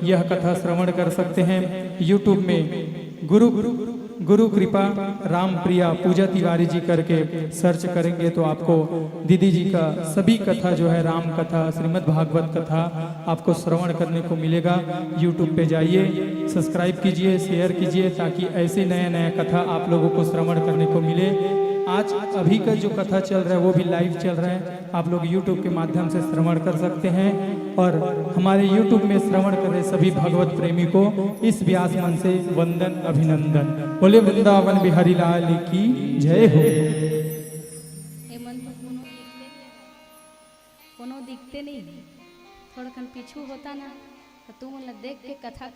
यह कथा श्रवण कर सकते हैं। YouTube में गुरु कृपा राम प्रिया पूजा तिवारी जी करके सर्च करेंगे तो आपको दीदी जी का सभी कथा जो है राम कथा श्रीमद् भागवत कथा आपको श्रवण करने को मिलेगा। YouTube पे जाइए, सब्सक्राइब कीजिए, शेयर कीजिए ताकि ऐसे नया कथा आप लोगों को श्रवण करने को मिले। आज अभी का जो कथा चल रहा है वो भी लाइव चल रहा है, आप लोग YouTube के माध्यम से श्रवण कर सकते हैं। और हमारे YouTube में श्रवण कर रहे सभी भगवत प्रेमी को इस व्यास मन से वंदन अभिनंदन। बोले वृंदावन बिहारी लाल की जय हो। कोनो दिखते नहीं, थोड़ा कन पीछू होता ना तो तुम देख के कथा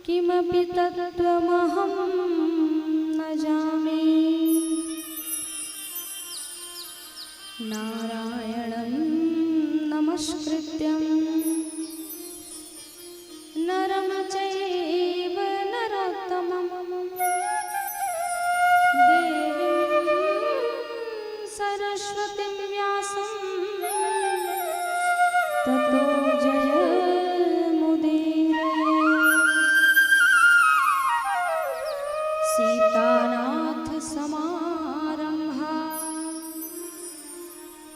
किमपि तत्त्वमहं न जाने। नारायणं नमस्कृत्यं नरं चैव नरोत्तमं देवीं सरस्वतीं व्यासं ततो समारंभा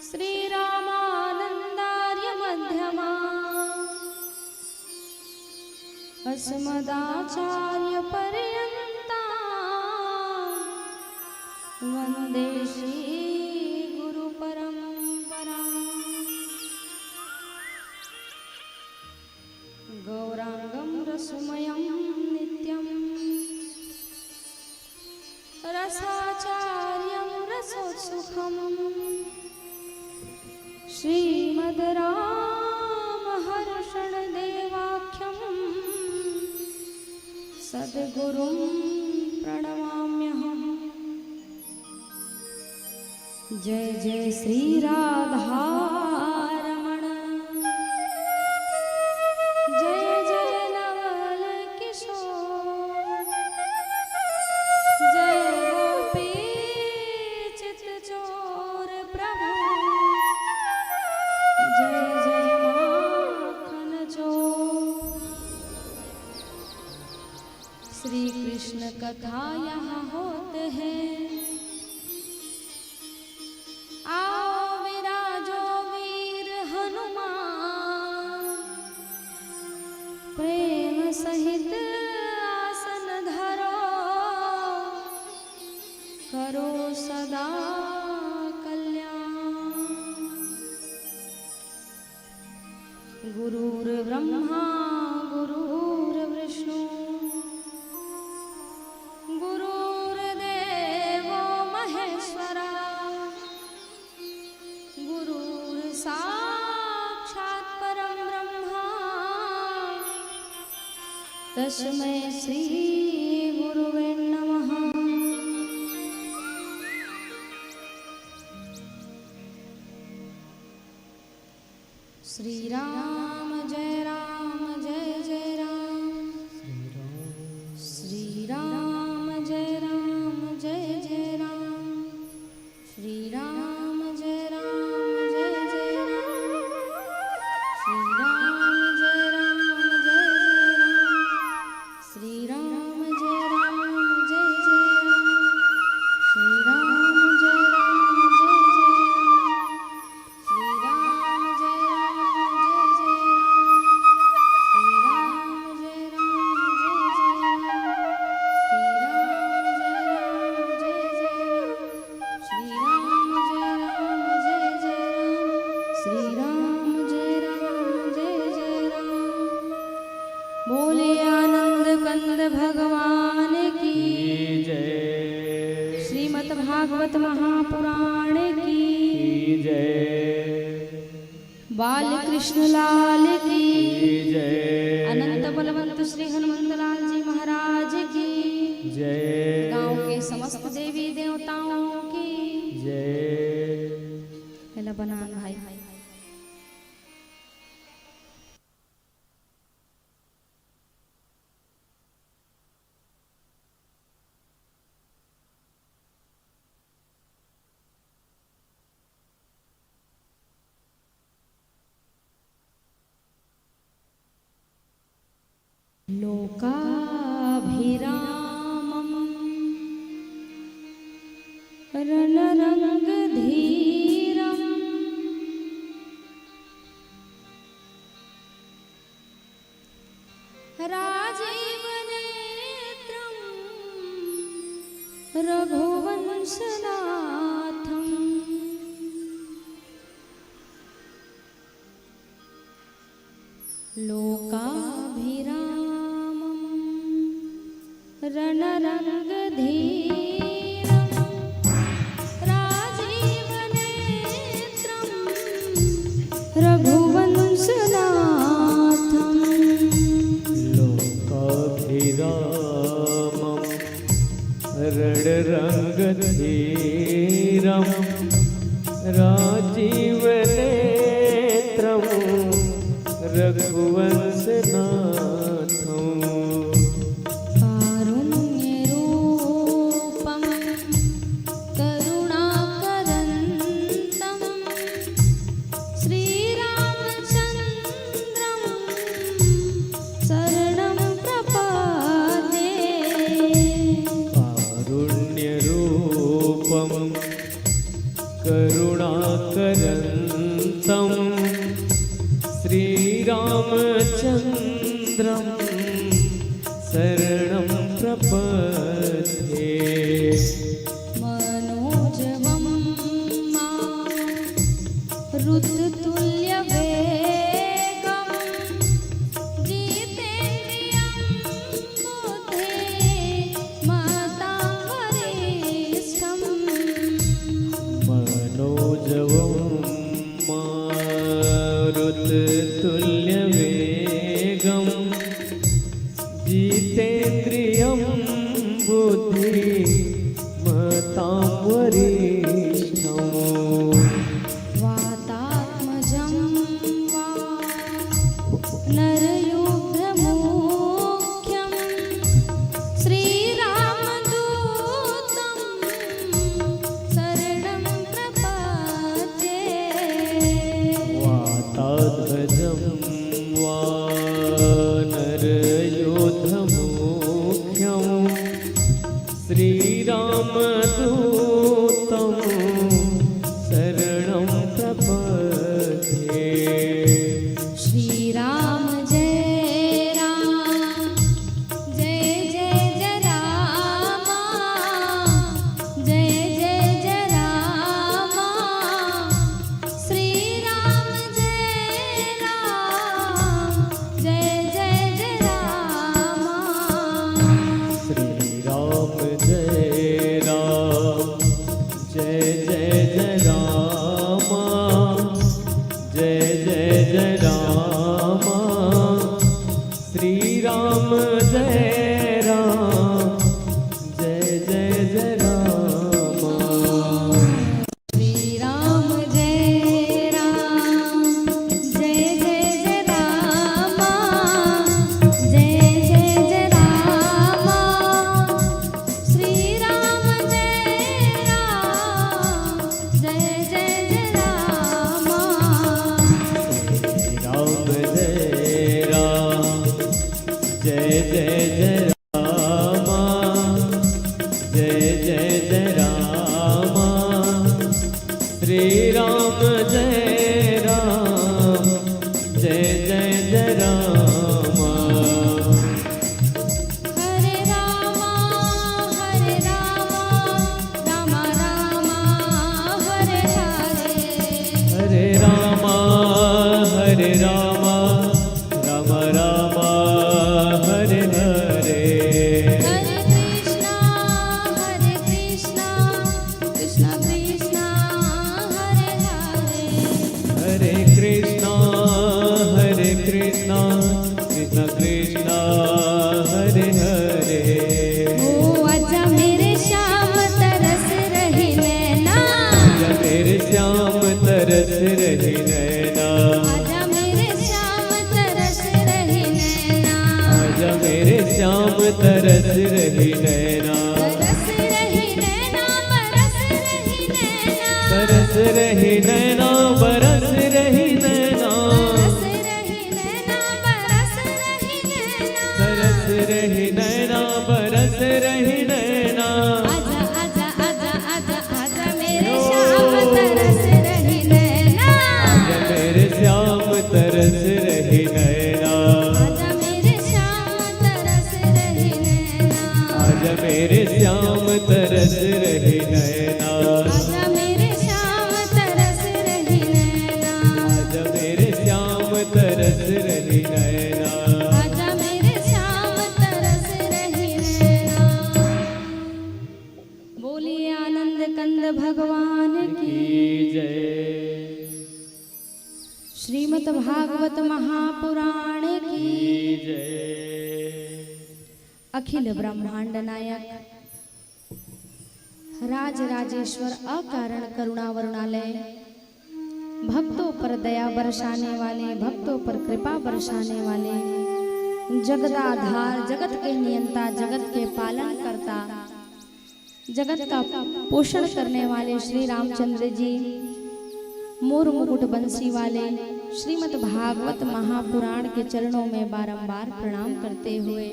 श्रीरामानंदार्य मध्यमा अस्मदाचार्य पर्यन्ता वन्दे श्री गुरु परंपरा। गौरांगं रसमयं नित्यं रसाचार्यं रसोत्सुकं श्रीमद्रामहर्षणदेवाख्यं सद्गुरुं प्रणमाम्यहम्। जय जय श्री राधा यहाँ होते हैं। आओ विराजो वीर हनुमान, प्रेम सहित आसन धरो, करो सदा कल्याण। गुरुर्ब्रह्मा गुरुर्विष्णु गुरुर्देवो महेश्वरा, गुरुर्साक्षात् परं ब्रह्मा, तस्मै श्री गुरुवे नमः। श्री राम जय जय राम, श्री राम जय जय राम, श्री राम जय जय राम, श्री राम जय जय राम, श्री राम जय जय राम, श्री राम जय बोले आनंद कंद भगवान की जय, श्रीमद् भागवत महापुराण की जय, बाल कृष्ण लाल की जय, अनंत बलवंत श्री हनुमंत लाल जी महाराज की जय, गांव के समस्त देवी देवताओं की जय। पहला बनान भाई। लोकाभिरामं रणरङ्गधीरं राजीवनेत्रं रघुवंशनाथं लोकाभिरामं रणरङ्गधीरं राजीवनेत्रं रघुवंशनाथं लोकाभिरामं रणरङ्गधीरं राजीवनेत्रं रघुवंशनाथं कारुण्यरूपं करुणाकरन्दं श्रीरामचन्द्रं शरणं प्रपद्ये। कारुण्यरूपं करुणाकरन्तं श्रीरामचन्द्रं शरणं प्रपद्ये। मनोजवं मारुततुल्यवेगं जितेन्द्रियं बुद्धिमतां वरिष्ठं। मनोजवं मारुततुल्यवेगं जितेन्द्रियं बुद्धिमतां श्रीरामदूतं शरणं प्रपद्ये। श्री राम जय राम जय जय जय राम जय जय जय राम श्री राम जय राम जय जय जय राम श्री राम जय राम जय जय जय राम जय जय जय राम श्री राम जय राम जय जय जय राम। श्री राम जय राम जय जय जय राम जय जय जय राम श्री राम जय राम जय जय जय राम राम जय राम जय जय जय राम जय जय जय राम श्री राम जय राम जय जय जय राम। हरे राम राम राम हरे हरे हरे राम राम राम हरे हरे। हरे कृष्णा कृष्ण कृष्ण हरे हरे हरे कृष्णा कृष्ण कृष्ण हरे हरे। ओ आजा मेरे श्याम तरस रही नैना आजा मेरे श्याम तरस रही नैना आजा मेरे श्याम तरस रही नैना आजा मेरे श्याम तरस रही नैना तरस रही नैना बरस रही नैना तरस रही नैना बरस रही नैना तरस रही नैना बरस रही नैना तरस रही नैना बरस रही नैना। आजा मेरे श्याम तरस रही नैना आजा मेरे श्याम तरस रही नैना आजा मेरे श्याम तरस रही नैना आजा मेरे श्याम तरस रही नैना आजा मेरे श्याम तरस रही नैना आजा मेरे श्याम तरस रही नैना। बोलिए आनंद कंद भगवान की जय। श्रीमद् भागवत महापुराण की जय। अखिल ब्रह्मांड नायक राज राजेश्वर अकारण करुणा वरुणालय भक्तों पर दया बरसाने वाले भक्तों पर कृपा बरसाने वाले जगदाधार जगत के नियंता जगत के पालन करता जगत का पोषण करने वाले श्री रामचंद्र जी मोर मुकुट बंसी वाले श्रीमद् भागवत महापुराण के चरणों में बारंबार प्रणाम करते हुए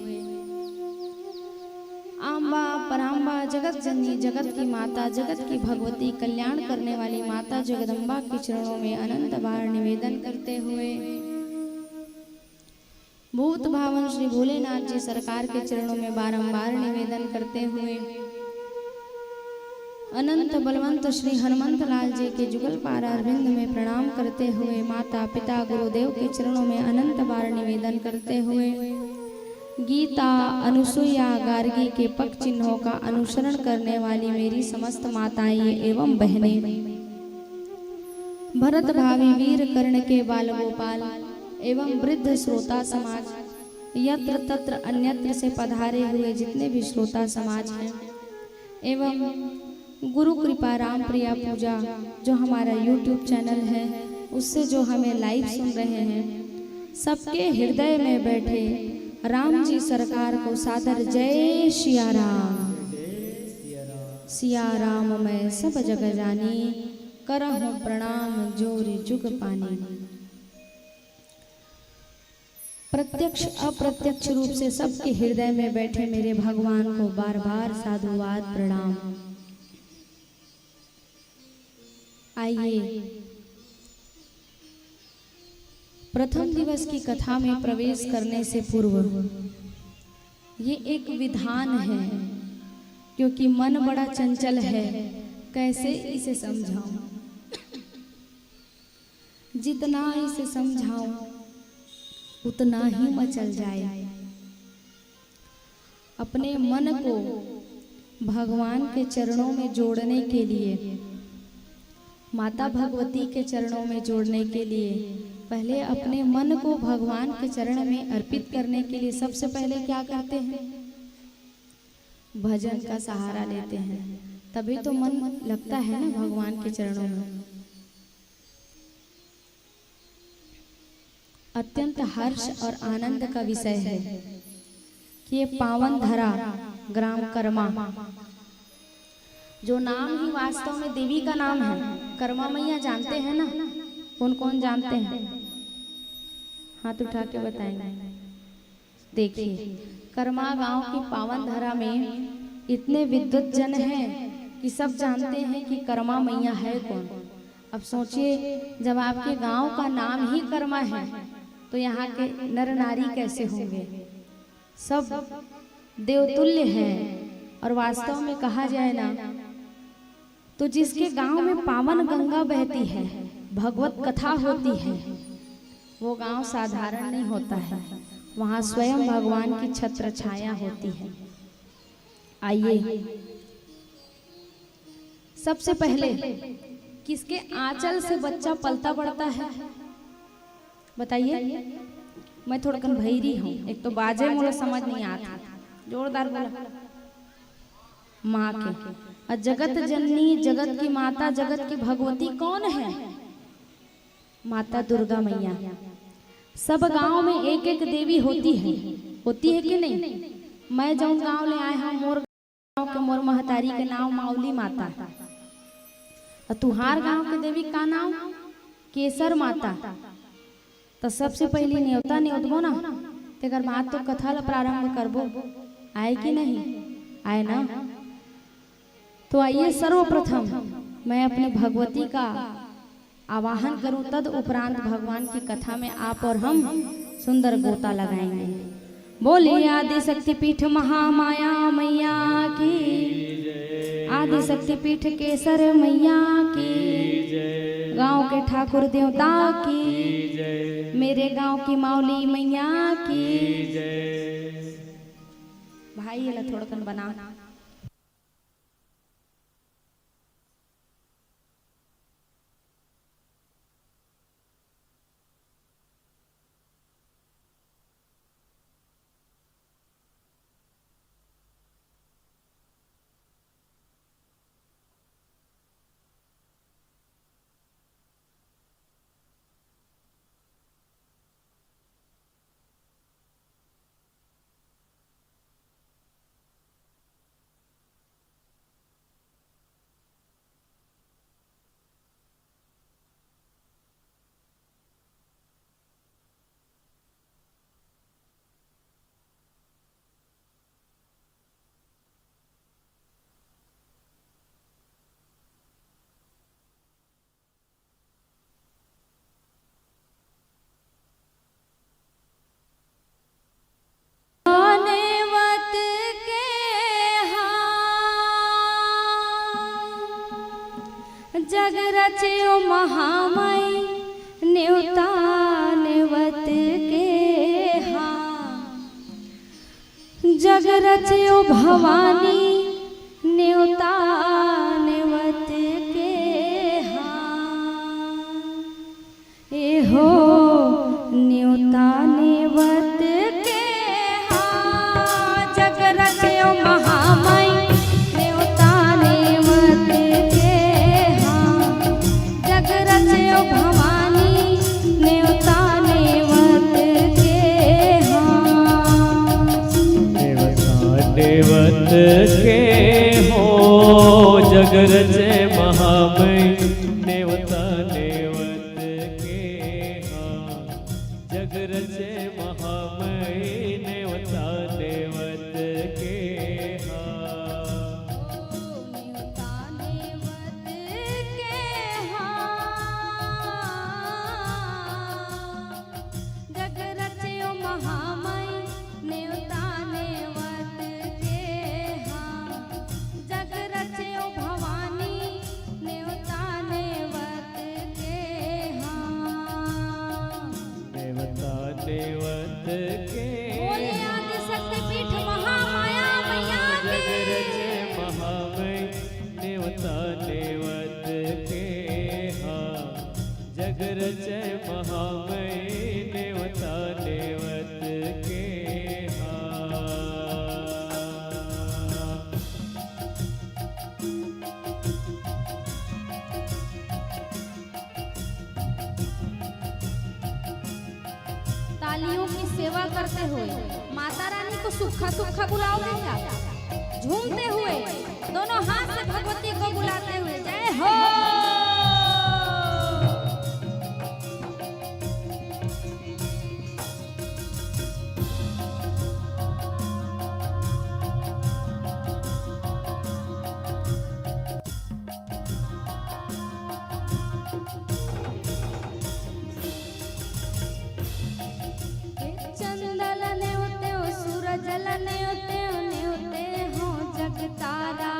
आम्बा पराम्बा जगत जननी जगत की माता जगत की भगवती कल्याण करने वाली माता जगदम्बा के चरणों में अनंत बार निवेदन करते हुए भूत भावन श्री भोलेनाथ जी सरकार के चरणों में बारंबार निवेदन करते हुए अनंत बलवंत श्री हनुमंत लाल जी के जुगल पार अरविंद में प्रणाम करते हुए माता पिता गुरुदेव के चरणों में अनंत बार निवेदन करते हुए गीता अनुसुईया गार्गी के पग चिन्हों का अनुसरण करने वाली मेरी समस्त माताएं एवं बहनें भरत भावी वीर कर्ण के बाल गोपाल एवं वृद्ध श्रोता समाज यत्र तत्र अन्यत्र से पधारे हुए जितने भी श्रोता समाज हैं एवं गुरु कृपा राम प्रिया पूजा जो हमारा YouTube चैनल है उससे जो हमें लाइव सुन रहे हैं सबके हृदय में बैठे राम जी सरकार को सादर जय सिया राम। सिया राम मैं सब जग जानी करहूँ प्रणाम जोर जुग पानी। प्रत्यक्ष अप्रत्यक्ष रूप से सबके हृदय में बैठे मेरे भगवान को बार बार साधुवाद प्रणाम। आइए प्रथम दिवस की कथा में प्रवेश करने से पूर्व ये एक विधान है, क्योंकि मन बड़ा चंचल है, कैसे इसे समझाऊं। जितना इसे समझाऊं उतना ही मचल जाए। अपने मन को भगवान के चरणों में जोड़ने के लिए, माता भगवती के चरणों में जोड़ने के लिए, पहले अपने मन को भगवान के चरण में अर्पित करने के लिए सबसे पहले क्या करते हैं? भजन का सहारा लेते हैं। तभी तो मन लगता है ना भगवान के चरणों में। अत्यंत हर्ष और आनंद का विषय है कि ये पावन धरा ग्राम कर्मा, जो नाम ही वास्तव में देवी का नाम है। कर्मा मैया जानते हैं ना? कौन कौन जानते हैं? हाथ उठा के बताएंगे। देखिए, कर्मा गांव की पावन धरा में इतने विद्वत जन हैं कि सब जानते हैं कि कर्मा मैया है कौन। अब सोचिए, जब आपके गांव का नाम ही कर्मा है तो यहाँ के नर नारी कैसे होंगे? सब देवतुल्य हैं। और वास्तव में कहा जाए ना तो जिसके गांव में पावन गंगा बहती है, भगवत कथा होती है, वो गांव साधारण नहीं होता है। वहाँ स्वयं भगवान की छत्र छाया होती है। आइए, सबसे पहले किसके आंचल से बच्चा पलता बढ़ता है? बताइए। मैं थोड़ा भैरी हूँ, एक तो बाजे मुझे समझ नहीं आता, जोरदार बोला। माँ के। और जगत जननी, जगत की माता, जगत की भगवती कौन है? माता दुर्गा मैया। सब गांव में एक एक देवी होती है कि नहीं? मैं जो गांव ले आए हूँ, मोर गांव के मोर महतारी के नाम माउली माता। और तुहार गांव के देवी का नाम केसर माता। तो सबसे पहले न्योता न्योतबो ना, तेकर बाद तो कथा ला प्रारंभ करबो। आए कि नहीं आए ना? तो आइए, सर्वप्रथम मैं अपनी भगवती का आवाहन करूं, तद उपरांत भगवान की कथा में आप और हम सुंदर गोता लगाएंगे। बोले आदि शक्ति पीठ महामाया मैया की, आदि शक्ति पीठ केसर मैया की, गांव के ठाकुर देवता की, मेरे गांव की माउली मैया की। भाई ये थोड़ा बना। जग रचियो महामय न्योता नेवत के हाँ, जग रचियो भवानी न्योता नेवत के हाँ, ए हो न्योता नेवत के हाँ, जग रचियो महामय भवानी न्योता नेवत के हाँ, नेवत के हो जग रचे महामय नेवता नेवत के हाँ, जग रचे महा तालियों की सेवा करते हुए माता रानी को सुखा सुखा बुलाओगे क्या? झूमते हुए दोनों हाथ से भगवती को बुलाते हुए जय हो। चंदल नेवते हो सूरज नेवते हो जगतारा।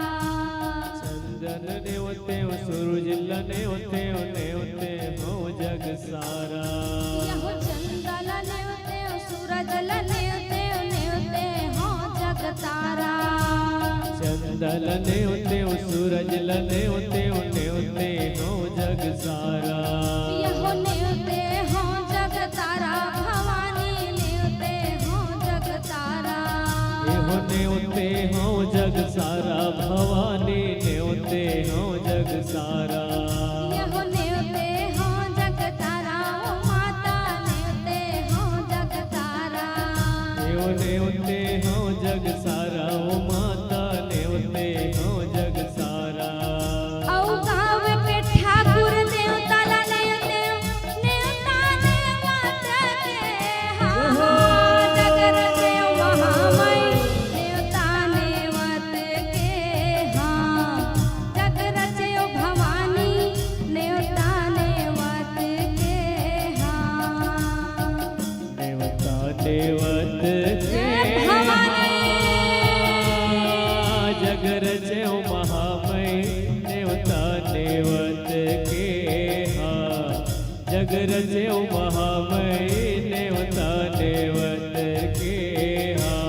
चंदन नेवते हो सूरज नेवते हो जग सारा। यहो चंदल नेवते हो सूरज नेवते हो जगतारा। चंदन नेवते हो सूरज नेवते हो जग सारा। यहो नेवते हो जगतारा भवानी नेवते हो जगतारा। एहो नेवते हो जग सारा भवानी नेवते हो जग सारा। यहो नेवते हो जगतारा ओ माता नेवते हो जगतारा। एहो नेवते हो जग सारा ओ माता नेवते हो जग सारा। औ गाँव के ठाकुर देवता ला नेवते नेवता नेवत के हाँ जगर देव महामय नेवता नेवत के हाँ जगर देव भवानी नेवता नेवत के हाँ। नेवता नेवत के जगर जय महामय नेवता नेवत के हाँ। जगर जय महामय नेवता नेवत के हाँ।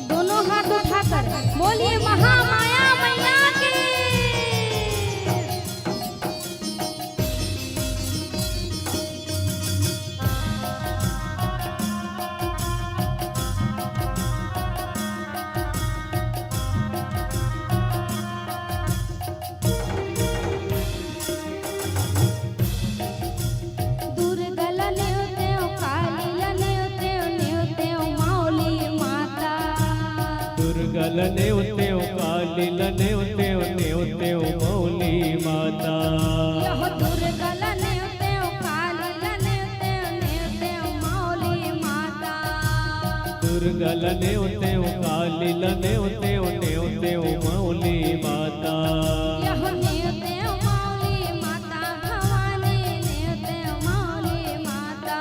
दोनों हाथ उठाकर बोलिए महामाया मैया की। दुर्गल नेवते हो काली नेवते हो मौली माता। दुर्गल नेवते हो काली नेवते हो मौली माता। यहो दुर्गल नेवते हो काली नेवते हो मौली माता। दुर्गल नेवते हो काली नेवते हो मौली माता। यहो नेवते हो मौली माता भवानी नेवते हो मौली माता।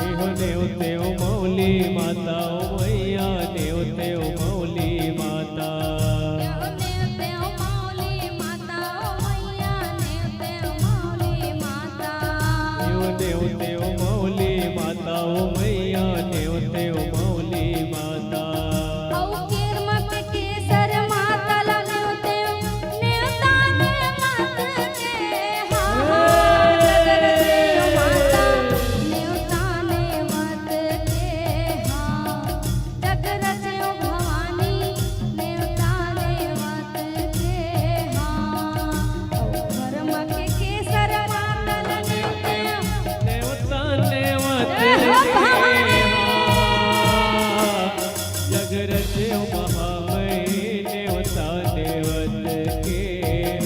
एहो नेवते हो मौली माता ओ मैया नेवते हो मौली माता। यहो नेवते हो मौली माता ओ मैया नेवते हो मौली माता। एहो नेवते हो मौली माता ओ मैया नेवते हो मौली माता। औ केरम के केसर माता ला नेवते हो नेवता नेवत के हाँ जगर देव माता नेवता नेवत के हाँ। जगर देव भवानी नेवता नेवत के हाँ। औ कर्म के केसर माता ला नेवते हो नेवता नेवत जय हो भवानी। जगर देव महामय नेवता नेवत के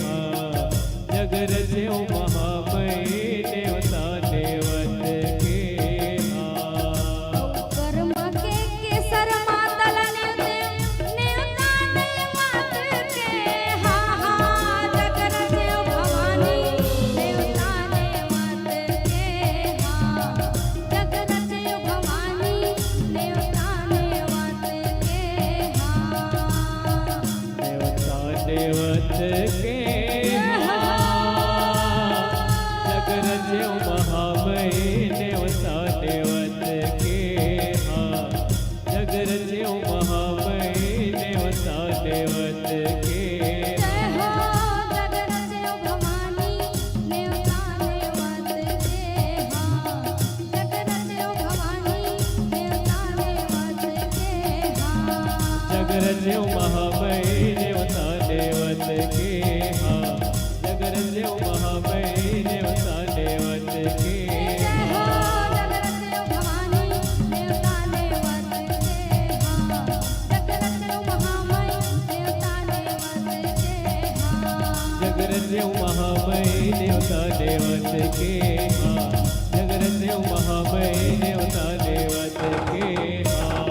हाँ। जगर देव महामय नेवता नेवत के हाँ। कर्म के केसर माता ला नेवते नेवता नेवत के हाँ हाँ। जगर देव भवानी नेवता नेवत के हाँ। जगर देव भवानी नेवता नेवत के हाँ। नेवता नेवत के हाँ। जगर देव महामय नेवता नेवत के हाँ। जगर देव महामय नेवता नेवत के जय हो जगर देव भवानी नेवता नेवत के हाँ। जगरज्ञ महामयी देवता देवत के हाँ जगरज्ञ महामयी देवता देवत के हाँ।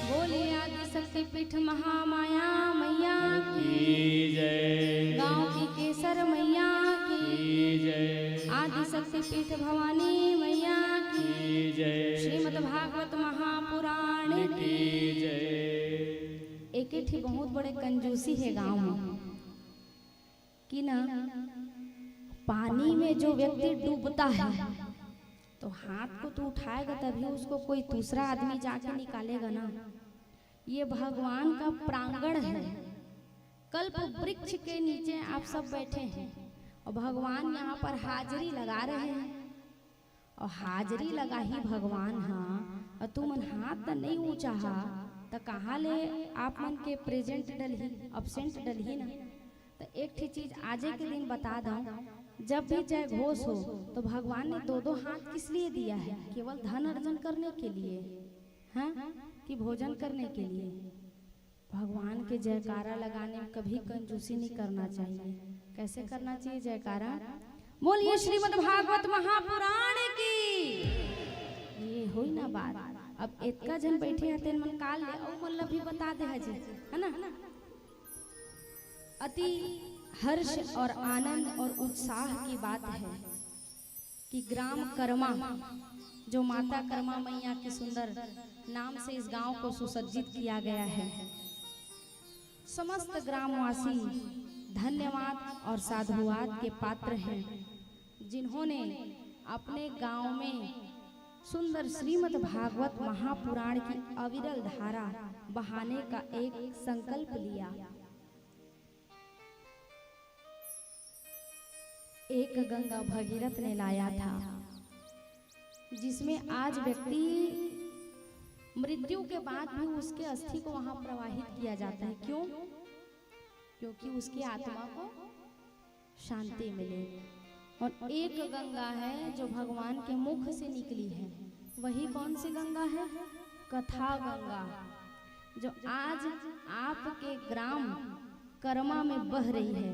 बोले आदि शक्ति पीठ महामाया मैया की जय गांव की केसर मैया की जय आदि शक्ति पीठ भवानी मैया की जय श्रीमद् भागवत महापुराण की जय। एक ही बहुत बड़े कंजूसी है गांव में कि ना पानी में जो व्यक्ति डूबता है तो हाथ को तो उठाएगा तभी उसको कोई दूसरा आदमी जाके निकालेगा ना। ये भगवान का प्रांगण है, कल्प वृक्ष के नीचे आप सब बैठे हैं और भगवान यहाँ पर हाजिरी लगा रहे हैं और हाजिरी लगा ही भगवान। हाँ और तू मन हाथ तो नहीं ऊंचा तो कहाँ ले आप मन के प्रेजेंट डलही अब्सेंट डलही ना। तो एक ही चीज आजे के दिन बता दूं, जब भी जय घोष हो तो भगवान ने दो दो हाथ किस लिए दिया है? केवल धन अर्जन करने के लिए हाँ कि भोजन करने के लिए? भगवान के जयकारा लगाने में कभी कंजूसी नहीं करना चाहिए। कैसे करना चाहिए जयकारा? बोलिए श्रीमद् भागवत महापुराण की। ये होई ना बात। अब इतना जन बैठे हैं मन काल ले और मतलब भी बता दे हजे है ना। अति हर्ष और आनंद और उत्साह की बात है कि ग्राम कर्मा जो माता कर्मा मैया की सुंदर नाम से इस गांव को सुसज्जित किया गया है। समस्त ग्रामवासी धन्यवाद और साधुवाद के पात्र हैं जिन्होंने अपने गांव में सुंदर श्रीमद् भागवत महापुराण की अविरल धारा बहाने का एक संकल्प लिया। एक गंगा भगीरथ ने लाया था जिसमें आज व्यक्ति मृत्यु के बाद भी उसके अस्थि को वहां प्रवाहित किया जाता है। क्यों? क्योंकि उसकी आत्मा को शांति मिले। और एक गंगा है जो भगवान के मुख से निकली है। वही कौन सी गंगा है? कथा गंगा, जो आज आपके ग्राम कर्मा में बह रही है।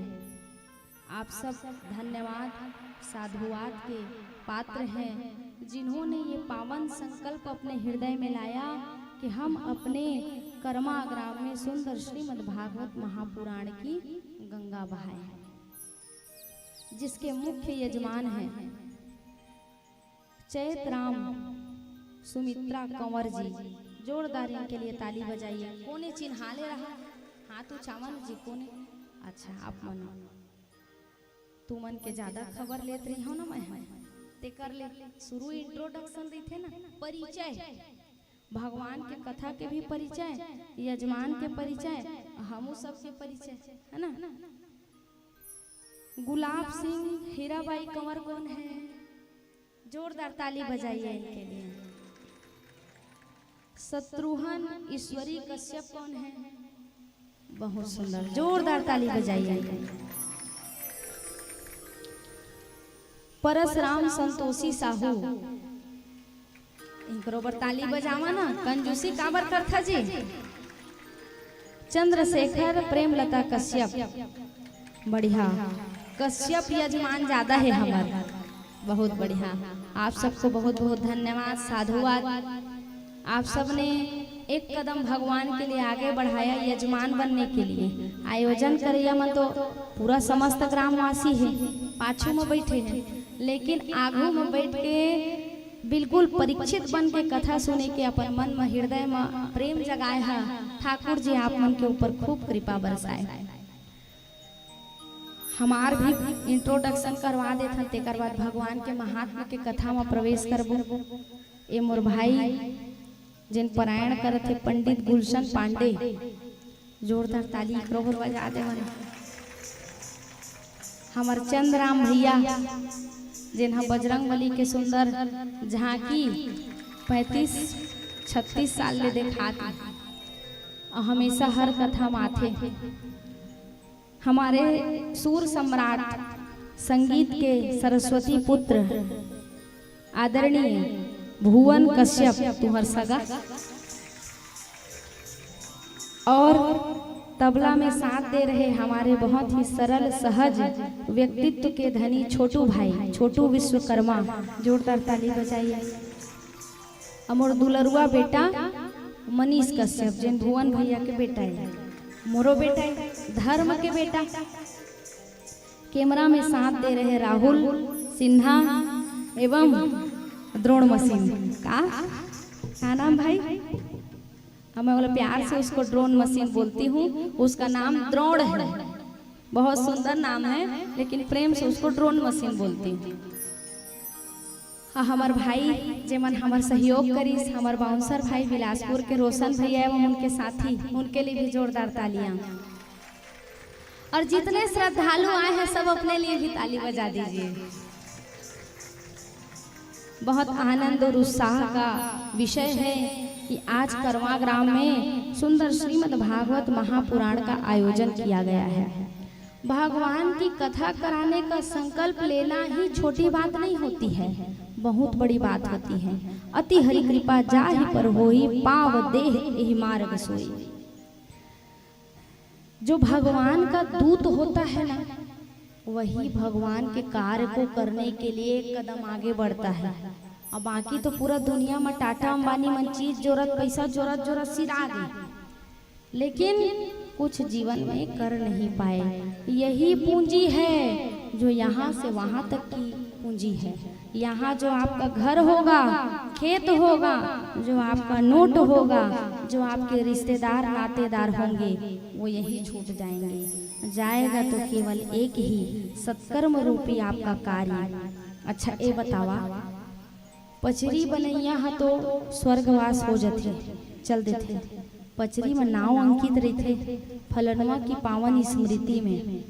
आप सब धन्यवाद साधुवाद के पात्र हैं जिन्होंने ये पावन संकल्प अपने हृदय में लाया कि हम अपने कर्मा ग्राम में सुंदर श्रीमद् भागवत महापुराण की गंगा बहाएं, जिसके मुख्य यजमान हैं चैतराम सुमित्रा कंवर जी। जोरदार इनके लिए ताली बजाइए। कोने चिन्हाले रहा हाथ उचावन जी कोने। अच्छा आप मनो तू मन के ज्यादा खबर लेत रही हो ना। मैं ते कर ले शुरू इंट्रोडक्शन दी थे ना, परिचय भगवान के कथा के भी परिचय, यजमान के परिचय, हमू सब के परिचय है ना। गुलाब सिंह हीराबाई कंवर कौन है? जोरदार ताली बजाइए इनके लिए। शत्रुघ्न ईश्वरी कश्यप कौन है? बहुत सुंदर, जोरदार ताली बजाइए। परसराम संतोषी साहू, इनको पर ताली बजावा ना, कंजूसी काबर करथा जी। चंद्रशेखर प्रेमलता कश्यप, बढ़िया। कश्यप यजमान ज्यादा है हमारा, बहुत बढ़िया। आप सबको बहुत बहुत धन्यवाद साधुवाद। आप सबने एक कदम भगवान के लिए आगे बढ़ाया यजमान बनने के लिए। आयोजन करिया मन तो पूरा समस्त ग्रामवासी है, पाछू में बैठे हैं, लेकिन आगू में बैठ के बिल्कुल परीक्षित बन के कथा सुने के अपन मन में हृदय में प्रेम जगाए है। ठाकुर जी आप मन के ऊपर खूब कृपा बरसाए। हमार भी इंट्रोडक्शन करवा देते, तेकर बाद भगवान के महात्मा के कथा में प्रवेश करबो। ए मोर भाई जिन पारायण करत थे पंडित गुलशन पांडे, जोरदार ताली बरोबर बजा दे। हमार चंद्राम भैया जिन्हा बजरंगबली के सुंदर झांकी 35-36 साल ले देखात, हमेशा हर कथा माथे। हमारे सूर सम्राट संगीत के सरस्वती पुत्र आदरणीय भुवन कश्यप तुम्हार सगा, और तबला में साथ दे रहे हमारे बहुत ही सरल सहज व्यक्तित्व के धनी छोटू भाई, छोटू विश्वकर्मा, जोरदार ताली बजाइए। अमोर दुलरुआ बेटा मनीष कश्यप, जिन भुवन भैया के बेटा है, मोरो बेटा है, धर्म के बेटा। कैमरा में साथ दे रहे राहुल सिन्हा एवं द्रोण मशीन का नाम भाई, मैं बोला प्यार से उसको ड्रोन मशीन बोलती हूँ, उसका नाम द्रोण है, बहुत सुंदर नाम है, लेकिन प्रेम से उसको ड्रोन मशीन बोलती हूँ। हाँ, हमार भाई जेमन हमार सहयोग करीस, हमार बाउंसर भाई बिलासपुर के रोशन भैया एवं उनके साथी, उनके लिए भी जोरदार तालियां। और जितने श्रद्धालु आए हैं सब अपने लिए भी ताली बजा दीजिए। बहुत आनंद और उत्साह का विषय है कि आज करवा ग्राम में सुंदर श्रीमद् भागवत महापुराण का आयोजन किया गया है। भगवान की कथा कराने का संकल्प लेना ही छोटी बात नहीं होती है, बहुत बड़ी बात होती है। अति हरि कृपा जाहि पर होई, पाव देह एहि मार्ग सोई। जो भगवान का दूत होता है ना, वही भगवान के कार्य को करने के लिए एक कदम आगे बढ़ता है। अब बाकी तो पूरा दुनिया में टाटा अंबानी मन चीज जोरत पैसा जोरत सिरा दी, लेकिन कुछ जीवन में कर नहीं पाए। यही पूंजी है जो यहाँ से वहाँ तक की पूंजी है। यहाँ जो आपका घर होगा, खेत होगा, जो आपका नोट होगा, जो आपके रिश्तेदार नातेदार होंगे, वो यही छूट जाएंगे। जाएगा तो केवल एक ही सत्कर्म रूपी आपका कार्य। अच्छा ये बतावा, पचरी बनैया हा तो स्वर्गवास हो जाते, चल देते। पचरी में नाव अंकित रहते फलनवा की पावन स्मृति में।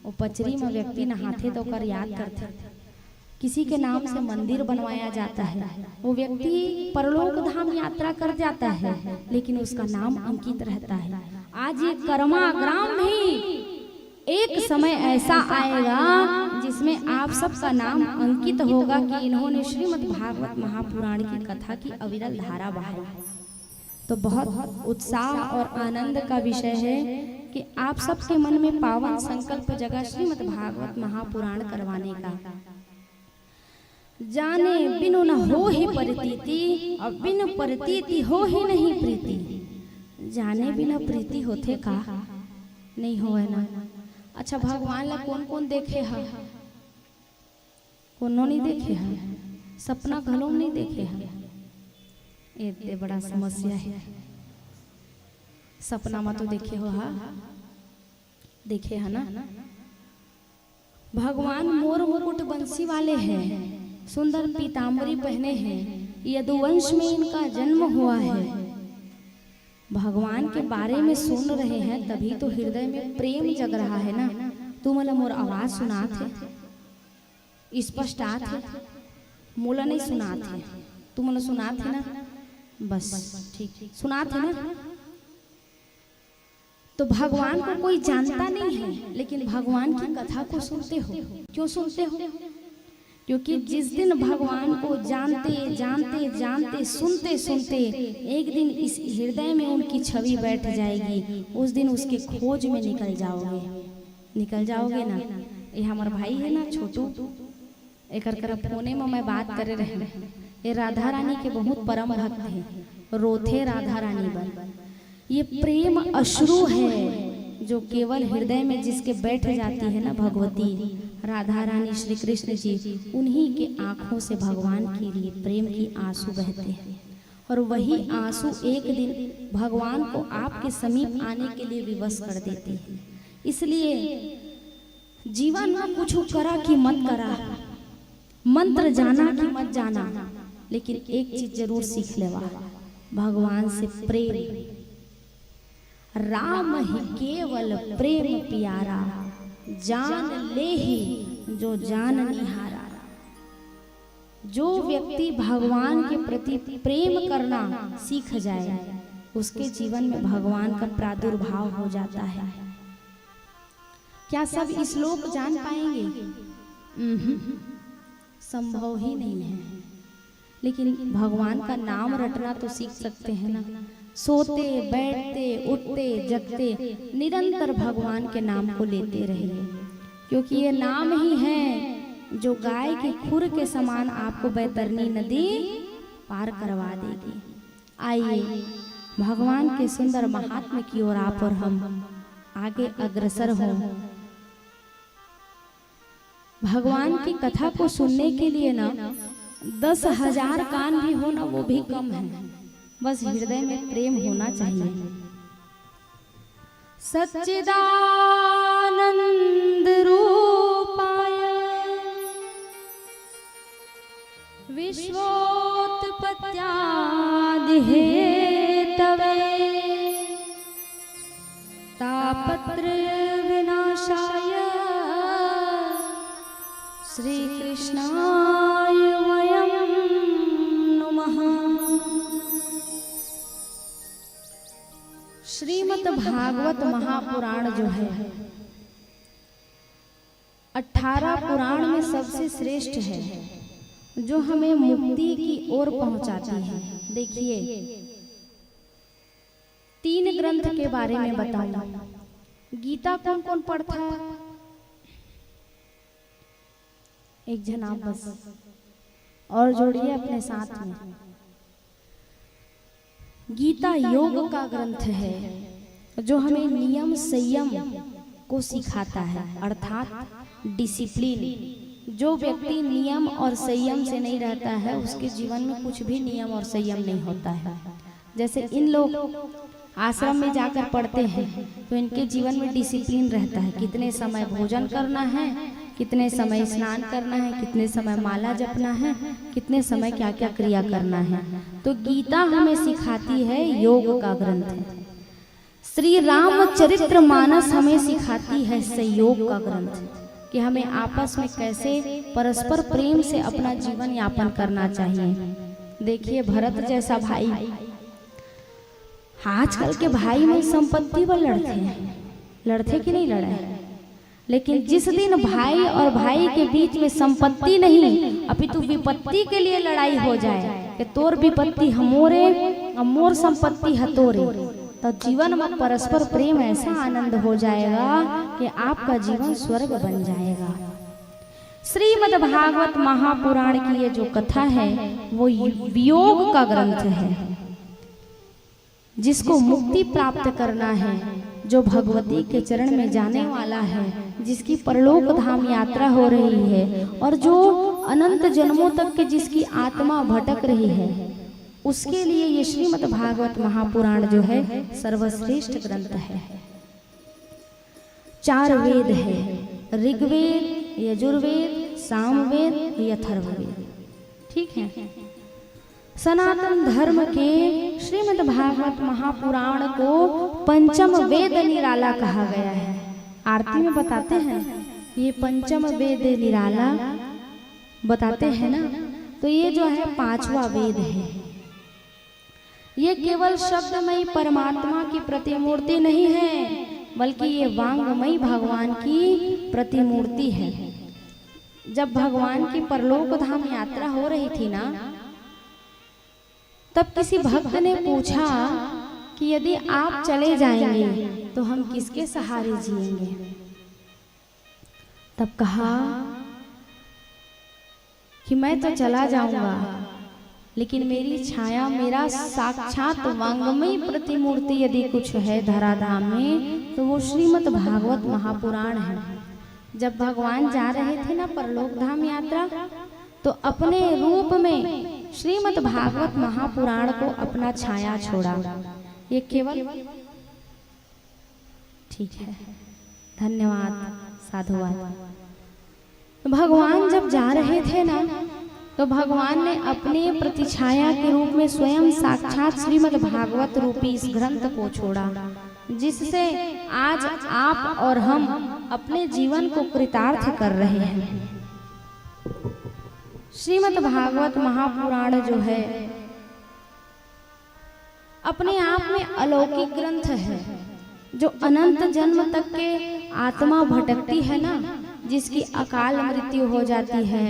वो पचरी में व्यक्ति नहाते तो कर याद करते। किसी के नाम से मंदिर बनवाया जाता है, वो व्यक्ति परलोक धाम यात्रा कर जाता है, लेकिन उसका नाम अंकित रहता है। आज ये कर्मा ग्राम भी एक समय ऐसा आएगा जिसमें आप सबका नाम अंकित होगा कि इन्होंने श्रीमद् भागवत महापुराण की कथा की अविरल धारा बहाई। तो बहुत उत्साह और आनंद का विषय है कि आप सबके मन में पावन संकल्प जगा श्रीमद् भागवत महापुराण करवाने का। जाने बिनु न हो ही प्रतीति, और बिनु प्रतीति हो ही नहीं प्रीति। जाने बिना प्रीति होते का नहीं हो है ना। अच्छा, भगवान ला कौन कौन देखे है? कोनो नहीं देखे है, सपना घलों नहीं देखे है। ये बड़ा समस्या है। सपना में तो देखे हो, हा देखे है ना। भगवान मोर मुकुट बंसी वाले हैं, सुंदर पीताम्बरी पहने हैं, यदुवंश में इनका जन्म हुआ है। भगवान के बारे में सुन रहे हैं तभी तो हृदय में प्रेम जग रहा है ना। तुम मोर आवाज सुना थे, स्पष्ट आते, मोला नहीं सुना थे, तुम सुना थे ना, बस ठीक सुना थे ना। तो भगवान को कोई जानता नहीं है, लेकिन भगवान की कथा को सुनते हो। क्यों सुनते हो? क्योंकि जिस दिन भगवान को जानते जानते जानते सुनते सुनते एक दिन इस हृदय में उनकी छवि बैठ जाएगी, उस दिन उसके खोज में निकल जाओगे ना। ये हमारे भाई है ना छोटू, एक फोने में मैं बात करे रहे। ये राधा रानी के बहुत परम भक्त हैं, रोथे राधा रानी बन। ये प्रेम अश्रु है जो केवल हृदय में जिसके बैठ जाती है ना भगवती राधा रानी श्री कृष्ण जी, उन्हीं के आंखों से भगवान के लिए प्रेम की आंसू बहते हैं। और वही आंसू एक दिन भगवान को आपके समीप आने के लिए विवश कर देते हैं। इसलिए जीवन में कुछ करा कि मत करा, मंत्र जाना कि मत जाना, लेकिन एक चीज जरूर सीख लेवा, भगवान से प्रेम। राम ही केवल प्रेम प्यारा, जान ले ही जो जान निहारा। जो व्यक्ति भगवान के प्रति प्रेम करना सीख जाए, उसके जीवन में भगवान का प्रादुर्भाव हो जाता है। क्या सब इस श्लोक जान पाएंगे? संभव ही नहीं है, लेकिन भगवान का नाम रटना तो सीख सकते हैं ना। सोते बैठते उठते जगते निरंतर भगवान के नाम को लेते रहिए, क्योंकि ये नाम ही है जो गाय के खुर के समान आपको बैतरनी नदी पार करवा देगी। आइए भगवान के सुंदर महात्म्य की ओर आप और हम आगे अग्रसर हों। भगवान की कथा को सुनने के लिए ना 10,000 कान भी हो ना वो भी कम है, बस हृदय में प्रेम होना चाहिए। सच्चिदानंद रूपाय विश्वोत्पत्त्यादि हेतवे तापत्रय विनाशाय श्री कृष्णाय वयं नमः। श्रीमद् भागवत महापुराण जो है 18 पुराण में सबसे श्रेष्ठ है, जो हमें मुक्ति की ओर पहुंचाती है। देखिए 3 ग्रंथ के बारे में बताऊं। गीता कौन कौन पढ़ता है? एक जन आप बस, और जोड़िए अपने साथ में। गीता योग का ग्रंथ है जो हमें नियम संयम को सिखाता है, अर्थात डिसिप्लिन। जो व्यक्ति नियम और संयम से नहीं रहता है उसके जीवन में कुछ भी नियम और संयम नहीं होता है। जैसे इन लोग आश्रम में जाकर पढ़ते हैं तो इनके जीवन में डिसिप्लिन रहता है, कितने समय भोजन करना है, कितने समय स्नान करना है, कितने समय माला जपना है, कितने समय क्या क्या क्रिया करना है। तो गीता हमें सिखाती है, योग का ग्रंथ है। श्री रामचरित्र मानस हमें सिखाती है संयोग का ग्रंथ, कि हमें आपस में कैसे परस्पर प्रेम से अपना जीवन यापन करना चाहिए। देखिए भरत जैसा भाई, आजकल के भाई में संपत्ति पर लड़ते कि नहीं लड़ाई, लेकिन जिस दिन भाई और भाई के बीच में संपत्ति नहीं अपितु विपत्ति के लिए लड़ाई हो जाए कि तोर विपत्ति हमोरे और मोर संपत्ति हतोरे, तो जीवन में परस्पर प्रेम ऐसा आनंद हो जाएगा कि आपका जीवन स्वर्ग बन जाएगा। श्रीमद् भागवत महापुराण की ये जो कथा है वो वियोग का ग्रंथ है। जिसको मुक्ति प्राप्त करना है, जो भगवती के चरण में जाने वाला है, जिसकी परलोक धाम यात्रा हो रही है और जो अनंत जन्मों तक के जिसकी आत्मा भटक रही है, उसके लिए ये श्रीमद् भागवत महापुराण जो है सर्वश्रेष्ठ ग्रंथ है। 4 वेद है, ऋग्वेद, यजुर्वेद, सामवेद, अथर्ववेद। ठीक है। सनातन धर्म के श्रीमद् भागवत महापुराण को पंचम वेद निराला कहा गया है। आरती में बताते हैं ये पंचम वेद निराला बताते हैं ना, तो ये जो है 5वां वेद है। ये केवल शब्दमयी परमात्मा की प्रतिमूर्ति नहीं है, बल्कि ये वांगमयी भगवान की प्रतिमूर्ति है। जब भगवान की परलोक धाम यात्रा हो रही थी ना, तब किसी भक्त ने पूछा कि यदि आप चले जाएंगे तो हम किसके सहारे जिएंगे। तब कहा कि मैं तो चला जाऊंगा, लेकिन मेरी छाया, मेरा साक्षात वांगमयी प्रतिमूर्ति यदि कुछ है धराधाम में तो वो श्रीमद् भागवत महापुराण है। जब भगवान जा रहे थे ना परलोक धाम यात्रा, तो अपने रूप में श्रीमद् भागवत महापुराण को अपना छाया छोड़ा। ये केवल ठीक है, धन्यवाद, साधुवाद। भगवान जब जा रहे थे ना, तो भगवान ने अपने प्रतिछाया के रूप में स्वयं साक्षात श्रीमद् भागवत रूपी इस ग्रंथ को छोड़ा, जिससे आज आप और हम अपने जीवन को कृतार्थ कर रहे हैं। श्रीमद् भागवत महापुराण जो है अपने आप में अलौकिक ग्रंथ है, जो अनंत जन्म तक के आत्मा भटकती है ना, जिसकी अकाल मृत्यु हो जाती है,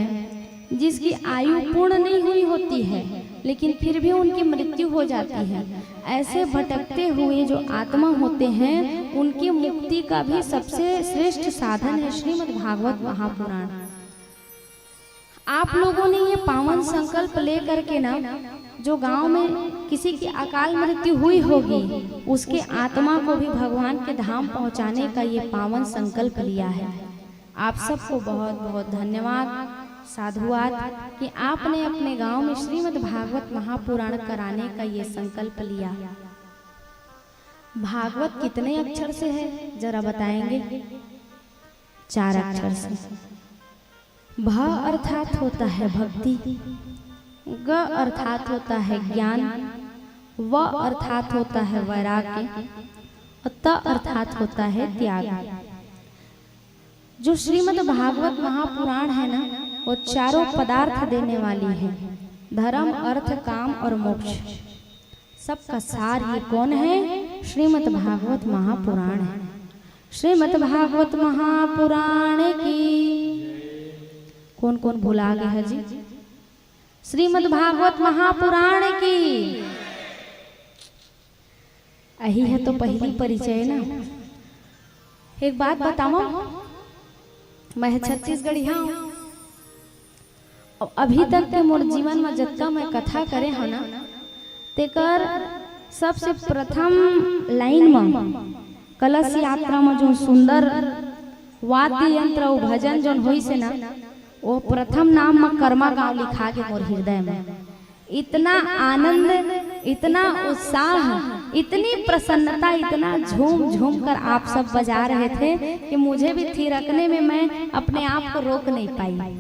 जिसकी आयु पूर्ण नहीं हुई होती है लेकिन फिर भी उनकी मृत्यु हो जाती है, ऐसे भटकते हुए जो आत्मा होते हैं उनकी मुक्ति का भी सबसे श्रेष्ठ साधन है श्रीमद् भागवत महापुराण। आप लोगों ने ये पावन संकल्प लेकर के ना, जो गांव में किसी की अकाल मृत्यु हुई होगी उसके आत्मा को भी भगवान के धाम पहुंचाने का ये पावन संकल्प लिया है। आप सबको बहुत बहुत धन्यवाद, साधुवाद कि आपने अपने गांव में श्रीमद् भागवत महापुराण कराने का ये संकल्प लिया। भागवत कितने अक्षर से है जरा बताएंगे? 4 अक्षर से। भ अर्थात होता है भक्ति, ग अर्थात होता है ज्ञान, व अर्थात होता है वैराग्य, और त अर्थात होता है त्याग। जो श्रीमद् भागवत महापुराण है ना, वो चारों पदार्थ देने वाली है, धर्म अर्थ काम और मोक्ष, सबका सार ये कौन है? श्रीमद् भागवत महापुराण है। श्रीमद् भागवत महापुराण की कौन कौन भुला गए है जी? श्रीमद् भागवत महापुराण की यही है तो पहली परिचय ना। एक बात बताओ, मैं छत्तीसगढ़िया हूँ, अभी तक के मोर जीवन में जत्का मैं कथा करे हो ना, तेकर सबसे प्रथम लाइन में कलश यात्रा में जो सुंदर वाद्य यंत्र और भजन जो होई से ना, वो प्रथम नाम में कर्मा गांव लिखा के मोर हृदय में। इतना आनंद, इतना उत्साह, इतनी प्रसन्नता, इतना झूम झूम कर आप सब बजा रहे थे कि मुझे भी थिरकने में मैं अपने आप को रोक नहीं पाई।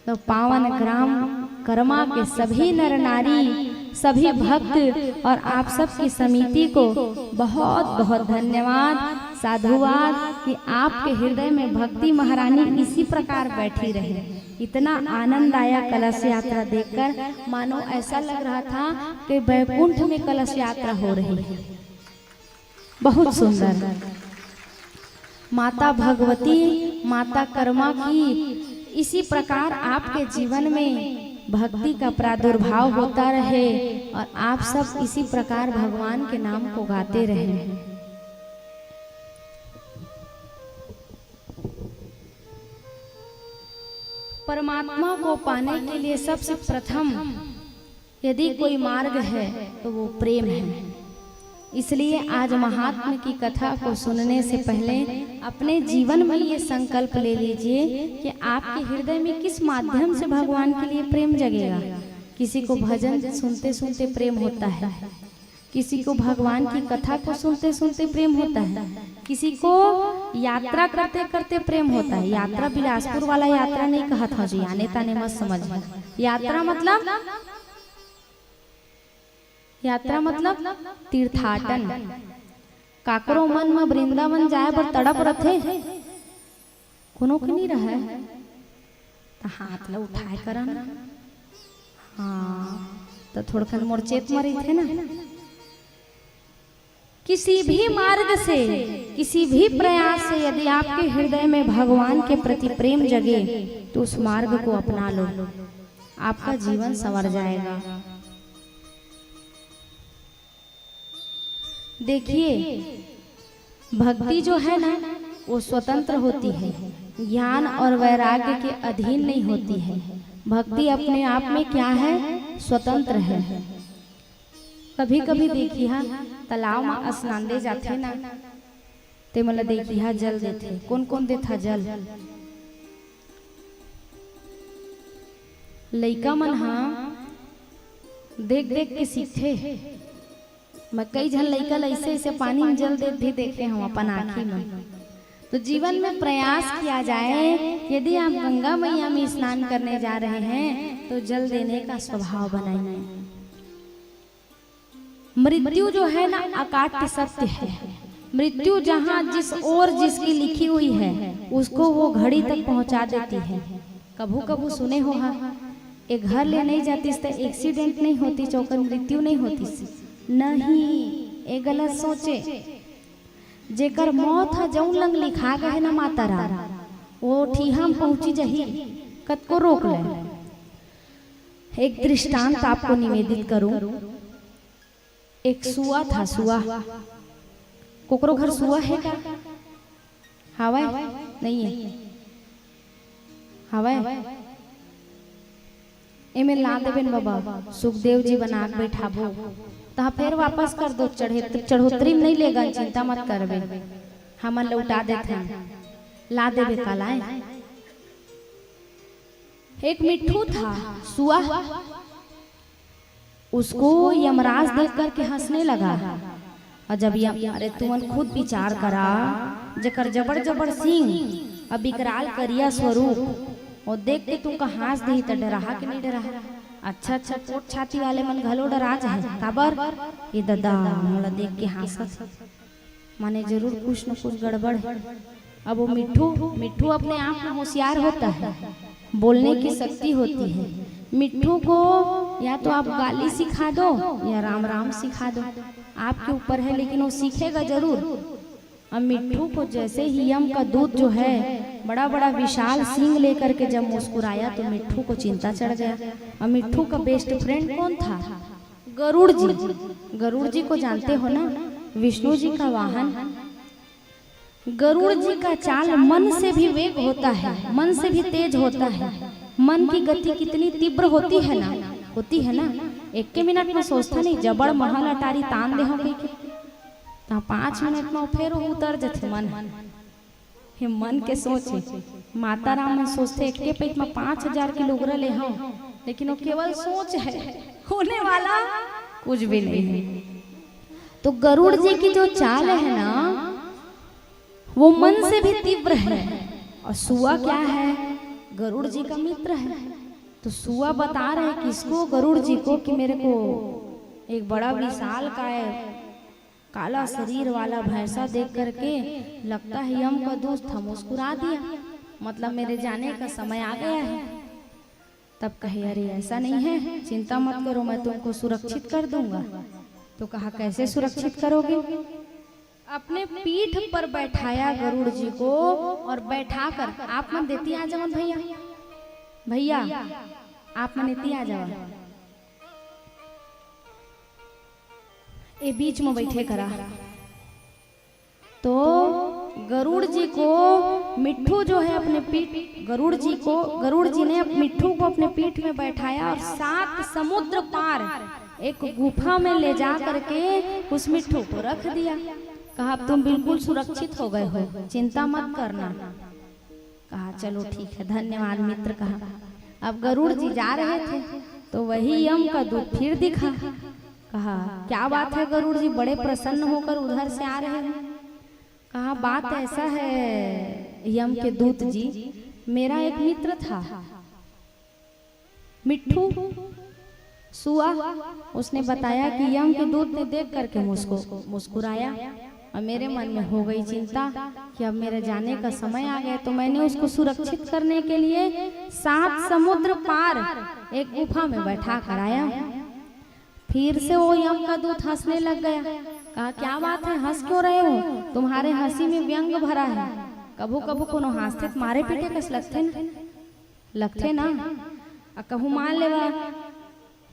तो पावन ग्राम कर्मा के सभी नर नारी, सभी भक्त और आप सब की समिति को बहुत बहुत धन्यवाद, साधुवाद कि आपके हृदय में भक्ति महारानी इसी प्रकार बैठी रहे। इतना आनंद आया कलश यात्रा देखकर, मानो ऐसा लग रहा था कि वैकुंठ में कलश यात्रा हो रही है। बहुत सुंदर। माता भगवती, माता कर्मा की इसी प्रकार आपके जीवन में भक्ति का प्रादुर्भाव होता रहे और आप सब इसी प्रकार भगवान के नाम को गाते रहे। परमात्मा को पाने के लिए सबसे प्रथम यदि कोई मार्ग है तो वो प्रेम है। इसलिए आज महात्मा की कथा को सुनने से पहले अपने जीवन में ये संकल्प ले लीजिए कि आपके हृदय में किस माध्यम से भगवान के लिए प्रेम जगेगा। किसी को भजन सुनते सुनते प्रेम होता है, किसी को भगवान की कथा को सुनते सुनते प्रेम होता है, किसी को यात्रा करते करते प्रेम होता है। यात्रा बिलासपुर वाला यात्रा नहीं कहा था जी, आने ताने मत समझिए। यात्रा मतलब तीर्थाटन। काकरो मन में वृंदावन जाए पर तड़प रथे, कोनो के नहीं रहा है तो हाथ ला उठाए करा ना। हाँ तो थोड़कन मोर चेत मरी थे ना। किसी भी मार्ग से, किसी भी प्रयास से यदि आपके हृदय में भगवान के प्रति प्रेम जगे तो उस मार्ग को अपना लो, आपका जीवन संवर जाएगा। देखिए भक्ति जो है ना वो स्वतंत्र होती है, ज्ञान और वैराग्य के अधीन नहीं होती है। भक्ति अपने आप में क्या है? स्वतंत्र है। कभी कभी देखिए हाँ तालाब में स्नान दे जाते ना, ते मला देखिए हाँ जल देते। कौन कौन देता जल? लइका मन हाँ देख देख के सीखे। मैं कई झन लइका ऐसे ऐसे पानी में जल देते भी देखे हम अपन आँखी में। तो जीवन में प्रयास किया जाए, यदि आप गंगा मैया में स्नान करने जा रहे हैं तो जल देने का स्वभाव बनाइए। मृत्यु जो है ना अकाट्य सत्य है। मृत्यु जहाँ जिस ओर जिसकी लिखी हुई है उसको वो घड़ी तक पहुंचा देती है। कभू कभू सुने हो हाँ एक घर ले नहीं जाती तो एक्सीडेंट नहीं होती, चौकन मृत्यु नहीं होती। नहीं, ए गलत सोचे। जेकर मौत है जौन लंग लिखा गए है ना माता रा, वो ठीहम पहुंची जही कत को रोक ले। एक दृष्टांत आपको निवेदित करूं। एक सुआ था, सुआ। कोकरो घर सुआ है क्या? हवा नहीं है, हवा एमे ला देबेन बाबा, सुखदेव जी बना के बैठाबो तो फिर वापस कर दो, चढ़ोतरी नहीं लेगा, चिंता मत करबे, हम लौटा देते हैं, ला देबे कालाए। एक मिट्ठू था, सुआ, उसको यमराज देख करके हंसने लगा। और जब अरे तुमन खुद विचार करा, जकर जबड़ जबड़ सिंह और विकराल करिया स्वरूप और देख के तुमका हंस दी तो डरा कि नहीं डरा? अच्छा अच्छा पोट छाती वाले मन घलो डरा जाए, काबर ये दादा मोला देख के हंसत, माने जरूर कुछ न कुछ गड़बड़ है। अब वो मिट्ठू अपने आप में होशियार होता है, बोलने की शक्ति होती है। मिट्ठू को या तो आप गाली सिखा दो या राम राम सिखा दो, आपके ऊपर है, लेकिन वो सीखेगा जरूर। अब मिट्ठू को जैसे ही यम का दूत जो है बड़ा बड़ा विशाल सींग लेकर के जब मुस्कुराया तो मिट्ठू को चिंता चढ़ गया। और मिट्ठू का बेस्ट फ्रेंड कौन था? गरुड़ जी। गरुड़ जी को जानते हो ना, विष्णु जी का वाहन। गरुड़ जी का चाल मन से भी वेग होता है, मन से भी तेज होता है। मन की गति कितनी तीव्र होती है ना, एक के मिनट में सोचता नहीं, जबड़ महल अटारी तान दे हो के 5 मिनट में फिर उतर जाते मन। हे मन के सोचे, माता राम में सोचते एक के पेट में 5000 किलोग्राम ले हो, लेकिन वो केवल सोच है, होने वाला कुछ भी नहीं है। तो गरुड़ जी की जो चाल है ना, वो मन से भी तीव्र है। और सुआ क्या है? गरुड़ जी का मित्र है। तो सुआ बता रहे किसको? गरुड़ जी को, कि मेरे को एक बड़ा विशाल का काला शरीर वाला भैंसा देख करके लगता है यम का दूत था, मुस्कुरा दिया, मतलब मेरे जाने का समय आ गया है। तब कहे अरे ऐसा नहीं है, चिंता मत करो, मैं तुमको सुरक्षित कर दूंगा। तो कहा कैसे सुरक्षित करोगे? अपने पीठ पर बैठाया गरुड़ जी को और बैठाकर, आप मन देती आ जाओ भैया, आप मन देती आ जाओ, ये बीच में बैठे करा। तो गरुड़ जी को मिट्ठू जो है अपने पीठ, गरुड़ जी ने मिट्ठू को अपने पीठ में बैठाया और 7 समुद्र पार एक गुफा में ले जा करके उस मिट्ठू को रख दिया। कहा अब तुम बिल्कुल सुरक्षित हो गए हो, चिंता मत करना। कहा चलो ठीक है, धन्यवाद मित्र। कहा अब गरुड़ जी जा रहे थे तो वही यम का दूत फिर दिखा। कहा क्या बात है गरुड़ जी, बड़े प्रसन्न होकर उधर से आ रहे हैं? कहा बात ऐसा है यम के दूत जी, मेरा एक मित्र था मिट्ठू, सुआ, उसने बताया कि यम के दूत ने देख करके मुझको मुस्कुराया और मेरे मन में हो गई चिंता कि अब मेरे जाने का समय आ गया। तो मैंने उसको सुरक्षित करने के लिए 7 समुद्र पार एक गुफा में बैठा कर आया। फिर से वो यम का दूत हंसने लग गया। कहा क्या बात है, हंस क्यों रहे हो? तुम्हारे हंसी में व्यंग भरा है। कभू कभू कोनो हंसते मारे पीटे कस लगते ना। कहूँ मान लेवा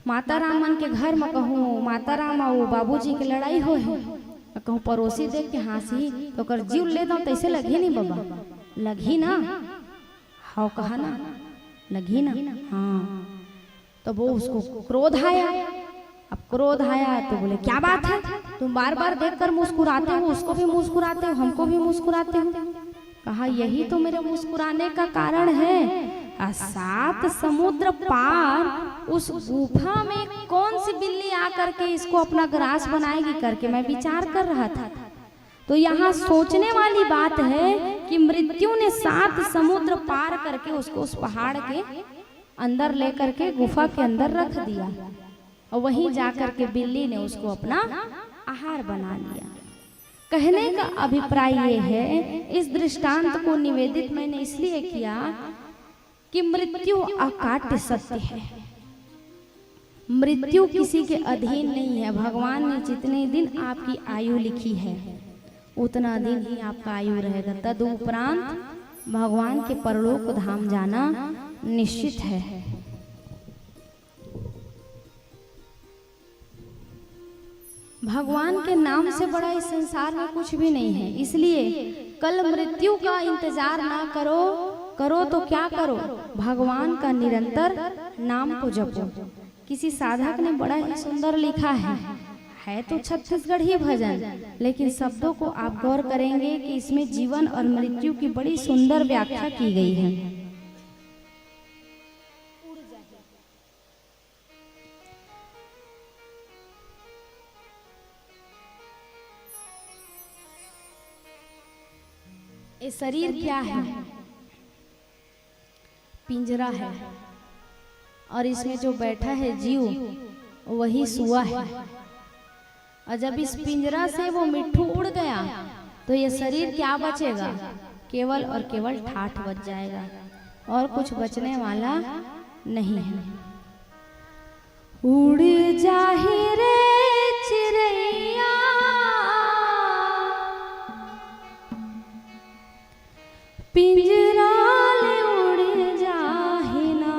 माता राम मन के घर में, कहूँ माता राम और बाबूजी के लड़ाई हो है, कहूँ पड़ोसी देख के हंसी तो कर जीव ले दो, तैसे लगी नहीं बाबा, लगी ना, हाँ कहा ना, लगी ना, हाँ। तो वो उसको क्रोध आया। अब क्रोध आया तो बोले क्या बात है, तुम बार बार देखकर मुस्कुराते हो, उसको भी मुस्कुराते हो, हमको भी मुस्कुराते हो। कहा यही तो मेरे मुस्कुराने का कारण है। 7 समुद्र पार उस गुफा में कौन सी बिल्ली आकर के इसको अपना ग्रास बनाएगी करके मैं विचार कर रहा था। तो यहाँ सोचने वाली बात है कि मृत्यु ने 7 समुद्र पार करके उसको उस पहाड़ के अंदर लेकर के गुफा के अंदर रख दिया और वहीं जाकर के बिल्ली ने उसको अपना आहार बना लिया। कहने का अभिप्राय ये है, इस दृष्टांत को निवेदित मैंने इसलिए किया कि मृत्यु अकाट्य सत्य है। मृत्यु किसी के अधीन नहीं है। भगवान ने जितने दिन आपकी आयु लिखी है उतना दिन ही आपका आयु रहेगा। तदुपरांत भगवान के परलोक धाम जाना निश्चित है। भगवान के नाम से बड़ा इस संसार में कुछ भी नहीं है। इसलिए कल मृत्यु का इंतजार ना करो, करो तो क्या करो, भगवान का निरंतर नाम को जपो। किसी साधक ने बड़ा ही सुंदर लिखा है तो छत्तीसगढ़ी भजन, लेकिन शब्दों को आप गौर करेंगे कि इसमें जीवन और मृत्यु की बड़ी सुंदर व्याख्या की गई है। ये शरीर क्या है? पिंजरा है, और इसमें जो बैठा है जीव वही सुआ है। और जब इस पिंजरा से वो मिट्ठू उड़ गया तो ये शरीर क्या बचेगा? केवल और केवल ठाठ बच जाएगा, और कुछ बचने वाला नहीं है। उड़ जाहि रे चिड़ैया, पिंजरा ले उड़ जाहि ना।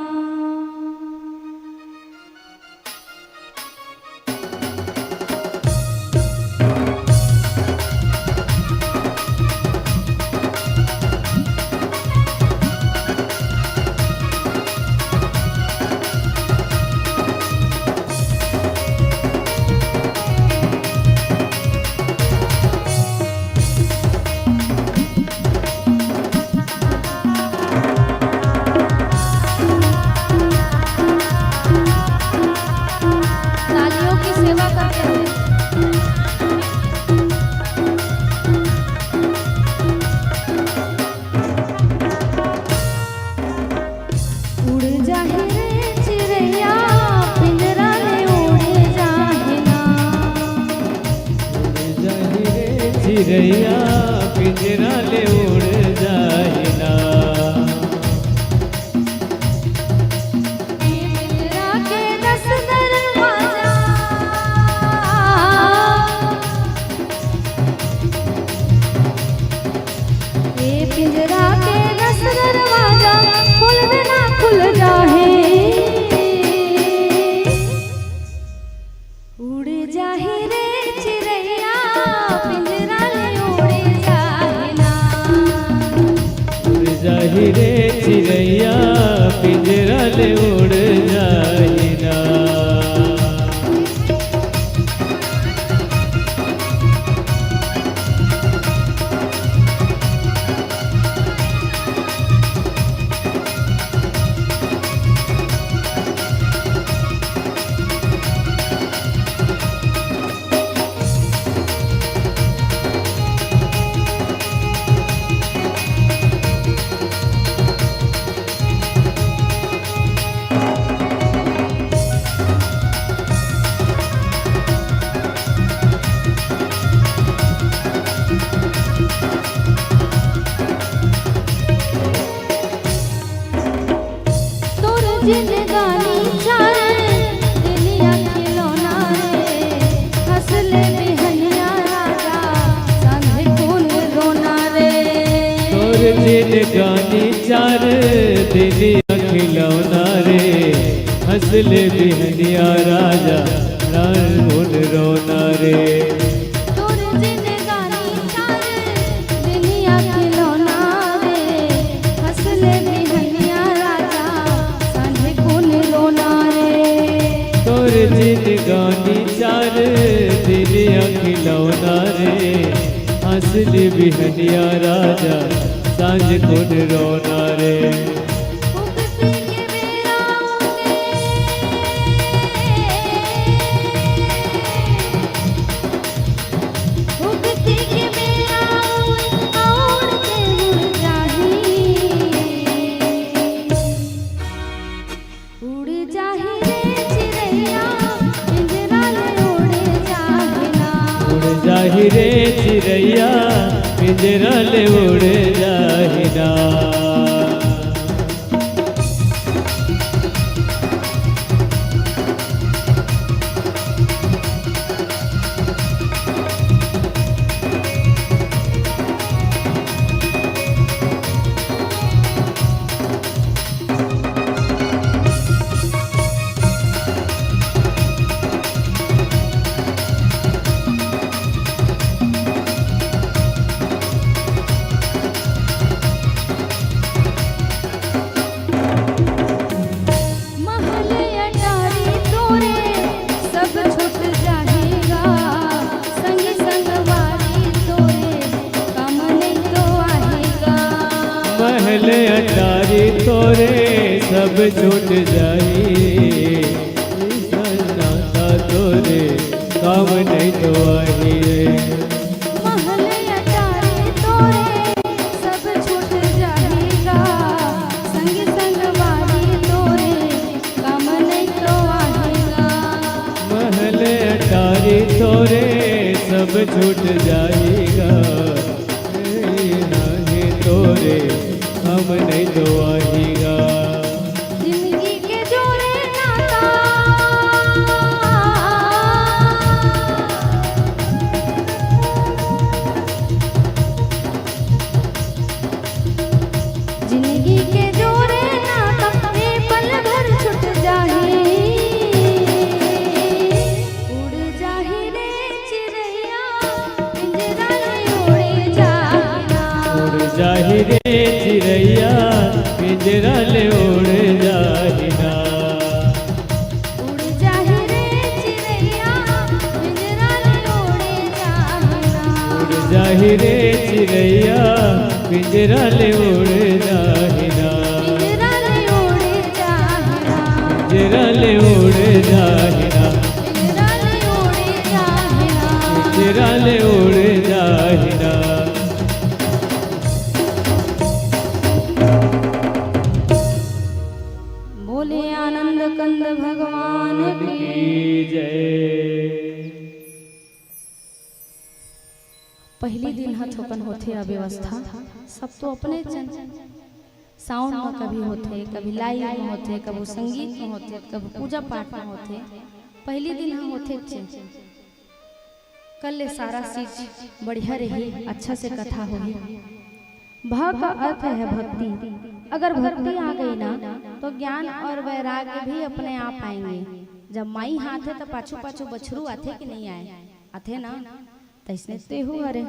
तालियों की सेवा करते हुए उड़ जाहि रे चिड़ैया, पिंजरा ले उड़ जाहि ना। उड़ जाहि रे चिड़ैया, पिंजरा ले उड़ जाहि ना। पिंजरा के 10 दरवाजा, ये पिंजरा के 10 दरवाजा खुल देना खुल जाहे। उड़ जाहि रे चिड़ैया, पिंजरा ले उड़ जाहि ना। उड़ जाहि रे चिड़ैया, पिंजरा ले उड़ जाहि ना। तोर जिंदगानी चार दिलिया खिलौना रे, हंसले बिहनिया राजा संधे खून रोना रे। तोर जिनगानी चार दिलिया खिलौना रे, हंसले बिहनिया राजा रान रोना रे। तोर जिंदगानी चार दिलिया खिलौना रे, हंसले बिहनिया राजा संधे खून रोना रे। तोर जिनगानी चार दिलिया खिलौना रे, हंसले बिहनिया राजा सांझ खुद रोना रे। उगती के बेरा उगे, उगती के बेरा और के उड़ जाही। उड़ जाही रे चिड़ैया, पिंजरा ले उड़ जाहि ना। उड़ जाहि रे चिड़ैया, पिंजरा ले उड़ जाहि ना। महल अटारी तोरे सब छूट जाई नाता तोरे काम नहीं तो आई रे महल अटारी तोरे सब छूट जाएगा संग संग वाली तोरे काम नहीं तो आएगा महल अटारी तोरे सब छूट जाएगा नहीं तोरे हम नहीं तो आएगा जिंदगी के जोड़े नाता जिंदगी के जोड़े नाता ये पल भर छूट जाही उड़ जाही रे चिड़ैया पिंजरा में उड़ जाना उड़ जाहि रे चिड़ैया पिंजरा ले उड़ जाहि ना उड़ जाही रे चिड़ैया पिंजरा में उड़ जाना उड़ जाहि रे चिड़ैया पिंजरा ले उड़ जाहि ना पिंजरा में उड़ जाना पिंजरा ले उड़ जाहि ना पिंजरा में उड़ जाना पिंजरा ले उड़ जाहि ना बोले आनंद कंद भगवान की की जय पहली दिन ह थोपन होथे अव्यवस्था सब तो अपने साउंड में कभी होते कभी लाइव में होते कभी संगीत में होते कभी पूजा पाठ में होते पहली दिन हम होते कल ले सारा चीज बढ़िया रही अच्छा से कथा होगी भक्त का अर्थ है भक्ति अगर भक्ति आ गई ना तो ज्ञान और वैराग्य भी अपने आप आएंगे जब माई हाथ है तो पाछू पाछू बछरू आते कि नहीं आए आते ना तो इसने तेहू हरे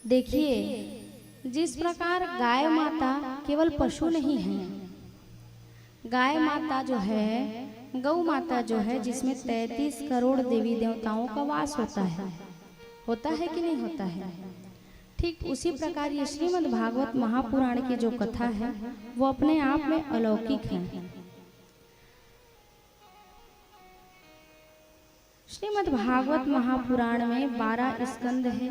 देखिए जिस प्रकार गाय माता केवल पशु नहीं है गाय माता जो है गौ माता जो है जिसमें 33 करोड़ देवी देवताओं का वास होता है कि नहीं होता है ठीक उसी प्रकार ये श्रीमद् भागवत महापुराण की जो कथा है वो अपने आप में अलौकिक है श्रीमद् भागवत महापुराण में 12 स्कंद है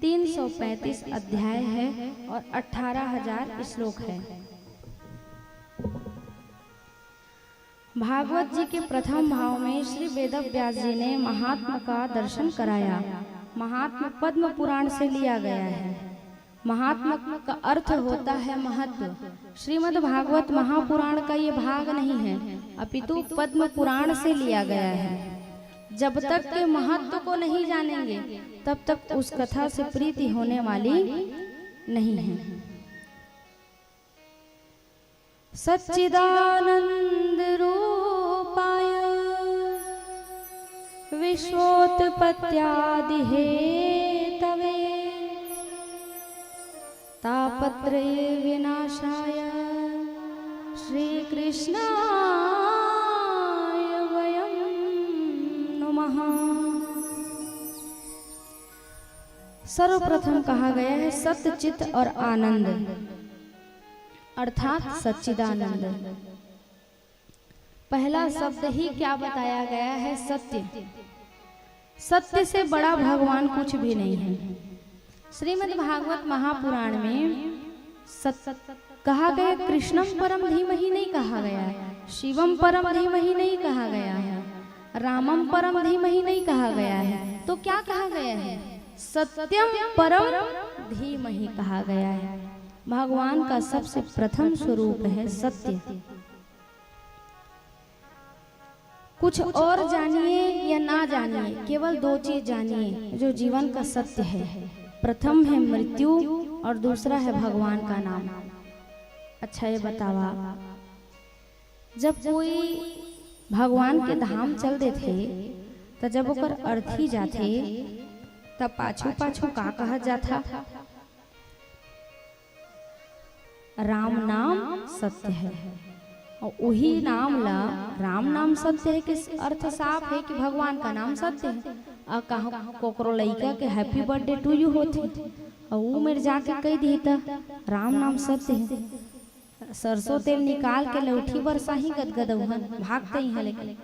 335 अध्याय है और 18,000 श्लोक है भागवत जी के प्रथम भाव में श्री वेदव्यास जी ने महात्मा का दर्शन कराया महात्मा पद्म पुराण से लिया गया है महात्मा का अर्थ होता है महत्व श्रीमद् भागवत महापुराण का ये भाग नहीं है अपितु पद्म पुराण से लिया गया है जब तक के महत्व को नहीं जानेंगे तब तक उस कथा से प्रीति होने वाली नहीं है सच्चिदानंद रूपाय विश्वोत्पत्त्यादि हेतवे तापत्रय विनाशाय श्री कृष्णाय वयं नमः। सर्वप्रथम कहा गया है सत्य चित्त और आनंद अर्थात सच्चिदानंद। पहला शब्द ही क्या बताया गया है सत्य। सत्य से बड़ा भगवान कुछ भी नहीं है। श्रीमद् भागवत महापुराण में सत्य कहा गया कृष्णम परम धीमहि नहीं कहा गया है शिवम परम धीमहि नहीं कहा गया है रामम परम धीमहि नहीं कहा गया है तो क्या कहा गया है सत्यम परम धीमहि कहा गया है। भगवान का सबसे प्रथम स्वरूप है सत्य। कुछ और जानिए या ना जानिए केवल दो चीज जानिए जो जीवन का सत्य है। प्रथम है मृत्यु और दूसरा है भगवान का नाम। अच्छा ये बतावा जब कोई भगवान के धाम चल दे थे तो जब ओकर अर्थी जाते तब पाछू पाछू का कहा जाता राम नाम सत्य है और वही नाम ला राम नाम सत्य है कि अर्थ साफ है कि भगवान का नाम सत्य है। आ कहाँ कोकरो लइका के हैप्पी बर्थडे टू यू होती और वो मेरे जाके कह दी था राम नाम सत्य है। सरसों तेल निकाल के लौठी बरसा ही गदगद भागते ही है।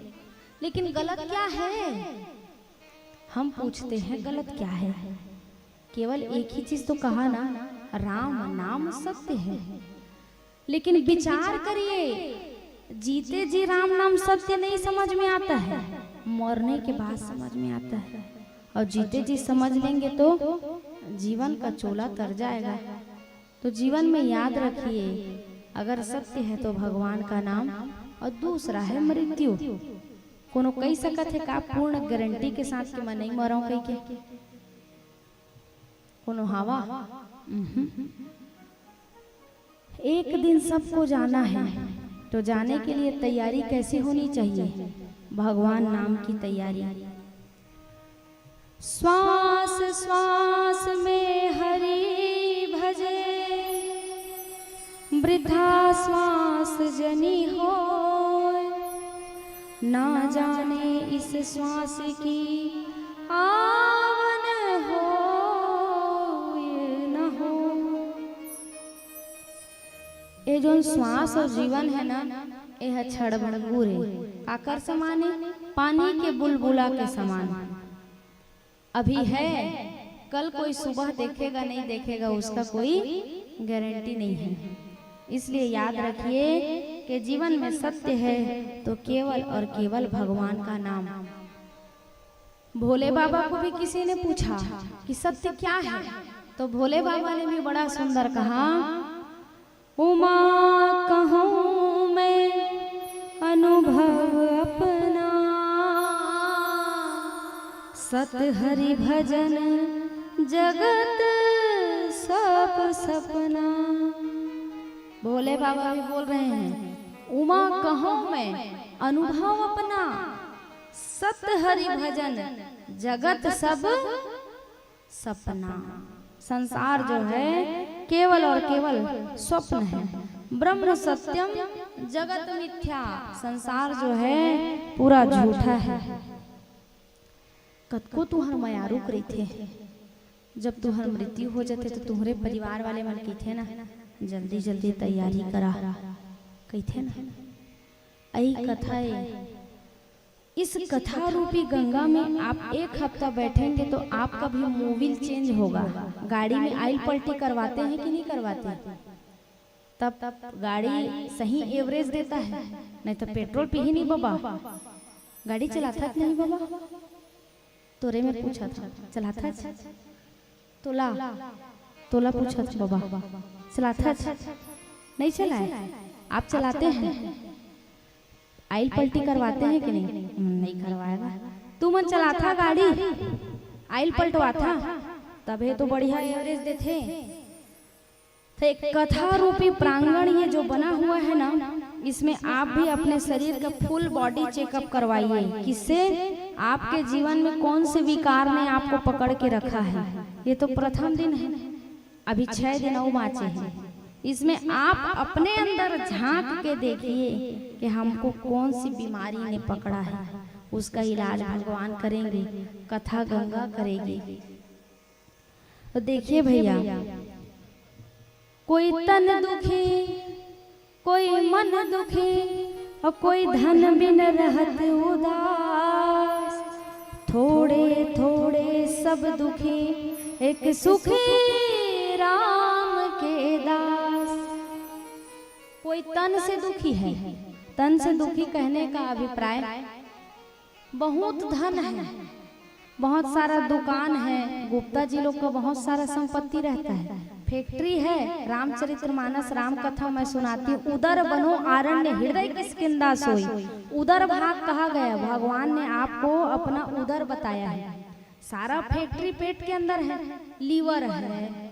लेकिन गलत क्या है, हम पूछते हैं गलत क्या है। केवल एक ही चीज तो कहा ना, राम नाम सत्य है। लेकिन विचार करिए, जीते जी राम नाम सत्य नहीं समझ में आता है, मरने के बाद समझ में आता है। और जीते जी समझ लेंगे तो जीवन का चोला तर जाएगा। तो जीवन में याद रखिए, अगर सत्य है तो भगवान का नाम, और दूसरा है मृत्यु। कोनो कह सकत है का पूर्ण गारंटी के साथ कि मैं नहीं मरा कह के, कोनो हवा। एक दिन सबको जाना है, तो जाने के लिए तैयारी कैसी होनी चाहिए? भगवान नाम की तैयारी। श्वास श्वास में हरि भजे, वृद्धा श्वास जनी हो, ना जाने इस श्वास की आवन हो ये न हो। ये जो श्वास और जीवन है ना, यह क्षणभंगुर है। आकर समान है, पानी के बुलबुला के समान। अभी है, कल कोई सुबह देखेगा नहीं देखेगा उसका कोई गारंटी नहीं है। इसलिए याद रखिए कि जीवन में सत्य है तो केवल और केवल भगवान का नाम। भोले बाबा को भी किसी ने पूछा कि सत्य क्या है, तो भोले बाबा ने भी बड़ा सुंदर कहा, उमा कहूँ मैं अनुभव अपना, सत हरि भजन जगत सब सपना। भोले बाबा भी बोल रहे हैं, उमा कहूँ मैं अनुभव अपना, सत हरि भजन जगत सब सपना। संसार जो है केवल और केवल स्वप्न है। ब्रह्म सत्यम जगत मिथ्या। संसार जो है पूरा झूठा है। कतको तुहर मायारू करे थे, जब तुहर मृत्यु हो जाते तो तुम्हारे परिवार वाले मन की थे ना, जल्दी जल्दी तैयारी करा कही थे ना। यही कथा है। इस कथा रूपी गंगा में आप एक हफ्ता बैठेंगे तो आपका भी मोबिल चेंज होगा। गाड़ी में आइल पलटी करवाते हैं कि नहीं करवाते? तब गाड़ी सही एवरेज देता है, नहीं तो पेट्रोल पी ही नहीं बाबा। गाड़ी चलाता कि नहीं बाबा? तोरे में पूछा था, चलाता तोला पूछा था बाबा, चलाता नहीं चलाए? आप चलाते हैं? आइल पलटी करवाते हैं कि नहीं? नहीं करवाएगा। तू मन चलाता गाड़ी, आइल पलटवाता, तबे तो बढ़िया एवरेज देते। तो एक कथा रूपी प्रांगण ये जो बना हुआ है ना, इसमें आप भी अपने शरीर का फुल बॉडी चेकअप करवाइए। किससे? आपके जीवन में कौन से विकार ने आपको पकड़ के रखा है। ये तो प्रथम दिन है, अभी 6 दिन और बाँचे हैं। इसमें आप अपने अंदर झांक के देखिए कि हमको कौन सी बीमारी ने पकड़ा है। उसका इलाज भगवान करेंगे, कथा गंगा करेगी। तो देखिए भैया, कोई तन दुखी, कोई मन दुखी, और कोई धन बिन रहत उदास। थोड़े थोड़े सब दुखी, एक सुखी राम के दास। कोई तन से दुखी है। तन से दुखी कहने का अभिप्राय, बहुत धन है, बहुत सारा दुकान है। गुप्ता जी लोग का बहुत सारा संपत्ति रहता है, फैक्ट्री है। रामचरितमानस राम कथा मैं सुनाती हूँ। उदर बनो आरण्य हृदय किसकिंदा सोई। उदर भाग कहा गया, भगवान ने आपको अपना उदर बताया है। सारा फैक्ट्री पेट के अंदर है, लीवर है,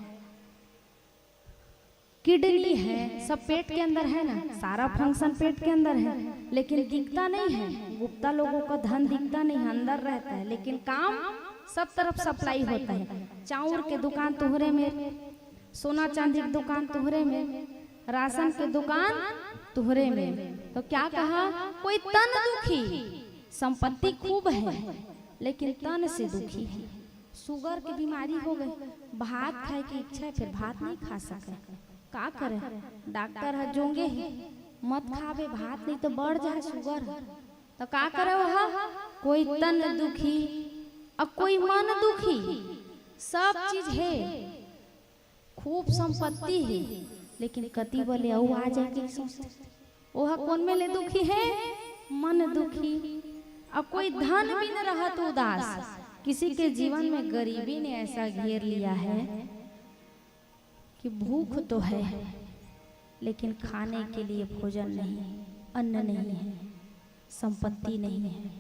किडनी है, सब पेट के अंदर है ना। सारा फंक्शन पेट के अंदर है, लेकिन दिखता नहीं है। गुप्ता लोगों का धन दिखता नहीं, अंदर रहता है, लेकिन काम सब तरफ सप्लाई होता है। चाउर के दुकान तुहरे में, सोना चांदी की दुकान तुहरे में, राशन के दुकान तुहरे में। तो क्या कहा? कोई तन दुखी, संपत्ति खूब है, लेकिन तन से दुखी है। शुगर की बीमारी हो गई, भात खाए की इच्छा है, फिर भात नहीं खा सके, का करे? डॉक्टर है जोंगे ही मत खावे भात, नहीं तो बढ़ जाए शुगर। तो का करे वह? कोई तन दुखी और कोई मन दुखी, सब चीज है, खूब संपत्ति है, लेकिन कति बोले आ जाए ओह कौन में ले दुखी है? मन दुखी। अब कोई धन भी न रहा तो उदास। किसी के जीवन में गरीबी ने ऐसा घेर लिया है कि भूख तो है लेकिन खाने के लिए भोजन नहीं, अन्न नहीं है, संपत्ति नहीं है।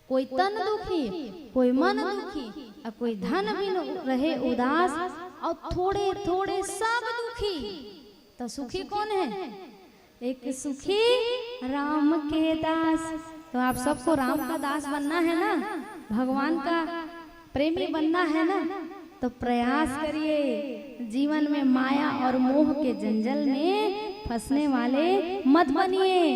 कोई तन दुखी, कोई मन दुखी और कोई धन भी न रहे उदास, और थोड़े थोड़े सब दुखी। तो सुखी कौन है? एक सुखी राम के दास। तो आप सबको राम का दास बनना है ना, भगवान का प्रेमी बनना है ना, तो प्रयास करिए। जीवन में माया और मोह के जंजल में फंसने वाले मत बनिए।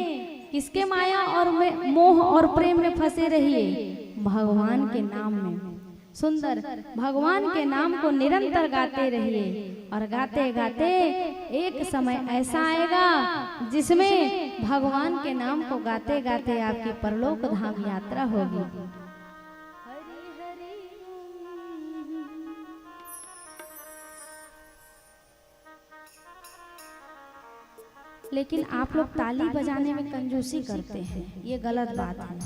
किसके माया और मोह और प्रेम में फंसे रहिए? भगवान के नाम में। सुंदर भगवान के नाम को निरंतर गाते रहिए, और गाते गाते एक समय ऐसा आएगा जिसमें भगवान के नाम को गाते गाते आपकी परलोक धाम यात्रा होगी। लेकिन आप लोग ताली बजाने में कंजूसी करते हैं, ये गलत बात है।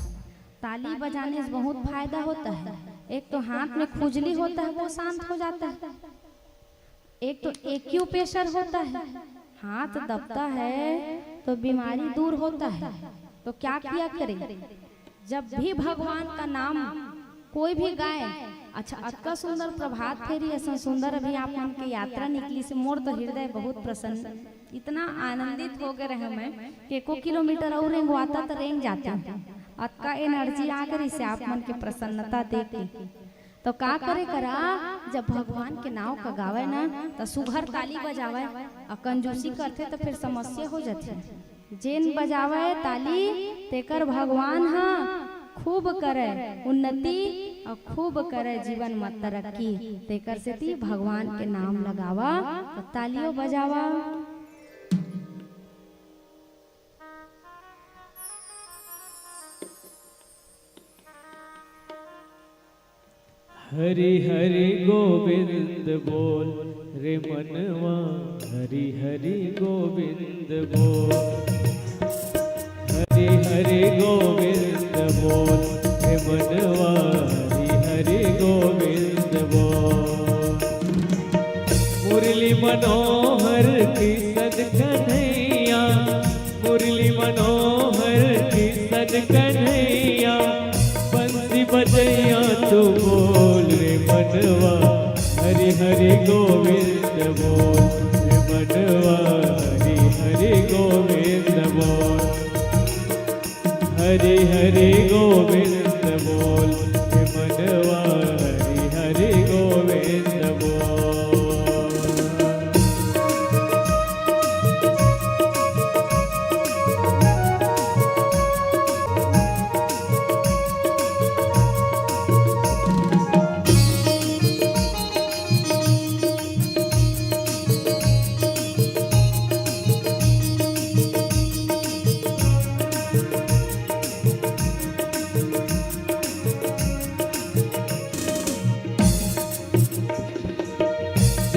ताली बजाने से बहुत फायदा होता है। एक तो हाथ में खुजली होता है, वो शांत हो जाता है। एक तो एक्यूप्रेशर होता है, हाथ दबता है तो बीमारी दूर होता है। तो क्या किया करें? जब भी भगवान का नाम कोई भी गाए, अच्छा अतका सुंदर प्रभात फेरी ऐसा सुंदर अभी आप मन के यात्रा निकली से मोर तो हृदय बहुत प्रसन्न, इतना आनंदित हो गए रहे मैं कि 1 किलोमीटर और रेंगवाता तो रेंग जाते हैं। अतका एनर्जी आ गई से आप मन के प्रसन्नता देख के। तो का करे करा? जब भगवान के नाव का गावे ना तो सुघर ताली बजावे, और कंजूसी करते तो फिर समस्या हो जाती। जेन बजावे ताली तेकर भगवान हाँ खूब करे उन्नति और खूब करे जीवन में तरक्की। तेकर से ती भगवान के नाम लगावा तो तालियों बजावा। हरि हरि गोविंद बोल रे मनवा, हरि हरि गोविंद बोल, हरि हरि गोविंद बोल रे मनवा, हरि हरि गोविंद बोल। मुरली मनोहर की सद कन्हैया, मुरली मनोहर की सद कन्हैया, बंसी बजैया तू बोल रे मनवा, हरि हरि गोविंद बोल रे मनवा, हरि हरि गोविंद बोल, हरि हरि गोविंद बोल रे मनवा, हरि हरि गोविंद बोल।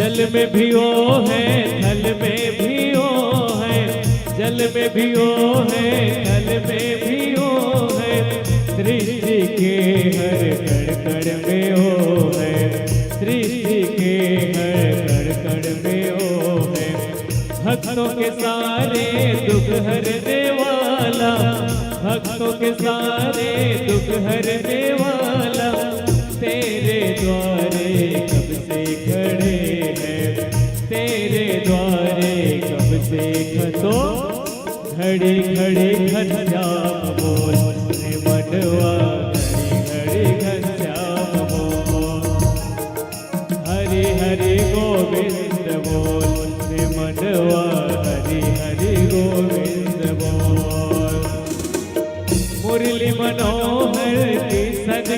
जल में भी ओ है, थल में भी ओ है, जल में भी ओ है, थल में भी ओ है, सृष्टि के हर कण कण में ओ है, सृष्टि के हर कण कण में ओ है। भक्तों के सारे दुख हरने वाला, भक्तों के सारे दुख हरने वाला, तेरे द्वारे कब से खड़े हैं, तेरे द्वारे कब से खतो, घड़ी घड़ी घनश्याम बोल रे मनवा, घड़ी घड़ी घनश्याम बोल, हरि हरि गोविंद बोल रे मनवा, हरि हरि गोविंद बोल। मुरली मनोहर की सद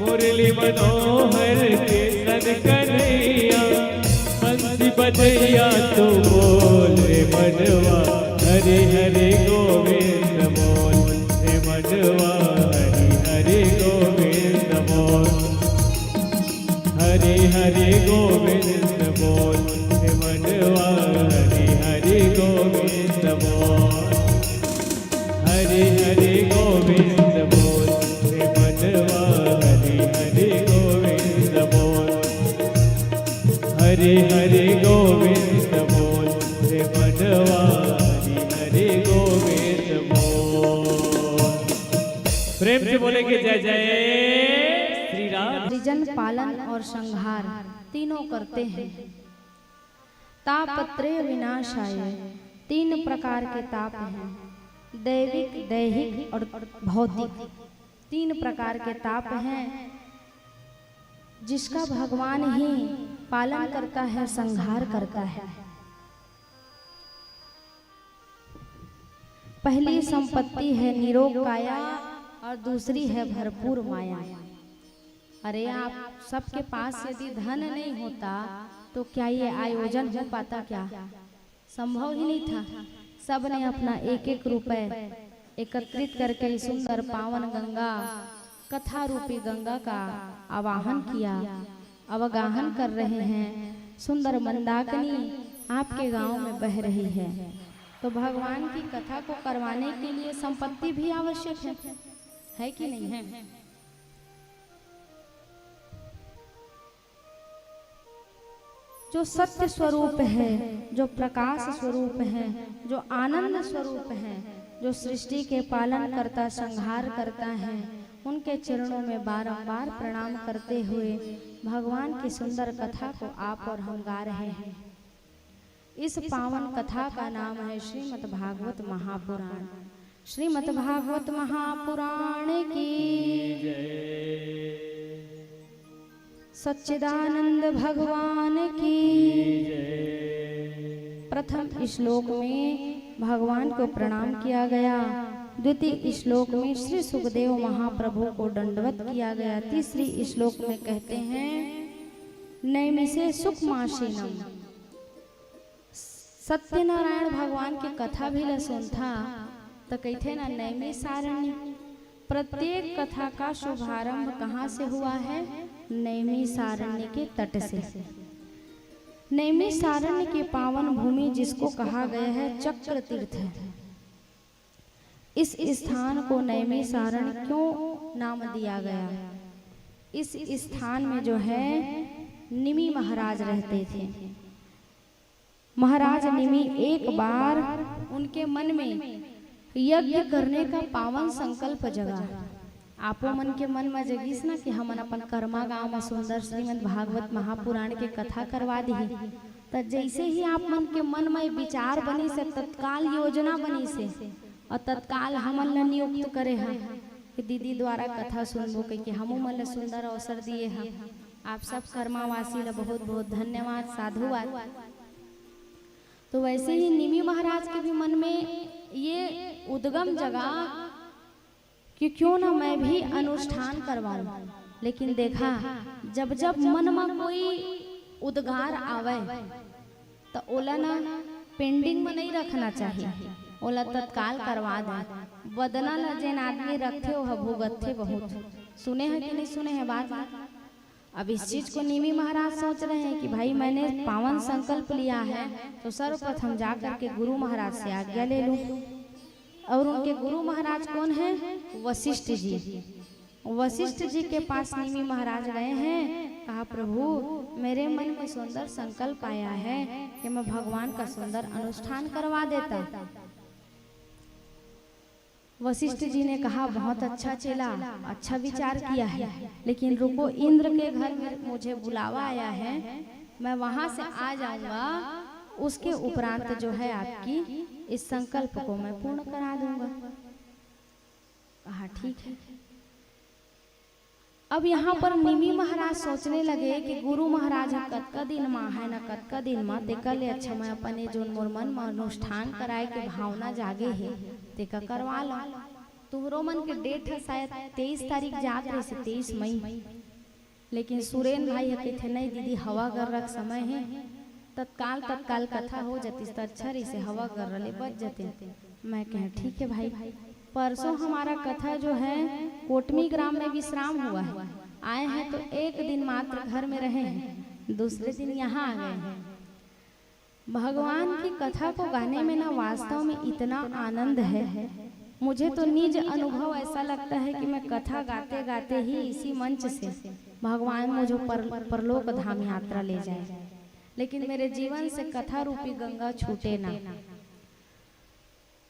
मुरली मनोहर किशन कन्हैया, बंसी बजैया तू बोल रे मनवा, हरि हरि गोविंद बोल रे मनवा, हरि हरि गोविंद बोल, हरि हरि गोविंद बोल रे मनवा, हरि हरि गोविंद बोल, हरि हरि गोविंद बोल रे मनवा, हरि हरि गोविंद बोल, हरि हरि गोविंद बोल रे मनवा, हरि हरि गोविंद बोल। प्रेम से बोलेंगे जय जय श्री राम। सृजन, पालन और संहार तीनों करते हैं। तापत्रय विनाशाय, 3 प्रकार के ताप हैं, दैविक, दैहिक और भौतिक। 3 प्रकार के ताप हैं जिसका भगवान ही पालन करता है, संहार करता है। पहली संपत्ति है निरोग काया और दूसरी है भरपूर माया। अरे आप सबके पास यदि धन नहीं होता तो क्या ये आयोजन हो पाता? क्या संभव ही नहीं था। सब ने अपना 1-1 रुपए एकत्रित करके सुंदर पावन गंगा, कथा रूपी गंगा का आवाहन किया, अवगाहन कर रहे हैं। सुंदर मंदाकिनी आपके गांव में बह रही है, तो भगवान की कथा को करवाने के लिए संपत्ति भी आवश्यक है कि नहीं है? जो सत्य स्वरूप है, जो प्रकाश स्वरूप है, जो आनंद स्वरूप है, जो सृष्टि के पालन करता, संहार करता है, उनके चरणों में बारंबार प्रणाम करते हुए भगवान की सुंदर कथा को आप और हम गा रहे हैं। इस पावन कथा का नाम है श्रीमद् भागवत महापुराण। श्रीमद् भागवत महापुराण की सच्चिदानंद भगवान की। प्रथम श्लोक में भगवान को प्रणाम किया गया, द्वितीय श्लोक में श्री सुखदेव महाप्रभु को दंडवत किया गया, तीसरी श्लोक में कहते हैं नैमिषे सुखमासीनम। सत्यनारायण भगवान की कथा भी लसुन था तो कहते ना नैमिषारण्य। प्रत्येक कथा का शुभारंभ कहाँ से हुआ है? नैमिषारण्य के तट से। नैमिषारण्य की पावन भूमि जिसको कहा गया है चक्र तीर्थ है। इस स्थान को नैमिषारण्य क्यों नाम दिया गया? इस स्थान में जो है निमि महाराज रहते थे। महाराज निमि एक बार उनके मन में यज्ञ करने का पावन संकल्प जगा। आपो मन के मन में जगीस ना कि हम अपन कर्मा गांव में सुंदर श्रीमद् भागवत महापुराण के कथा करवा दी। तो जैसे ही आप मन के मन में विचार बनी से तत्काल योजना बनी से और तत्काल हमन ला नियुक्त करे हैं कि दीदी द्वारा कथा सुनबो कि हमू मन ला सुंदर अवसर दिए हैं। आप सब कर्मावासी ला बहुत बहुत धन्यवाद, साधुवाद। तो वैसे ही निमि महाराज के भी मन में ये उद्गम जगा कि क्यों ना मैं भी अनुष्ठान करवाऊं। लेकिन देखा जब जब मन में कोई उद्गार आवे तो ओला ना पेंडिंग में नहीं रखना चाहिए, ओला तत्काल करवा दे। बदना ला जेन आदमी रखे हो भुगते बहुत। सुने हैं कि नहीं सुने हैं बात? अब इस चीज को निमि महाराज सोच रहे हैं कि भाई मैंने पावन संकल्प लिया है तो सर्वप्रथम जाकर के गुरु महाराज से आज्ञा ले लूं। और उनके गुरु महाराज कौन हैं? वशिष्ठ जी। वशिष्ठ जी के पास निमि महाराज गए हैं, कहा प्रभु मेरे मन में सुंदर संकल्प आया है कि मैं भगवान का सुंदर अनुष्ठान करवा देता। वशिष्ठ जी ने कहा बहुत अच्छा चेला, अच्छा विचार किया है, लेकिन रुको इंद्र के घर में मुझे बुलावा आया है, मैं वहां से आ जाऊंगा, उसके उपरांत जो है आपकी इस संकल्प को मैं पूर्ण करा दूंगा। कहा ठीक है। अब यहाँ पर निमि महाराज सोचने लगे कि गुरु महाराज कतका दिन माँ है ना कतका दिन माँ तेका ले अच्छा मैं अपने जो मोर मन में अनुष्ठान कराए के भावना जागे है तेका करवा लो। तुहरो मन के डेट है शायद 23 तारीख जात रही से 23 मई, लेकिन सुरेन भाई है कहते नहीं दीदी हवा कर रख समय है तत्काल कथा हो जाती तो अच्छा रही से हवा कर रहे बच जाते। मैं कह ठीक है भाई। परसों हमारा कथा जो है कोटमी ग्राम में विश्राम हुआ है, आए हैं तो एक दिन मात्र घर में रहे हैं, दूसरे दिन यहाँ आ गए हैं। भगवान की कथा को गाने में ना वास्तव में इतना आनंद है, मुझे तो निज अनुभव ऐसा लगता है कि मैं कथा गाते गाते ही इसी मंच से भगवान मुझे परलोक धाम यात्रा ले जाए, लेकिन मेरे जीवन से कथा रूपी गंगा छूटे ना।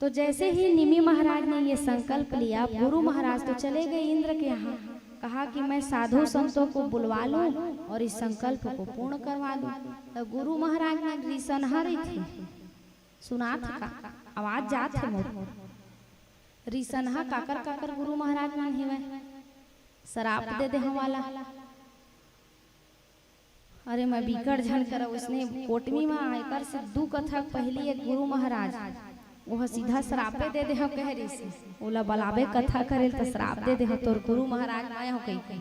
तो जैसे ही निमि महाराज ने ये संकल्प लिया, गुरु महाराज तो चले गए इंद्र के यहाँ, कहा कि मैं साधु संतों को बुलवा लूं और इस संकल्प को पूर्ण करवा दूं। तो गुरु महाराज ने रिसनहरी थी, सुना था आवाज जात है मोर रिसनहा काकर काकर गुरु महाराज मन हिवे शराब दे दे वाला। अरे मैं बिकट झन कर उसने कोटमी में आकर से 2 कथा पहली एक गुरु महाराज वह सीधा शराबे दे दे कह रही से ओला बलाबे कथा करे तो शराब दे दे तोर गुरु महाराज आए हो कही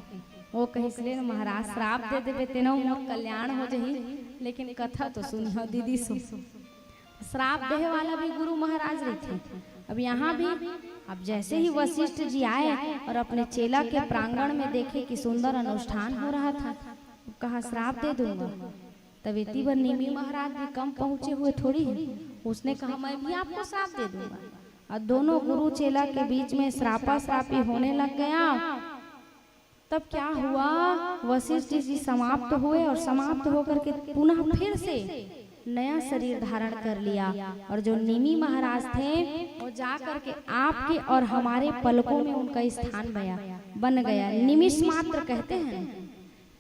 वो कही इसलिए महाराज शराब दे देवे तेनो कल्याण हो जही, लेकिन कथा तो सुनियो दीदी सो। शराब देहे वाला भी गुरु महाराज रही थे। अब यहाँ भी अब जैसे ही वशिष्ठ जी आए और अपने चेला के प्रांगण में देखे कि सुंदर अनुष्ठान हो रहा था, कहा श्राप दे दूंगा। तब इतनी बार निमि महाराज भी कम पहुंचे हुए थोड़ी है, उसने कहा मैं भी आपको श्राप दे दूंगा। और दोनों गुरु चेला के बीच में श्रापा श्रापी होने लग गया। तब क्या हुआ, वशिष्ठ जी समाप्त हुए और समाप्त होकर के पुनः फिर से नया शरीर धारण कर लिया, और जो निमि महाराज थे वो जा करके आपके और हमारे पलकों में उनका स्थान बन गया। निमिष मात्र कहते हैं,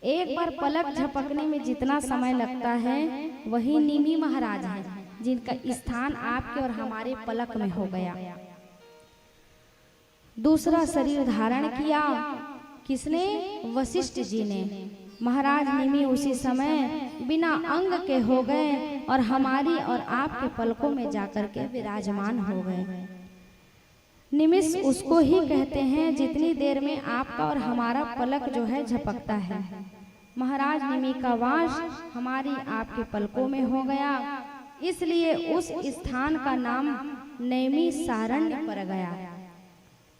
एक बार पलक झपकने में जितना समय लगता है वही निमि महाराज हैं जिनका स्थान आपके और हमारे पलक में हो गया। दूसरा शरीर धारण किया किसने? वशिष्ठ जी ने। महाराज निमि उसी समय बिना अंग के हो गए और हमारी और आपके पलकों में जाकर के विराजमान हो गए। निमिष उसको ही कहते हैं जितनी देर में आपका और हमारा पलक जो है झपकता है। महाराज निमि का वास हमारी आपके पलकों में हो गया, इसलिए उस स्थान का नाम नैमिषारण्य पड़ गया।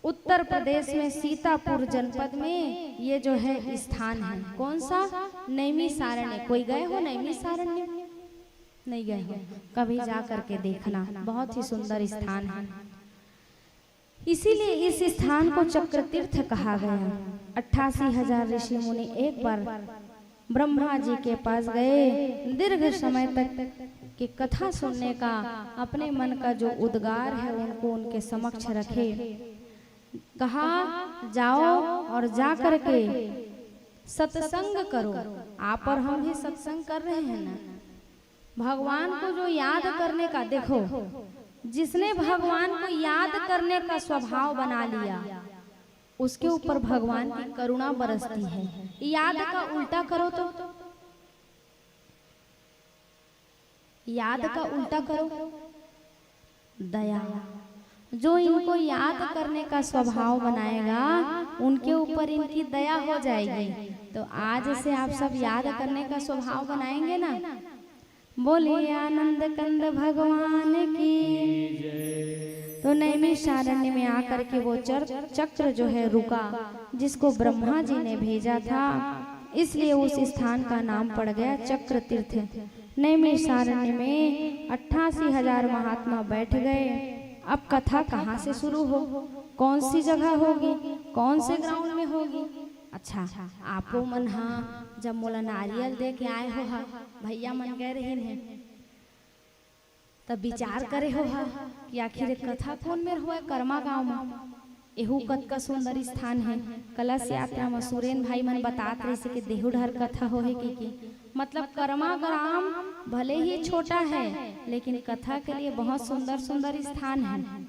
उत्तर प्रदेश में सीतापुर जनपद में ये जो है स्थान है। कौन सा? नैमिषारण्य। कोई गए हो नैमिषारण्य? नहीं गए हो? कभी जा करके देखना, बहुत ही सुंदर स्थान है। इसीलिए इस स्थान को चक्र तीर्थ कहा गया। 88,000 ऋषि मुनि एक बार ब्रह्मा जी के पास गए, दीर्घ समय तक की कथा सुनने का अपने मन का जो उद्गार है उनको उनके समक्ष रखे। कहा जाओ और जा करके सत्संग करो। आप और हम भी सत्संग कर रहे हैं ना। भगवान को जो याद करने का, देखो जिसने भगवान को याद करने का स्वभाव बना लिया उसके ऊपर भगवान की करुणा बरसती है। याद का उल्टा करो तो, याद का उल्टा करो दया। जो इनको याद करने का स्वभाव बनाएगा उनके ऊपर इनकी दया हो जाएगी। तो आज से आप सब याद करने का स्वभाव बनाएंगे ना। बोलिए आनंद कंद भगवान की। तो नैमिषारण्य में आकर के वो चक्र जो है रुका, जिसको ब्रह्मा जी ने भेजा था, इसलिए उस स्थान का नाम पड़ गया चक्र तीर्थ। नैमिषारण्य में 88,000 महात्मा बैठ गए। अब कथा कहाँ से शुरू हो, कौन सी जगह होगी, कौन से ग्राउंड में होगी? अच्छा, आपो मन हाँ जब मोला नारियल दे के आए हो हा, भैया मन कह रहे हैं, तब विचार करे हो हा कि आखिर कथा कौन में हुआ? कर्मा गांव में एहू कत का सुंदर स्थान है। कलश यात्रा में सुरेन भाई मन बतात रहे से कि देहुढर कथा हो है की मतलब कर्मा ग्राम भले ही छोटा है लेकिन कथा के लिए बहुत सुंदर सुंदर स्थान है।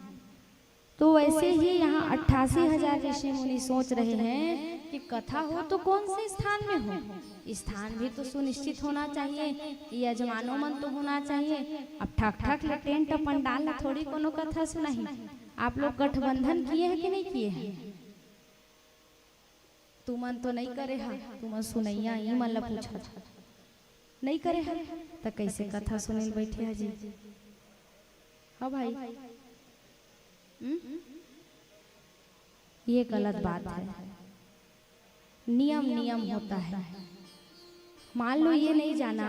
तो वैसे ही यहाँ 88,000 ऋषि मुनि सोच रहे हैं कि कथा हो तो कौन से स्थान में हो। स्थान भी तो सुनिश्चित होना चाहिए, यजमानो मन तो होना चाहिए। अब ठक ठक टेंट पंडाल थोड़ी कोनो कथा सुनाही। आप लोग गठबंधन किए हैं कि नहीं किए हैं? तू मन तो नहीं करे हा, तू मन सुनैया ही मन ला पूछा नहीं करे हा, तो कैसे कथा सुने बैठे है जी? हाँ भाई, ये गलत बात है। नियम नियम होता है। मान लो ये नहीं जाना,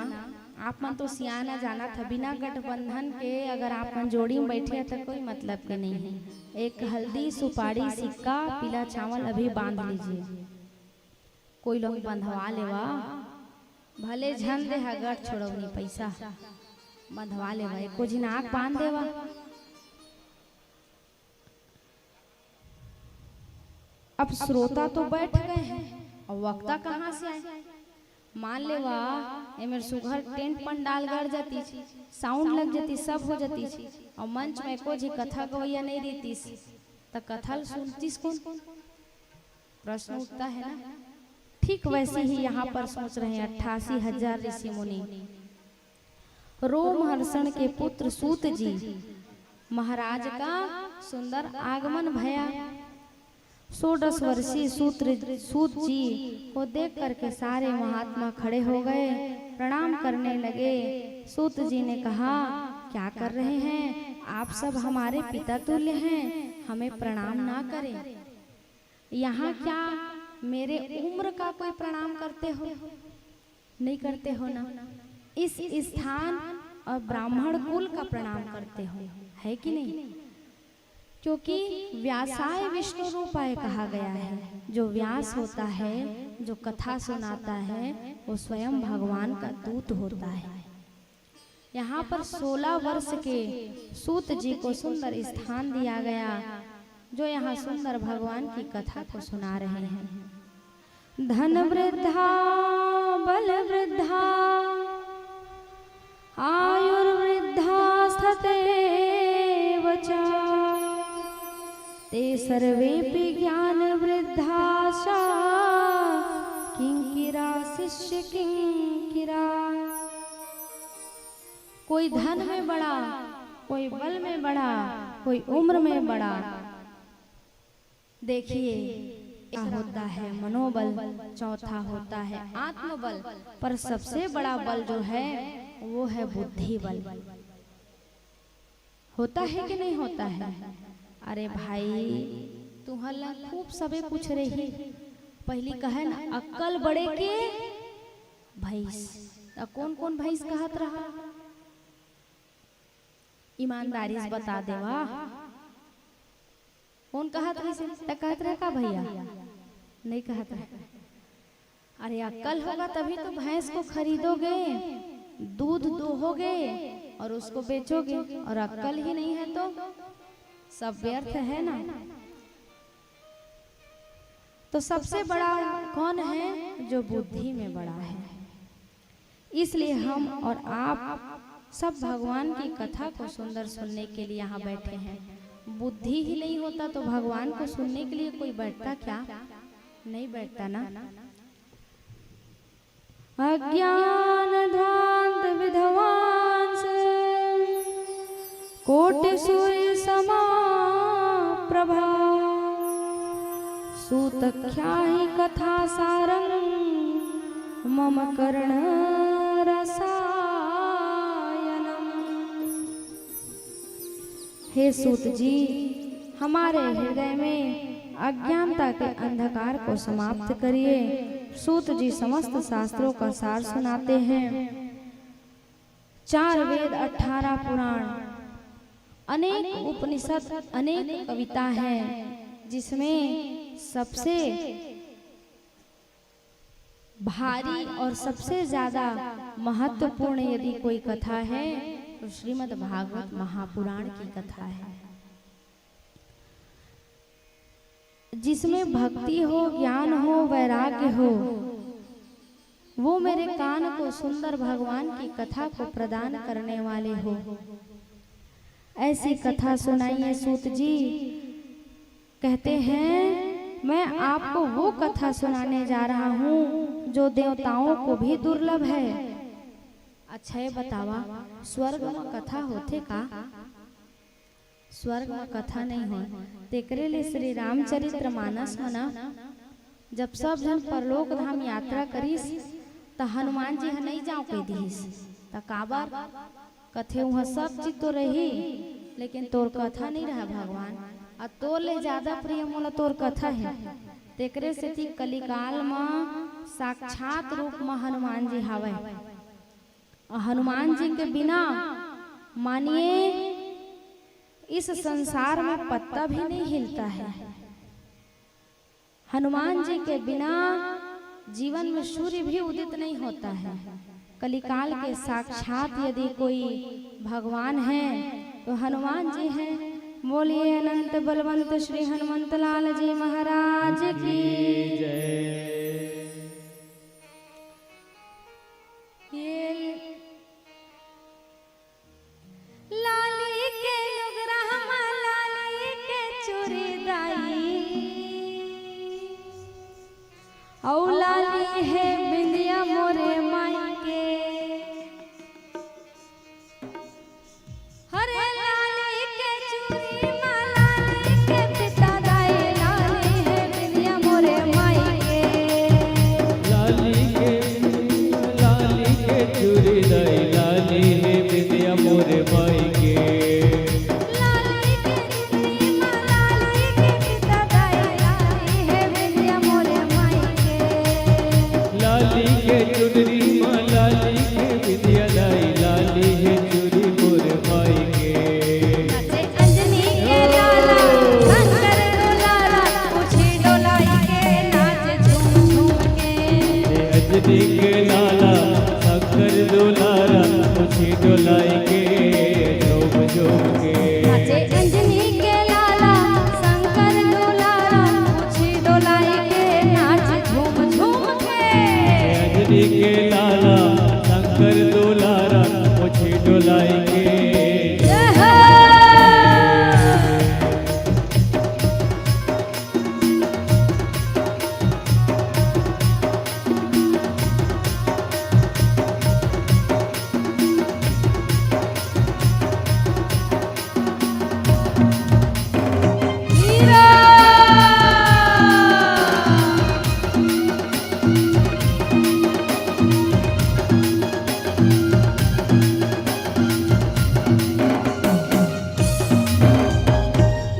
आप मन तो सियाना जाना था, बिना गठबंधन के अगर आप मन जोड़ी में बैठे हैं तो कोई मतलब के नहीं है। एक हल्दी सुपारी सिक्का पीला चावल अभी बांध लीजिए। कोई लोग बंधवा लेवा, भले झन दे गठ छोड़वनी पैसा बंधवा लेवा, एको झिन आँख बांध देवा। अब श्रोता तो बैठ गए हैं और वक्ता कहाँ से आए? मान ले वाह एमर सुघर टेंट पंडाल गड़ जाती, साउंड लग जाती, सब हो जाती और मंच में को जी कथा गवैया नहीं रहती तो कथा सुनतीस कौन? प्रश्न उठता है ना। ठीक वैसे ही यहाँ पर सोच रहे हैं 88,000 ऋषि मुनि। रोमहर्षण के पुत्र सूत जी महाराज का सुंदर आगमन भया। 16 वर्षीय सूत जी को देख करके सारे महात्मा खड़े हो गए, प्रणाम करने लगे। सूत जी ने कहा, क्या कर रहे हैं आप सब? हमारे पिता तुल्य हैं, हमें प्रणाम ना करें। यहाँ क्या मेरे उम्र का कोई प्रणाम करते हो? नहीं करते हो ना। इस स्थान और ब्राह्मण कुल का प्रणाम करते हो, है कि नहीं? क्योंकि व्यासाय विष्णु रूपाय कहा गया है। जो व्यास होता है, जो कथा सुनाता है, वो स्वयं भगवान का दूत होता है। यहाँ पर 16 वर्ष के सूत जी को सुंदर स्थान दिया गया, जो यहाँ सुंदर भगवान की कथा को सुना रहे हैं। धन वृद्धा बल वृद्धा आयुर्वृद्धा सतेव च ते सर्वेपि ज्ञान वृद्धाशा किंकिरा शिष्य किंकिरा। कोई धन में बड़ा, कोई बल में बड़ा, कोई उम्र में बड़ा। देखिए क्या होता है मनोबल, चौथा होता है आत्मबल, पर सबसे बड़ा बल जो है वो है बुद्धि बल। होता है कि नहीं होता है? अरे भाई तुम्हारा खूब सबे पूछ रही, पहली कहे ना अक्कल बड़े के भैंस। कौन कौन भैंस कहत रहा? ईमानदारी से बता देवा कौन कहत रही? कहत रहे का भैया? नहीं कहत रहे। अरे अक्कल होगा तभी तो भैंस को खरीदोगे, दूध दोहोगे और उसको बेचोगे, और अक्कल ही नहीं है तो सब व्यर्थ है ना। तो सबसे बड़ा कौन है? जो बुद्धि में बड़ा है। इसलिए हम और आप सब भगवान की कथा को सुंदर सुनने के लिए यहाँ बैठे हैं। बुद्धि ही नहीं होता तो भगवान को सुनने के लिए कोई बैठता क्या? नहीं बैठता ना। अज्ञान ध्वांत विधवांस कोटि सूर्य समा प्रभा सूतख्याहि कथा सारं मम कर्ण रसायनम। हे सूत जी, हमारे हृदय में अज्ञानता के अंधकार को समाप्त करिए। सूत जी समस्त शास्त्रों का सार सुनाते हैं। 4 वेद, 18 पुराण, अनेक उपनिषद, अनेक कविता हैं, जिसमें सबसे भारी और सबसे ज्यादा महत्वपूर्ण यदि कोई कथा है तो श्रीमद् भागवत महापुराण की कथा है, जिसमें भक्ति हो, ज्ञान हो, वैराग्य हो। वो मेरे कान को सुंदर भगवान की कथा को प्रदान करने वाले हो। ऐसी कथा सुनाइए सूत जी। कहते हैं मैं आपको वो कथा सुनाने जा रहा हूँ जो देवताओं को भी दुर्लभ है। अच्छा ये बतावा, स्वर्ग में कथा होते का? स्वर्ग में कथा नहीं हो। तेकरे लिए श्री रामचरित्र मानस मना जब सब जन परलोक धाम यात्रा करीस त हनुमान जी नहीं जाओ कह दीस त काबर कथे वहाँ सब चीज तो रही लेकिन तोर कथा नहीं रहा भगवान। और तोर ले ज्यादा प्रिय मोला तोर कथा है। तेकरे से थी कलिकाल में साक्षात रूप में हनुमान जी हावे। और हनुमान जी के बिना मानिए इस संसार में पत्ता भी नहीं हिलता है। हनुमान जी के बिना जीवन में सूर्य भी उदित नहीं होता है। कलिकाल के साक्षात यदि कोई भगवान है तो हनुमान जी हैं। बोलिए अनंत बलवंत श्री हनुमंत लाल जी महाराज की ये लाली के लुगरामा लाली के चूड़ी दाई औ लाली है बिंदिया मोरे माई के। हरे लाली के चूड़ी माँ लाली के पिता दाई लाली है बिंदिया मोरे माई के। लाली के चूड़ी दाई लाली है बिंदिया मोरे माई के। लाली के चूड़ी माँ लाली के पिता दाई लाली है बिंदिया मोरे माई के। लाली के चुनरी माँ लाली के बिंदिया दाई लाली है चूड़ी मोरे माई के। नाचे अंजनी के लाला शंकर डोलारा पूछी डोलाई के नाचे झूम झूम के। अजनी के लाला शंकर दुलारा मुझे डोलाई के झूम झूम के। नाचे अंजनी के लाला शंकर डोलारा पूछी डोलाई के नाचे झूम झूम के। अजनी के लाला शंकर दुलारा मुझे डोलाई के। जय हो। हीरा।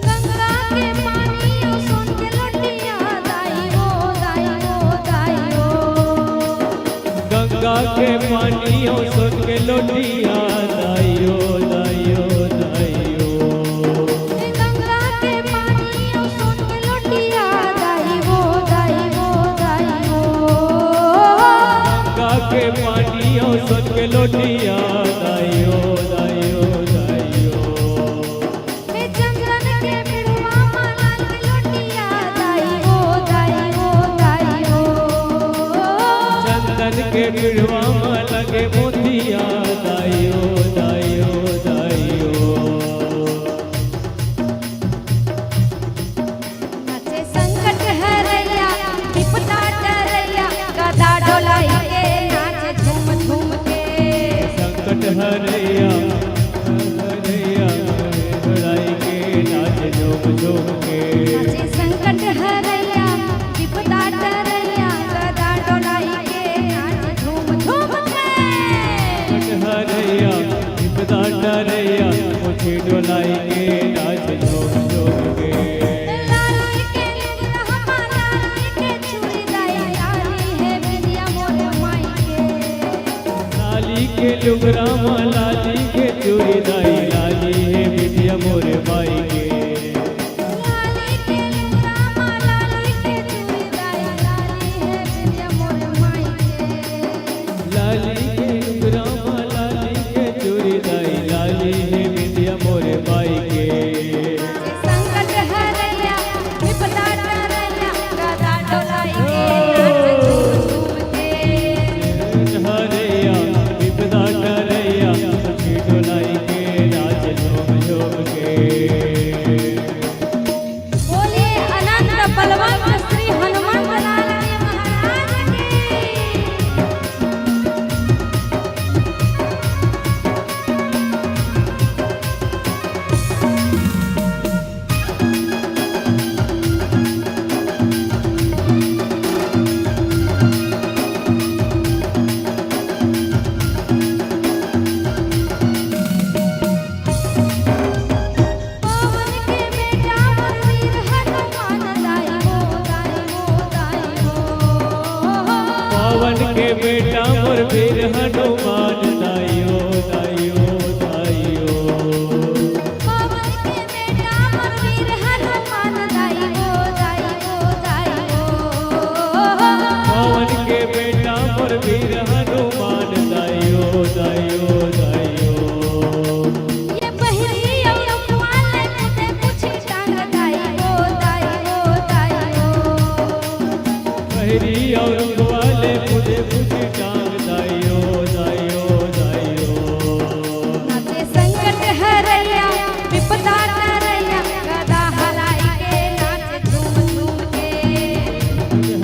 गंगा के पानियों सोन के लोटिया दाई हो दाई हो दाई हो। गंगा के पानियों सुन के लोटिया दाइयो दाइयो दाइयो। गंगा के पानियों सोन के लोटिया दाई हो दाई हो दाई हो। गंगा के पानियों सुन के लोटिया दाइयो दाइयो दाइयो। हे चंदन के बिड़वा माला के लोटिया दाई हो दाई हो दाई हो। चंदन के बिड़वा में लगे मोतिया दाइयो दाइयो दाइयो। नाचे संकट हरैया विपदा टरैया गदा डोलाई के नाचे झूम झूम के। संकट हरैया हरैया हराई के नाच झूम झूम के। नाचे संकट हरैया विपदा टरैया गदा डोलाई के नाचे झूम झूम के। हरैया विपदा डरैया मुझे डोलाई के नाच झूम झूम के। लाली के लुगरामा लाली के चूड़ी दाई लाली है बिंदिया मोरे माई के। लाली के लुगरामा लाली के चूड़ी दाई लाली है बिटिया मोरे माई के। लाली के लुगरामा लाली के चूड़ी दाई लाली है बिंदिया मोरे माई के। लाली के लुगरामा लाली के चूड़ी दाई लाली है बिटिया मोरे माई के। संकट हरैया विपदा टरैया गदा डोलाई के नाच झूम झूम के। हरैया विपदा डरैया मुझे डोलाई के नाच झूम झूम के। पवन के बेटा मोर वीर हनुमान दाइयो दाइयो दाइयो। पवन के बेटा मोर वीर हनुमान दाइयो दाइयो दाइयो। पवन के बेटा मोर वीर हनुमान दाइयो दाइयो दाइयो। ये बहरी और वाले कुते पूछी टांग दाइयो दाइयो दाइयो। बहरी और वाले मुझे पूछी टांग दाइयो दाइयो दाइयो। नाचे संकट हरैया विपदा टरैया गदा हलाई के नाचे झूम झूम के।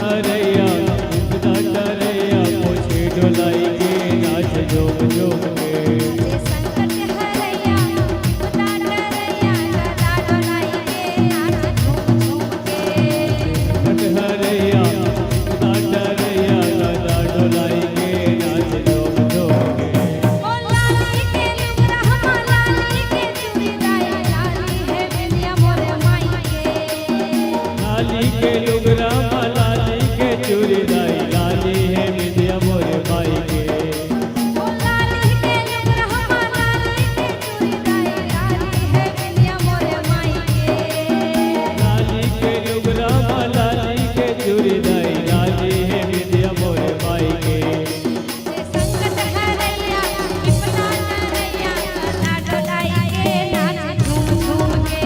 हरैया विपदा टरैया पूछी डोलाई के नाच झूम झूम के। नाचे संकट हरैया विपदा टरैया गदा डोलाई के नाचे झूम झूम के। हरैया विपदा टरैया गदा डोलाई के नाच झूम झूम के। ओ लाली के लुगरा हम लाली के चूड़ी दाई लाली है बिंदिया मोरे माई के। लाली के लुगरा लाली के चूड़ी दाई लाली है विद्या मोरे माई के। ओ लाली के लुगरा हम लाली के चूड़ी दाई लाली है बिंदिया मोरे माई के। लाली के लुगरा लाली के चूड़ी दाई लाली है विद्या मोरे माई के। जे संकट हरैया विपदा टरैया गदा डोलाई के नाच झूम झूम के।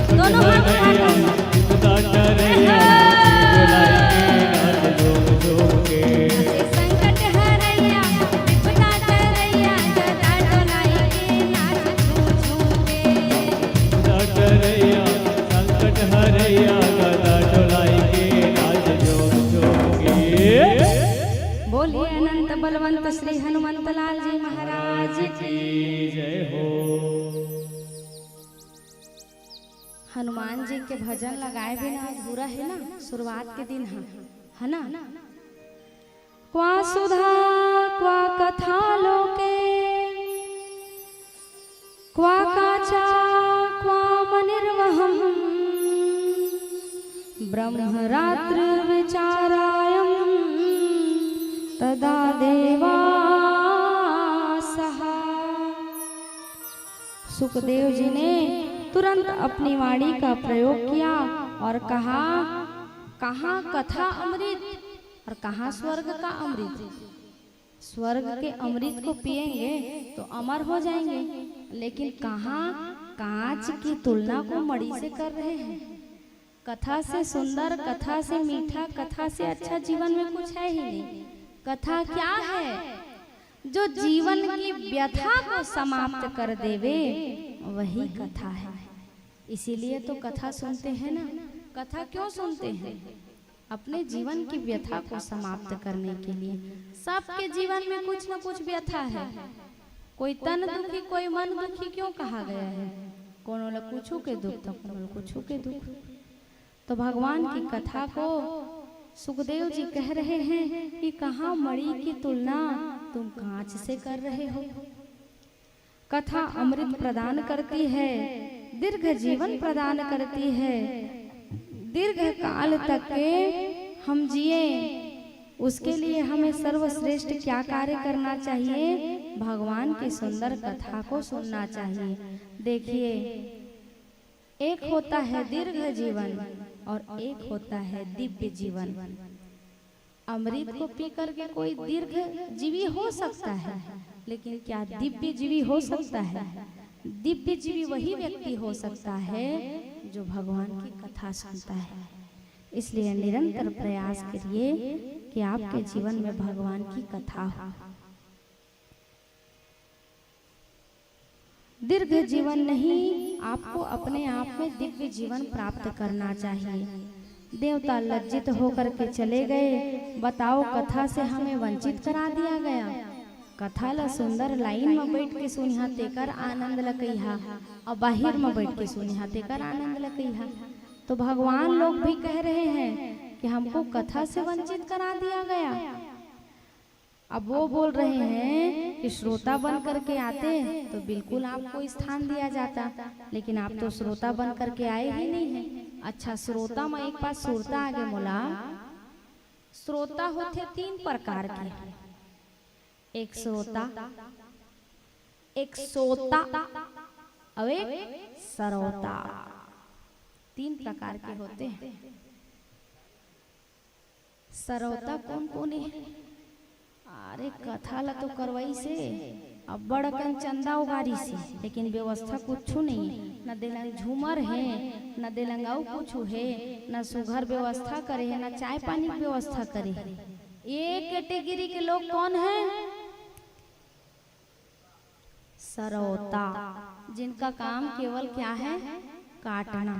दोनों हाथ हरैया उठाकर विपदा टरैया डोलाई के नाच झूम झूम के। जे संकट हरैया विपदा टरैया गदा डोलाई के नाच झूम झूम के। विपदा टरैया संकट हरैया गदा डोलाई के नाच झूम झूम के। बोलिए अनंत बलवंत श्री हनुमंत लाल जी महाराज की। जय हो। हनुमान जी के भजन लगाए बिना अधूरा है ना। शुरुआत के दिन है ना। क्वा सुधा क्वा कथा लोके क्वा काचा क्वा मनिर्वहम ब्रह्मरात्र विचारायम तदा देवासः। सुखदेव जी ने तुरंत अपनी वाणी का प्रयोग किया और कहा, कहाँ कथा अमृत और कहाँ स्वर्ग का अमृत। स्वर्ग के अमृत को पिएंगे तो अमर हो जाएंगे, लेकिन कहाँ कांच की तुलना को मणि से कर रहे हैं। कथा से सुंदर, कथा से मीठा, कथा से अच्छा जीवन में कुछ है ही नहीं। कथा क्या है? जो जीवन की व्यथा को समाप्त कर देवे, वही कथा है। इसीलिए तो कथा सुनते हैं ना। कथा क्यों सुनते हैं? अपने जीवन की व्यथा को समाप्त करने के लिए। सबके जीवन में कुछ न कुछ व्यथा है। कोई तन दुखी, कोई मन दुखी क्यों कहा गया है? कोनो लोग कुछू के दुख तो कोनो लोग कुछू के दुख। तो भगवान की कथा को सुखदेव जी कह रहे हैं कि कहाँ मणि की तुलना तुम कांच से कर रहे हो। कथा अमृत प्रदान करती है, दीर्घ जीवन प्रदान करती है। दीर्घ काल तक के हम जिए, उसके लिए हमें सर्वश्रेष्ठ क्या कार्य करना चाहिए? भगवान की सुंदर कथा को सुनना चाहिए। देखिए, एक होता है दीर्घ जीवन और एक होता है दिव्य जीवन। अमृत को पी करके कोई दीर्घ जीवी हो सकता है, लेकिन क्या दिव्य जीवी हो सकता है? दिव्य जीवी वही व्यक्ति हो सकता है जो भगवान की कथा सुनता है। इसलिए निरंतर प्रयास करिए कि आपके जीवन में भगवान की कथा हो। दीर्घ जीवन नहीं, आपको अपने आप में दिव्य जीवन प्राप्त करना चाहिए। देवता लज्जित होकर के चले गए। बताओ, कथा से हमें वंचित करा दिया गया। कथा ला सुंदर लाइन में बैठ के सुनिहा तेकर आनंद लकइहा और बाहर में बैठ के सुनिहा तेकर आनंद लकइहा। तो भगवान लोग भी कह रहे हैं कि हमको कथा से वंचित करा दिया गया। अब वो बोल रहे हैं कि श्रोता बन करके आते तो बिल्कुल आपको स्थान दिया जाता, लेकिन आप तो श्रोता बन करके आए ही नहीं हैं। अच्छा, श्रोता में एक बात सुरता आगे मोला, श्रोता होते 3 प्रकार के, एक श्रोता, एक सोता और एक सरोता। 3 प्रकार के होते हैं। सरोता कौन कौन है? अरे कथा ला तो करवाई से अब बड़कन चंदा उगारी से, लेकिन व्यवस्था कुछ नहीं है। न दिलंग झूमर है, न दिलंगाऊ कुछ है, न सुघर व्यवस्था करे है, न चाय पानी की व्यवस्था करे है। ये कैटेगरी के लोग कौन है? सरोता, जिनका काम केवल क्या है? काटना।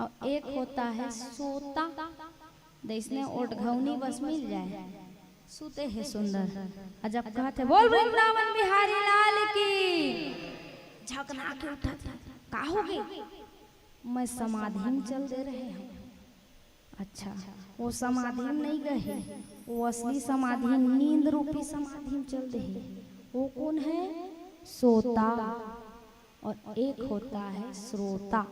और एक होता है सोता, जिसने ओटघौनी बस मिल जाए, सुते है सुंदर। अजब कहते बोल वृंदावन बिहारी लाल की, झकना के उठा का हो गई? मैं समाधि में चल दे रहे हूँ। अच्छा, वो समाधि में नहीं गए, वो असली समाधि, नींद रूपी समाधि में चल दे। वो कौन है? सोता। और एक होता है श्रोता,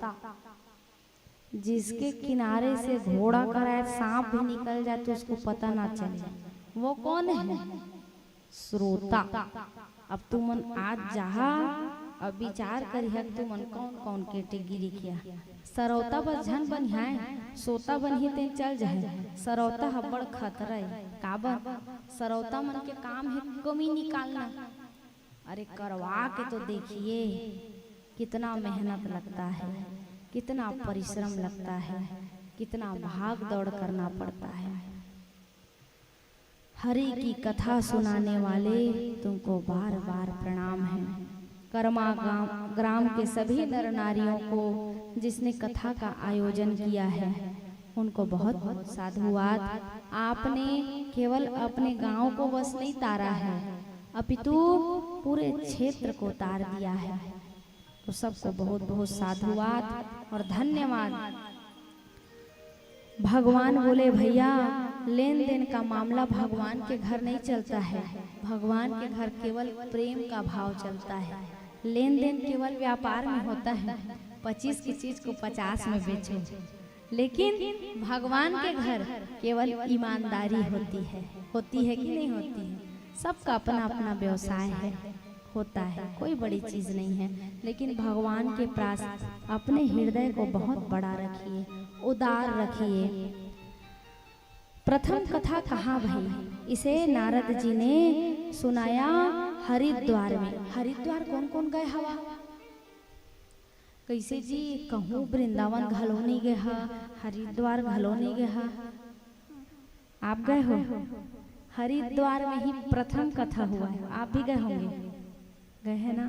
जिसके किनारे से घोड़ा कराए सांप भी निकल जाए तो उसको पता ना चले। वो कौन है? श्रोता। अब तुमन आज जहा अब विचार करी है तुमन कौन कौन कैटेगरी किया। सरौता बस झन बनिहाए, सोता बनिए ते चल जाए। सरौता हब्बड़ खतरा है। काबर? सरौता मन के काम है कमी निकालना। अरे करवा के तो देखिए कितना मेहनत लगता है, कितना परिश्रम लगता है, कितना भाग दौड़ करना पड़ता है। हरि की कथा सुनाने वाले तुमको बार बार प्रणाम है। कर्मा ग्राम के सभी नर नारियों को जिसने कथा का आयोजन किया है उनको बहुत बहुत साधुवाद। आपने केवल अपने गांव को बस नहीं तारा है, अपितु पूरे क्षेत्र को तार दिया है। तो सबको बहुत बहुत साधुवाद और धन्यवाद। भगवान बोले भैया लेन देन का मामला भगवान के घर नहीं चलता है। भगवान के घर केवल प्रेम का भाव चलता है। लेन देन केवल व्यापार में होता है। 25 की चीज को 50 में बेचो, लेकिन भगवान के घर केवल ईमानदारी होती है कि नहीं होती है? सबका अपना अपना व्यवसाय है, होता है, कोई बड़ी चीज नहीं है। लेकिन भगवान के पास अपने हृदय को बहुत बड़ा रखिए, उदार रखिए। प्रथम कथा कहाँ भाई? इसे नारद जी ने सुनाया हरिद्वार में। हरिद्वार कौन कौन गए हवा? कैसे जी कहूँ वृंदावन घलो नहीं गए हा, हरिद्वार घलो नहीं गए हा। आप गए हो? हरिद्वार में ही प्रथम कथा हुआ है। आप भी गए होंगे, गए हैं ना?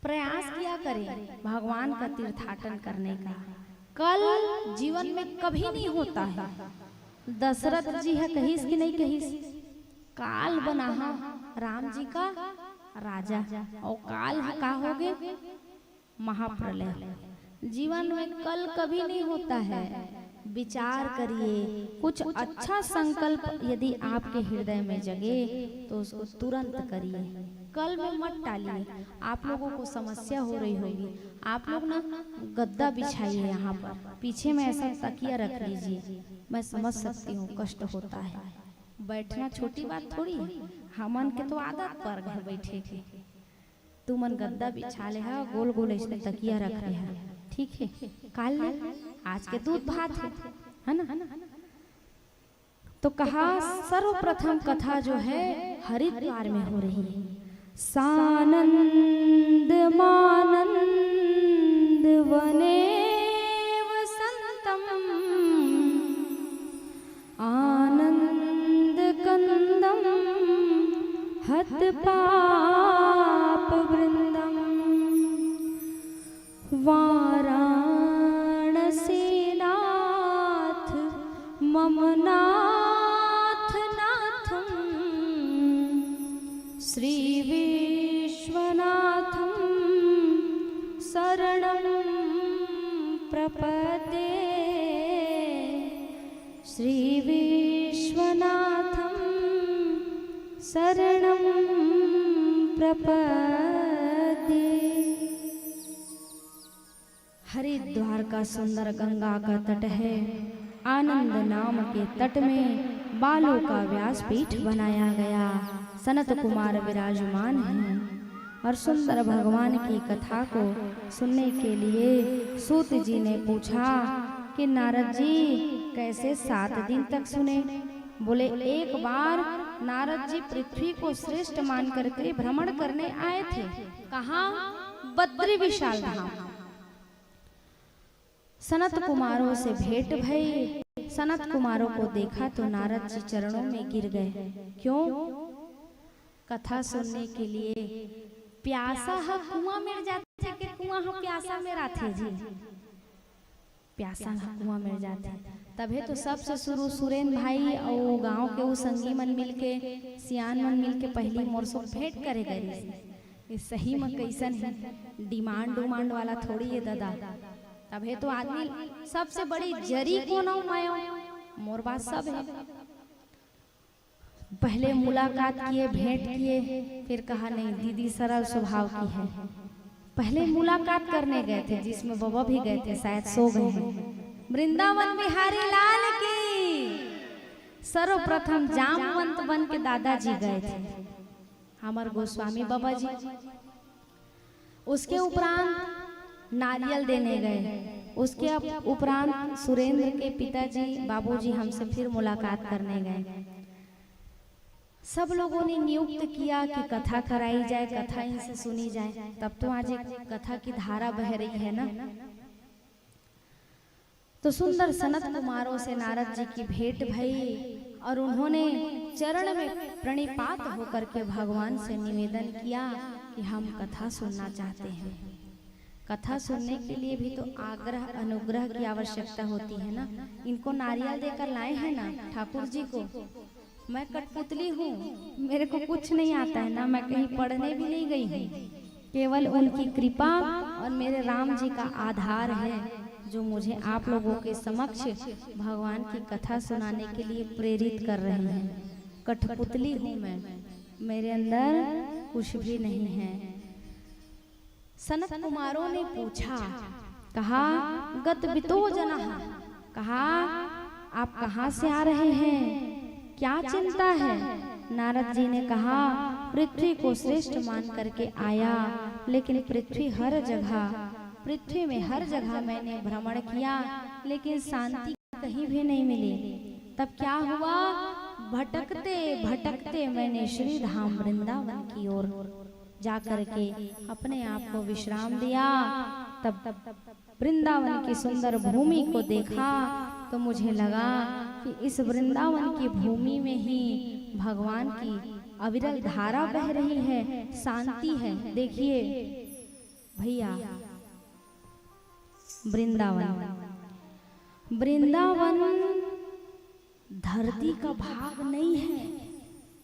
प्रयास किया करें भगवान का तीर्थाटन करने का। कल जीवन में कभी नहीं होता है। दशरथ जी है कहिस कि नहीं कहिस? काल बना राम जी का राजा, और काल का हो गए महाप्रलय। जीवन में कल कभी नहीं होता है। विचार करिए, कुछ अच्छा संकल्प यदि आपके हृदय में जगे तो उसको तुरंत करिए, कल में मत टालिए। आप लोगों को समस्या हो रही होगी, आप लोग ना गद्दा बिछाइए, यहाँ पर पीछे में ऐसा तकिया रख लीजिए। मैं समझ सकती हूँ कष्ट होता है, बैठना छोटी बात थोड़ी है। हमन के तो आदत पर गए बैठे थे। तुमन गद्दा बिछा ले है, गोल गोल ऐसे तकिया रख रहे हैं, ठीक है? काल आज के दूध भात है ना? तो कहा सर्वप्रथम कथा जो है हरिद्वार में हो रही है। सानंद मानंद वने वसंतम आनंद कंदम हत पाप वृंदम वाराणसीनाथ मम नाथ नाथम श्री विश्वनाथम शरणं प्रपद्ये। श्री विश्वनाथम शरणं प्रपद्ये। हरिद्वार का सुंदर गंगा का तट है। आनंद नाम के तट में बालों का व्यासपीठ बनाया गया। सनत कुमार विराजमान हैं और सुंदर भगवान की कथा को सुनने के लिए सूत जी ने पूछा कि नारद जी कैसे 7 दिन तक सुने? बोले एक बार नारद जी पृथ्वी को श्रेष्ठ मान करके भ्रमण करने आए थे। कहाँ? बद्री विशाल धाम। सनत कुमारों से भेंट भई। सनत कुमारों को देखा तो नारद जी चरणों में गिर गए। क्यों? कथा सुनने के लिए। प्यासा है कुआं मिल जाते के कुआं हो प्यासा मेरा थे जी, प्यासा है कुआं मिल जाते। तबे तो सबसे शुरू सुरेंद्र भाई और गांव के वो संगी मन मिलके सियान मन मिलके पहली मोरसो भेंट करे गए। इस सही में कैसन है, डिमांड उमांड वाला थोड़ी है दादा। तबे तो आदमी सबसे बड़ी जरी कौन हो मैं मोर बात सब है। पहले मुलाकात किए, भेंट किए, फिर कहा नहीं दीदी सरल स्वभाव की है। पहले मुलाकात करने गए थे जिसमें बाबा भी गए थे, शायद सो गए हैं। वृंदावन बिहारी लाल की सर्वप्रथम जामवंत बन के दादाजी गए थे, हमार गोस्वामी बाबा जी। उसके उपरांत नारियल देने गए। उसके उपरांत सुरेंद्र के पिताजी बाबूजी हमसे फिर मुलाकात करने गए। सब लोगों ने नियुक्त किया कि कथा कराई जाए, कथा इनसे सुनी जाए। तब तो आज एक कथा की धारा बह रही है ना। तो सुंदर सनत कुमारों से नारद जी की भेंट भई और उन्होंने चरण में प्रणिपात होकर के भगवान से निवेदन किया कि हम कथा सुनना चाहते हैं। कथा सुनने के लिए भी तो आग्रह अनुग्रह की आवश्यकता होती है ना। इनको नारियल देकर लाए हैं ना ठाकुर जी को। मैं कठपुतली हूँ, मेरे को कुछ नहीं आता है ना, मैं कहीं पढ़ने भी नहीं गई हूँ। केवल उनकी कृपा और मेरे राम जी का आधार है जो मुझे आप लोगों के समक्ष भगवान की कथा सुनाने के लिए प्रेरित कर रहे हैं। कठपुतली हूँ मैं, मेरे अंदर कुछ भी नहीं है। सनत कुमारों ने पूछा, कहा गत बितो जना, कहा आप कहाँ से आ रहे हैं, क्या चिंता है? नारद जी ने कहा पृथ्वी को श्रेष्ठ मान करके आया, लेकिन पृथ्वी में हर जगह मैंने भ्रमण किया, लेकिन शांति कहीं भी नहीं मिली। तब क्या हुआ? भटकते भटकते मैंने श्री धाम वृंदावन की ओर जा करके अपने आप को विश्राम दिया। तब वृंदावन की सुंदर भूमि को देखा तो मुझे लगा कि इस वृंदावन की भूमि में ही भगवान की अविरल धारा बह रही है, शांति है। देखिए भैया, वृंदावन धरती का भाग नहीं है।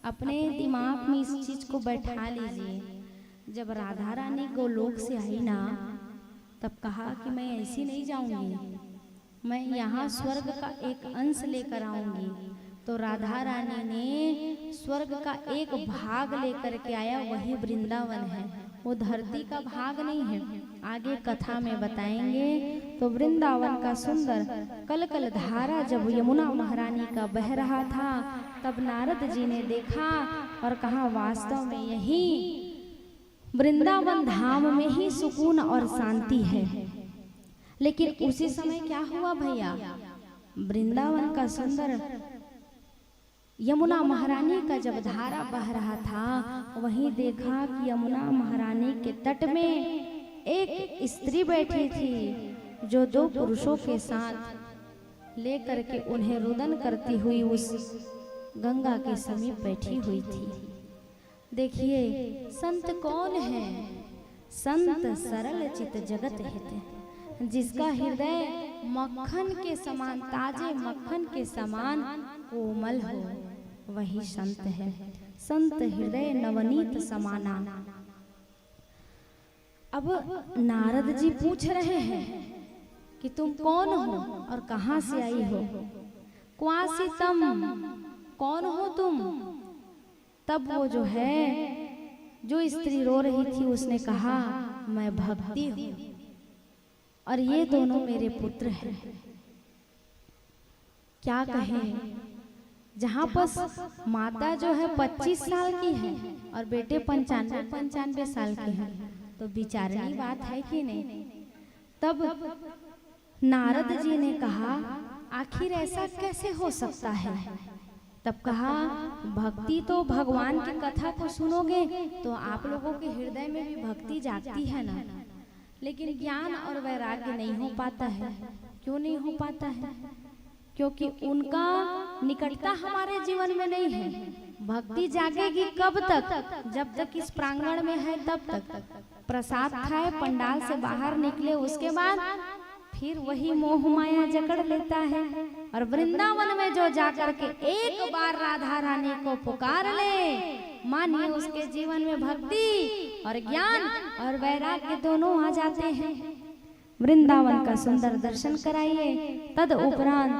अपने दिमाग में इस चीज को बैठा लीजिए। जब राधा रानी गोलोक से आई ना, तब कहा कि मैं ऐसी नहीं जाऊंगी, मैं यहाँ स्वर्ग का एक अंश लेकर आऊंगी। तो राधा रानी ने स्वर्ग का एक भाग लेकर के आया, वही वृंदावन है, वो धरती का भाग नहीं है। आगे कथा में बताएंगे। तो वृंदावन का सुंदर कल कल धारा जब यमुना महारानी का बह रहा था, तब नारद जी ने देखा और कहा वास्तव में यही वृंदावन धाम में ही सुकून और शांति है। लेकिन उसी समय क्या हुआ भैया, वृंदावन का सुंदर यमुना महारानी का जब धारा बह रहा था, वहीं देखा कि यमुना महारानी के तट में एक स्त्री बैठी थी जो 2 पुरुषों के साथ लेकर के उन्हें रुदन करती हुई उस गंगा के समीप बैठी हुई थी। देखिए संत कौन है? संत सरल चित जगत हित, जिसका हृदय मक्खन के समान, ताजे मक्खन के समान कोमल हो, वही संत है। संत हृदय नवनीत समाना। अब नारद जी पूछ रहे हैं कि तुम कौन हो और कहां से आई हो? क्वासी तम, कौन हो तुम? तब वो जो है, जो स्त्री रो रही थी, उसने कहा मैं भक्ति हूं और ये दोनों मेरे पुत्र हैं। क्या कहें, जहाँ पर माता जो है 25 साल की है और बेटे 95 साल के हैं, तो विचारनीय बात है कि नहीं। तब नारद जी ने कहा आखिर ऐसा कैसे हो सकता है। तब कहा भक्ति तो भगवान की कथा को सुनोगे तो आप लोगों के हृदय में भी भक्ति जागती है ना, लेकिन ज्ञान और वैराग्य नहीं हो पाता है। क्यों नहीं हो पाता है? क्योंकि उनका निकटता हमारे जीवन में नहीं है। भक्ति जागेगी कब तक? जब तक इस प्रांगण में है तब तक। प्रसाद खाए, पंडाल से बाहर निकले, उसके बाद फिर वही मोह माया जकड़ लेता है। और वृंदावन में जो जाकर के एक बार राधा रानी को पुकार ले, मानिए उसके जीवन में भक्ति और ज्ञान और वैराग्य दोनों आ जाते हैं। वृंदावन का सुंदर दर्शन कराइए, तद उपरांत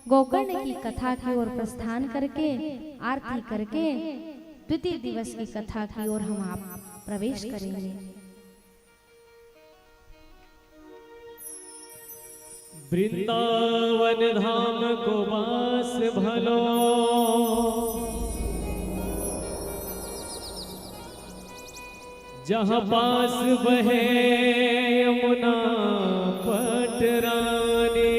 गोकर्ण की कथा की ओर प्रस्थान करके आरती करके द्वितीय दिवस की कथा की ओर हम आप प्रवेश करेंगे। वृंदावन धाम को वास भलो, जहाँ पास बहे यमुना पटरानी।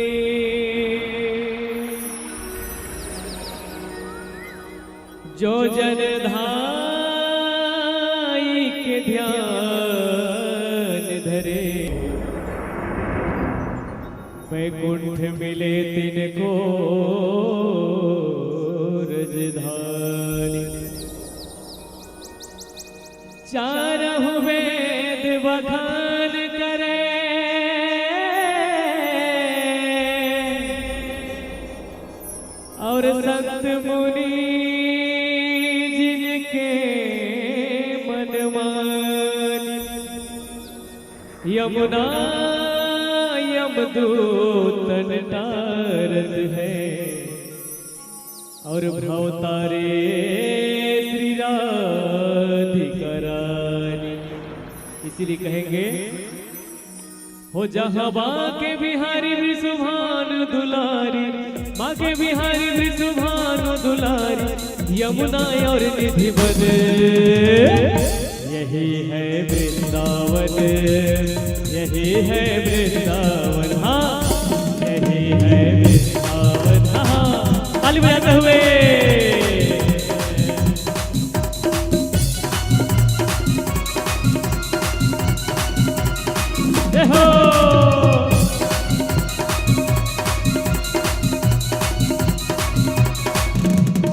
जो जन धाई के ध्यान धरे, वैकुंठ मिले तिनको रजधानी। चारहु वेद बखान करे, और संत मुनि जिनके मन मानी। यमुना यमदूतन तारत है, और भवतारे श्री राधिका रानी। इसीलिए कहेंगे हो जहाँ बाके बिहारी वृषभान दुलारी, बाके बिहारी वृषभान दुलारी। यमुना और निधि बन, यही है वृंदावन, यही है वृंदावन। हाँ, यही है वृंदावन। हाँ, ताली बजाते हुए देखो।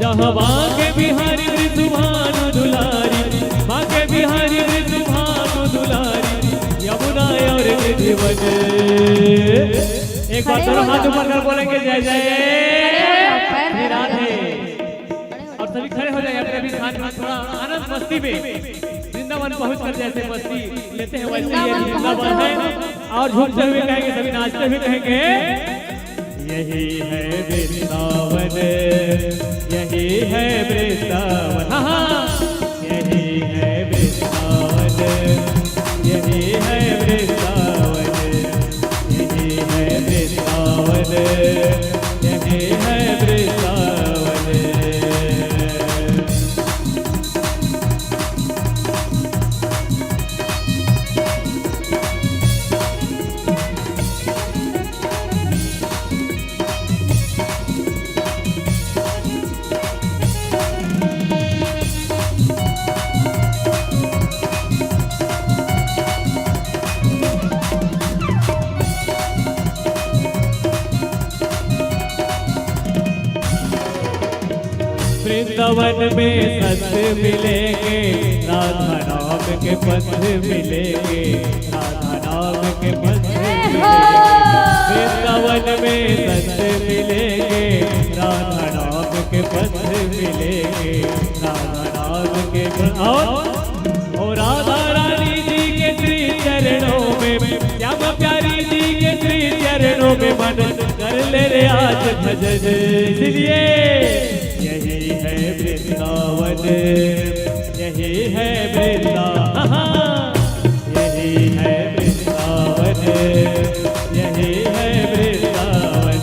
जहाँ बाके बिहारी वृषभान दुलारी, बाके बिहारी वृषभान दुलारी। यमुना और निधि बन। एक बार दोनों हाथ ऊपर कर बोलेंगे जय जय श्री राधे। और सभी खड़े हो जाए अपने स्थान में, थोड़ा आनंद मस्ती में। वृंदावन पहुंच कर जैसे मस्ती लेते हैं वैसे ये वृंदावन है। और झूमते हुए कहेंगे, सभी नाचते हुए कहेंगे यही है वृंदावन, यही है वृंदावन। हाँ, यही है वृंदावन, यही है वृंदावन, यही है वृंदावन, यही है वृंदावन। वृंदावन में संत मिलेंगे, राधा नाम के पथ मिलेंगे, राधा नाम के पथ मिलेंगे। वृंदावन में संत मिलेंगे, राधा नाम के पथ मिलेंगे, राधा नाम के पथ। और राधा रानी जी के श्री चरणों में, श्यामा प्यारी जी के श्री चरणों में मन कर ले रे आज भजन। इसलिए यही है वृंदावन, यही है वृंदावन, यही है वृंदावन, यही है वृंदावन।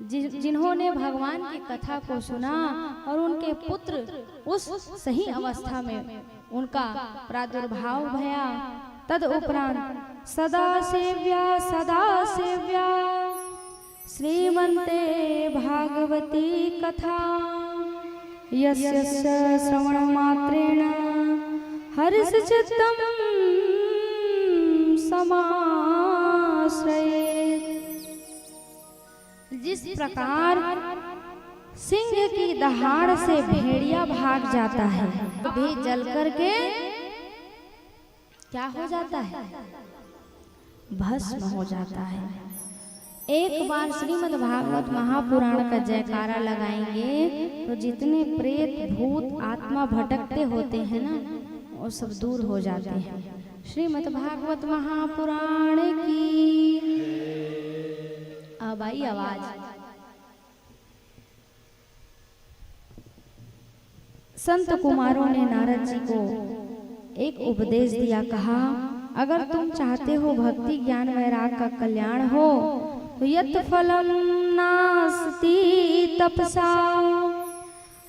जिन्होंने भगवान की कथा को सुना और उनके पुत्र उस सही अवस्था में उनका प्रादुर्भाव भया, तद उपरांत सदा सेव्या श्रीमन्ते भागवती कथा यस्य श्रवण मात्रेण हर्षचित्तं समाश्रयेत्। जिस प्रकार सिंह की दहाड़ से भेड़िया भाग जाता है, भी जल करके क्या हो जाता है, भस्म हो जाता है। एक बार श्रीमद् भागवत महापुराण का जयकारा लगाएंगे तो जितने प्रेत भूत आत्मा भटकते होते हैं ना, वो सब दूर हो जाते हैं। श्रीमद् भागवत महापुराण की अब आई आवाज। संत कुमारों ने नारद जी को एक उपदेश दिया, कहा अगर तुम चाहते हो भक्ति ज्ञान वैराग का कल्याण हो तो यत् फलम नास्ति तपसा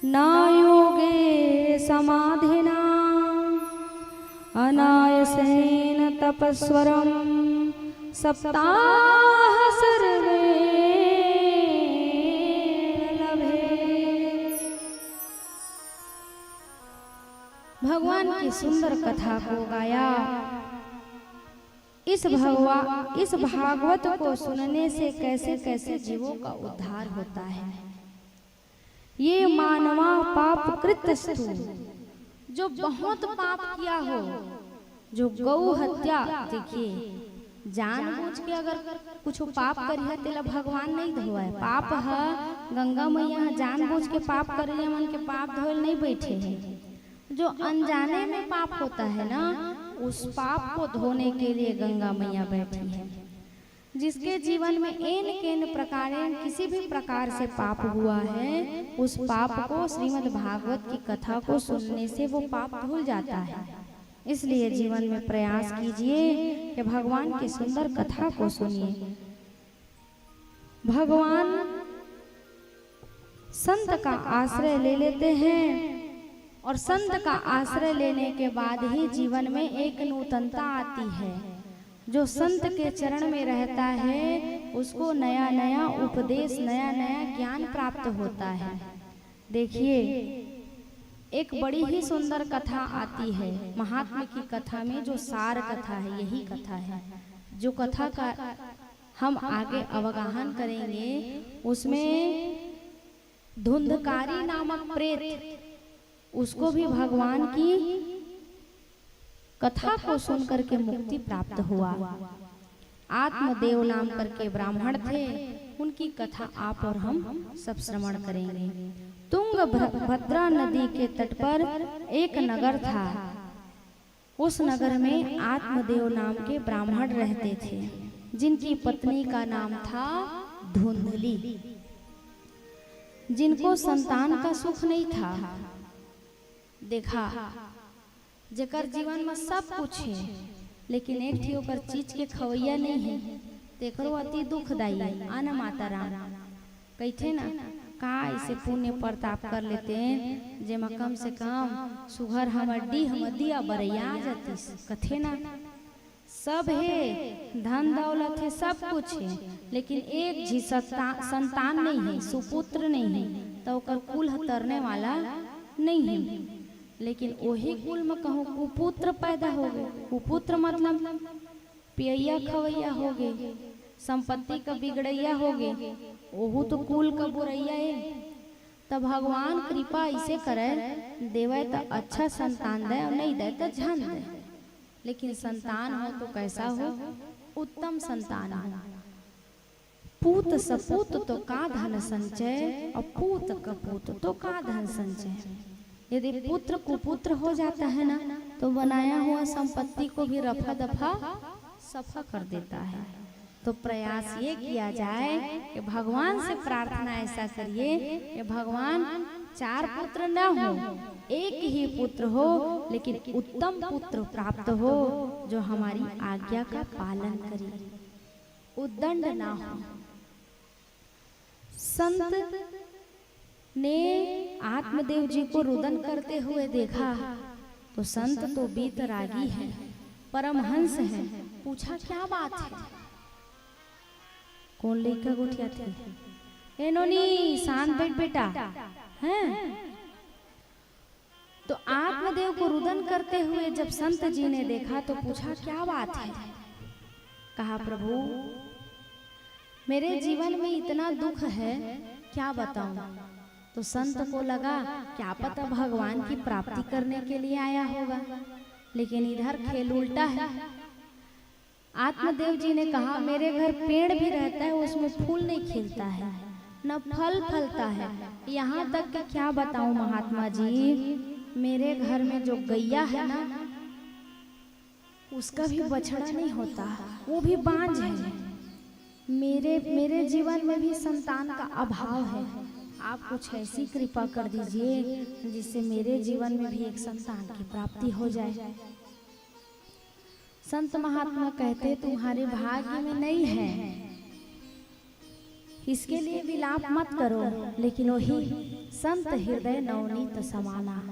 न योगे समाधिना अनायसेन तपस्वरम सप्ताह सर्वे लभे। भगवान की सुंदर कथा को गाया। इस भागवत को सुनने से कैसे कैसे जीवों का उद्धार होता है। ये मानवा पाप कृतस्तु, जो बहुत पाप किया हो, जो गौ हत्या, देखिए जानबूझ के अगर कुछ पाप करिए तेला भगवान नहीं धोए। पाप है गंगा मैया जानबूझ के पाप करिए, मन के पाप धोए नहीं बैठे हैं। जो अनजाने में पाप होता है ना, उस पाप को धोने के लिए गंगा मैया बैठी है। जिसके जीवन में एन केन प्रकार किसी भी प्रकार से पाप हुआ है, उस पाप को श्रीमद् भागवत की कथा को सुनने से वो पाप धुल जाता है। इसलिए जीवन में प्रयास कीजिए कि भगवान की सुंदर कथा को सुनिए। भगवान संत का आश्रय ले लेते हैं और संत का आश्रय लेने के बाद ही जीवन में एक नूतनता आती है। जो संत के चरण में रहता है उसको नया नया उपदेश, नया नया ज्ञान प्राप्त होता है। देखिए एक बड़ी ही सुंदर कथा आती है महात्मा की कथा में, जो सार कथा है, यही कथा है। जो कथा का हम आगे अवगाहन करेंगे, उसमें धुंधकारी नामक प्रेत, उसको भी भगवान की कथा को सुनकर के मुक्ति प्राप्त हुआ। आत्मदेव नाम करके ब्राह्मण थे, उनकी कथा आप और हम सब श्रवण करेंगे। तुंगभद्रा नदी के तट पर एक नगर था। उस नगर में आत्मदेव नाम के ब्राह्मण रहते थे, जिनकी पत्नी का नाम था धुंधली, जिनको संतान का सुख नहीं था। देखा जेकर जीवन में सब कुछ है, लेकिन एक थी ओकर चीज के खवैया नहीं है, तेकरो अति दुखदाई। आना माता राम कहते ना, का इसे पुण्य प्रताप कर लेते हैं जेमा कम से कम सुघर हमर दिया बरैया आ जाती। कथे ना सब है, धन दौलत है, सब कुछ है, लेकिन एक जी संतान नहीं है, सुपुत्र नहीं है, तो ओकर कुल तरने वाला नहीं है। लेकिन वही कुल में कहूँ कुपुत्र पैदा हो गए। कुपुत्र मतलब पियैया खवैया हो गए, संपत्ति का बिगड़ैया हो गए, ओहू तो कुल का बुरैया है। तब भगवान कृपा इसे करे, देवे तो अच्छा संतान दे और नहीं दे तो झन दे। लेकिन संतान हो तो कैसा हो, उत्तम संतान हो। पूत सपूत तो का धन संचय, और पूत कपूत तो का धन संचय। यदि पुत्र कुपुत्र हो जाता है ना, तो बनाया हुआ संपत्ति को भी रफा दफा सफा कर देता है। तो प्रयास ये किया जाए कि भगवान से प्रार्थना ऐसा करिए कि भगवान चार पुत्र न हो, एक ही पुत्र हो, लेकिन उत्तम पुत्र प्राप्त हो, जो हमारी आज्ञा का पालन करे, उद्दंड ना हो। संत ने आत्मदेव जी को रुदन करते हुए देखा तो संत तो बीतरागी है, परमहंस है। पूछा क्या बात है? कौन लेकर गोठिया थी? एनोनी शांत बैठ बेटा हैं। तो आत्मदेव को रुदन करते हुए जब संत जी ने देखा तो पूछा क्या बात है? कहा प्रभु मेरे जीवन में इतना दुख है, क्या बताऊं। तो संत को लगा क्या पता भगवान की प्राप्ति करने के लिए आया होगा, लेकिन इधर खेल उल्टा है। आत्मदेव जी ने कहा मेरे घर पेड़ भी रहता है, उसमें फूल नहीं खिलता है, न फल फलता है। यहाँ तक कि क्या बताऊं महात्मा जी, मेरे घर में जो गैया है ना, उसका भी बछड़ा नहीं होता, वो भी बांझ है। मेरे जीवन में भी संतान का अभाव है। आप कुछ ऐसी कृपा कर दीजिए जिससे मेरे जीवन में भी एक संतान की प्राप्ति हो जाए। संत महात्मा कहते तुम्हारे भाग्य में नहीं है, इसके लिए विलाप मत करो। लेकिन वही संत हृदय नवनीत समाना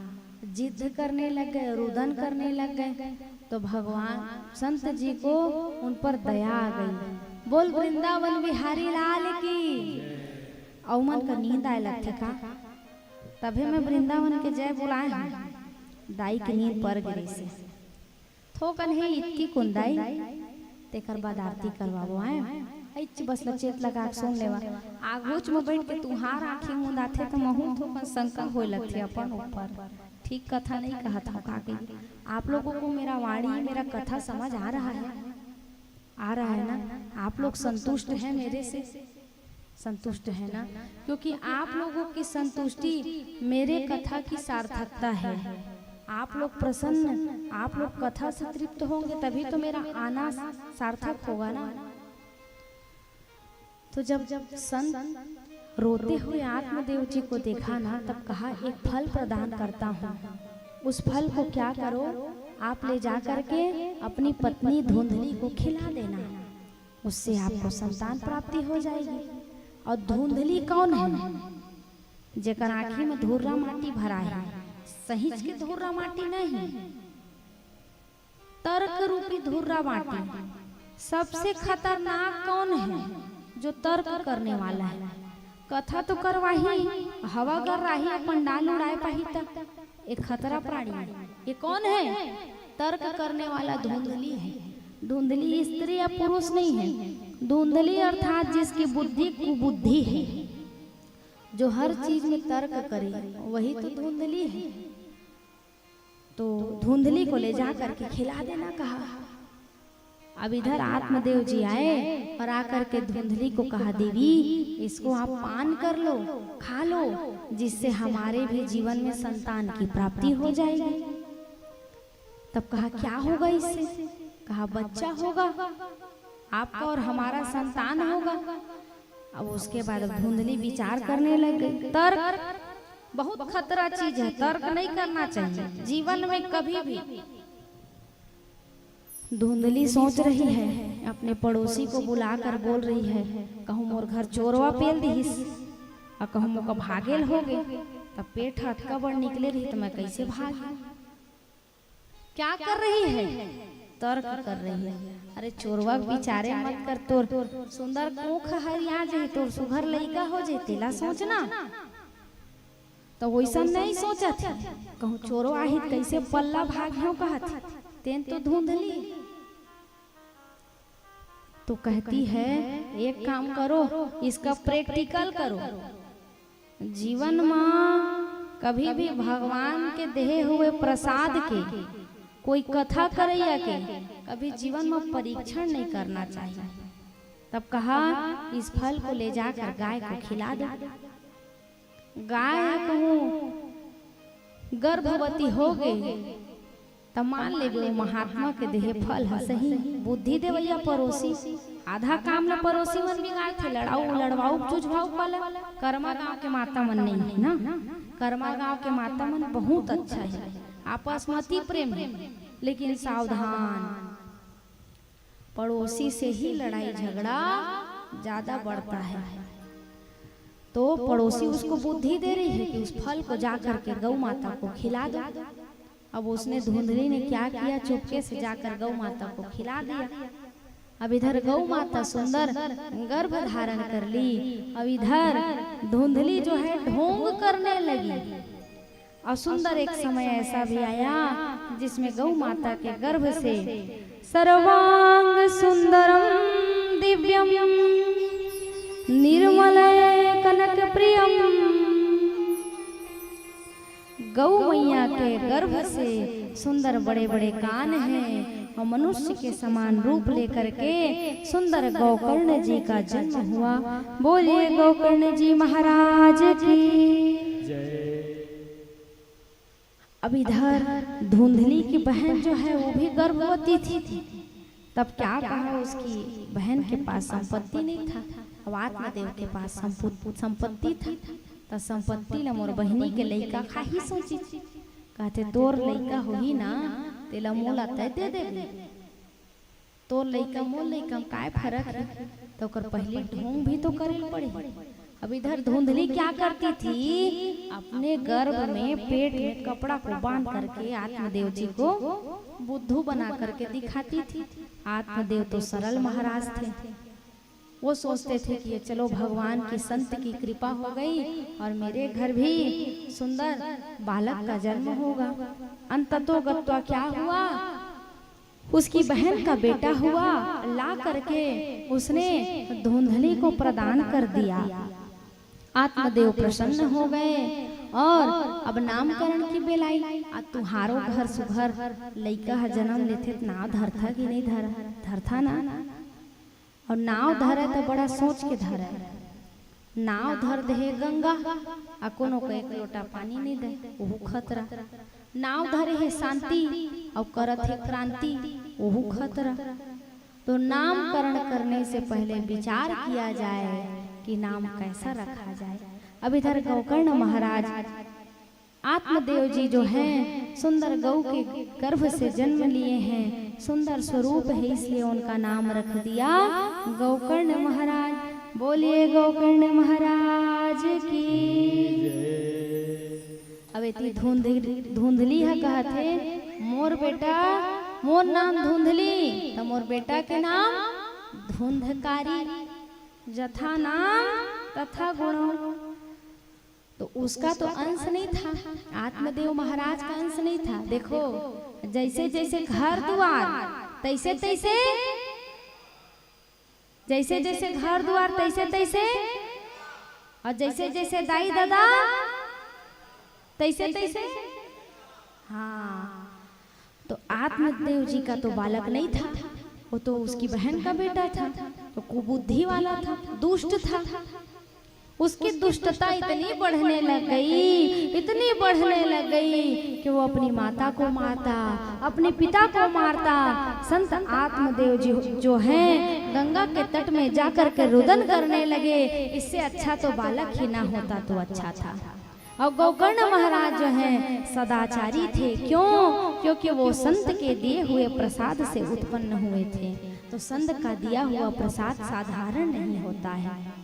जिद करने लग गए, रुदन करने लग गए। तो भगवान संत जी को उन पर दया आ गई। बोल वृंदावन बिहारी लाल की। औमन का नींद आए लगते का, तभी मैं वृंदावन के जय बुलाए हैं। दाई की नींद पर गिरी से थोकन है इतकी कुंदाई, तेकर बाद आरती करवाबो आए। ऐच बस लचेत लगा के सुन लेवा। आगोच में बैठ के तुहार आंखें मुंदाथे तो महू थोकन शंका होए लगथे अपन ऊपर। ठीक कथा नहीं कहा था काकी। आप लोगों को मेरा वाणी, मेरा कथा समझ आ रहा है? आ रहा है ना? आप लोग संतुष्ट हैं मेरे से? संतुष्ट है ना? क्योंकि आप लोगों की संतुष्टि मेरे कथा की सार्थकता है। आप लोग प्रसन्न, आप लोग कथा से तृप्त होंगे तभी तो मेरा आना सार्थक होगा ना। तो जब संत रोते हुए आत्मदेव जी को देखा ना, तब कहा एक फल प्रदान करता हूँ, उस फल को क्या करो, आप ले जा करके अपनी पत्नी धुंधली को खिला देना, उससे आपको संतान प्राप्ति हो जाएगी। और धुंधली कौन है? जेकर आँखी में धुर्रा माटी भरा है, सहीज के धुर्रा माटी नहीं, तर्क रूपी धुर्रा माटी। सबसे खतरनाक कौन है? जो तर्क करने वाला है। कथा तो करवाही, हवा कर रही, पंडाल उड़ाए पाही तक एक खतरा प्राणी है। ये कौन है? तर्क करने वाला धुंधली है। धुंधली स्त्री या पुरुष नहीं है। धुंधली अर्थात जिसकी बुद्धि कुबुद्धि है, जो हर चीज में तर्क करे, वही तो धुंधली है। तो धुंधली को ले जा करके खिला देना कहा। अब इधर आत्मदेव जी आए और आकर के धुंधली को कहा देवी इसको आप पान कर लो, खा लो, जिससे हमारे भी जीवन में संतान की प्राप्ति हो जाएगी। तब कहा क्या होगा इससे? कहा बच्चा होगा, आपका और हमारा संतान होगा। अब उसके बाद धुंधली विचार करने लग गई। तर्क बहुत खतरा चीज है, तर्क नहीं करना चाहिए जीवन में कभी भी। धुंधली सोच रही है, अपने पड़ोसी को बुलाकर बोल रही है, कहूँ मोर घर चोरवा पेल दीस और कहूँ मोका भागेल हो गए। तब पेट हटका बड़ निकले रही तो मैं कैसे भागी? क्या कर रही है? तर्क कर रही है। अरे चोरवा बिचारे मत कर, तोर सुंदर कोख हरिया जे, तोर सुघर लइका हो जे, तेला सोचना। तो वैसा नहीं सोचा थी, कहूँ चोरवा ही कैसे पल्ला भागियों कहत तेन तो धुंधली। तो कहती है एक काम करो, इसका प्रैक्टिकल करो। जीवन में कभी भी भगवान के देहे हुए प्रसाद के, कोई कथा करैया के कभी जीवन में परीक्षण नहीं करना चाहिए। तब कहा इस फल को ले जाकर गाय को खिला दो। गाय कहूँ गर्भवती हो गई तब मान ले वो महात्मा के देहे फल है। सही बुद्धि देवैया पड़ोसी, आधा काम न पड़ोसी मन बिगाड़ थे, लड़ाऊ लड़वाऊ चुझवाऊ पाला। कर्मा गांव के माता मन नहीं है ना, कर्मा गांव के माता मन बहुत अच्छा है, आपस में अति प्रेम है। लेकिन सावधान, पड़ोसी से ही लड़ाई झगड़ा ज्यादा बढ़ता है। तो पड़ोसी उसको बुद्धि दे रही है कि उस फल को जा करके गौ माता को खिला दो। अब उसने धुंधली ने क्या किया, चुपके से जाकर गौ माता को खिला दिया। अब इधर गौ माता सुंदर गर्भ धारण कर ली। अब इधर धुंधली जो है ढोंग करने लगी। और सुंदर एक समय ऐसा भी आया जिसमें गौ माता के गर्भ से सर्वांग सुंदरम दिव्यम निर्मल कनक प्रियम, गौ मैया के गर्भ से सुंदर बड़े बड़े कान हैं और मनुष्य के समान रूप लेकर के सुंदर गोकर्ण जी का जन्म हुआ। बोलिए गोकर्ण जी महाराज की जय। अब इधर धुंधली की बहन जो है वो भी गर्भवती थी। तब क्या कहा, उसकी बहन के पास संपत्ति नहीं था। अब आत्मदेव के पास संपत्ति था। तो संपत्ति ला मोर बहनी के लइका खाही सोची, कहते तोर लइका होही ना तेला मोला तय दे दे, तोर लइका मोर लइका में काय फर्क है। तो कर पहले ढोंग भी तो करे पड़ी। अब इधर धुंधली क्या करती थी, अपने गर्भ में पेट में कपड़ा को बांध करके आत्मदेव जी को बुद्धू बना करके दिखाती थी। आत्मदेव तो सरल महाराज थे, वो सोचते थे कि चलो भगवान की संत की कृपा हो गई और मेरे घर भी सुंदर बालक का जन्म होगा। अंततो गत्वा क्या हुआ, उसकी बहन का बेटा हुआ। ला करके उसने धुंधली को प्रदान कर दिया। आत्मदेव प्रसन्न हो गए और अब नामकरण की बेलाई। आ तुम्हारो घर सुघर लइका है जन्म लेते नाव धरथा कि नहीं धरथा ना। और नाव धरे तो बड़ा सोच के धरे। नाव धर दे गंगा आ कोनो को एक लोटा पानी नहीं दे, वो खतरा। नाव धरे है शांति और करत है क्रांति, वो खतरा। तो नामकरण करने से पहले विचार किया जाए कि नाम कैसा रखा जाए। अब इधर गोकर्ण महाराज आत्मदेव जी जो हैं सुंदर गौ के गर्भ से जन्म लिए हैं, सुंदर स्वरूप है इसलिए उनका नाम रख दिया गोकर्ण महाराज। बोलिए गोकर्ण महाराज की। अब इतनी धुंधली है कहते मोर बेटा, मोर नाम धुंधली तो मोर बेटा के नाम धुंधकारी, जथा नाम तथा गुण। तो उसका तो अंश नहीं था, आत्मदेव महाराज का अंश नहीं था। देखो जैसे जैसे घर द्वार तैसे तैसे, जैसे जैसे घर द्वार तैसे तैसे, और जैसे जैसे दाई दादा तैसे तैसे। हाँ, तो आत्मदेव जी का तो बालक नहीं था, वो तो उसकी बहन का बेटा था। तो कुबुद्धि वाला था, दुष्ट था। उसकी दुष्टता इतनी बढ़ने लग गई, इतनी बढ़ने लग गई कि वो अपनी माता को मारता, अपने पिता को मारता। संत आत्मदेव जी जो हैं गंगा के तट में जाकर के रुदन करने लगे, इससे अच्छा तो बालक ही ना होता तो अच्छा था। और गोकर्ण महाराज जो हैं सदाचारी थे। क्यों? क्योंकि वो संत के दिए हुए प्रसाद से उत्पन्न हुए थे। तो संत का दिया हुआ प्रसाद साधारण नहीं होता है।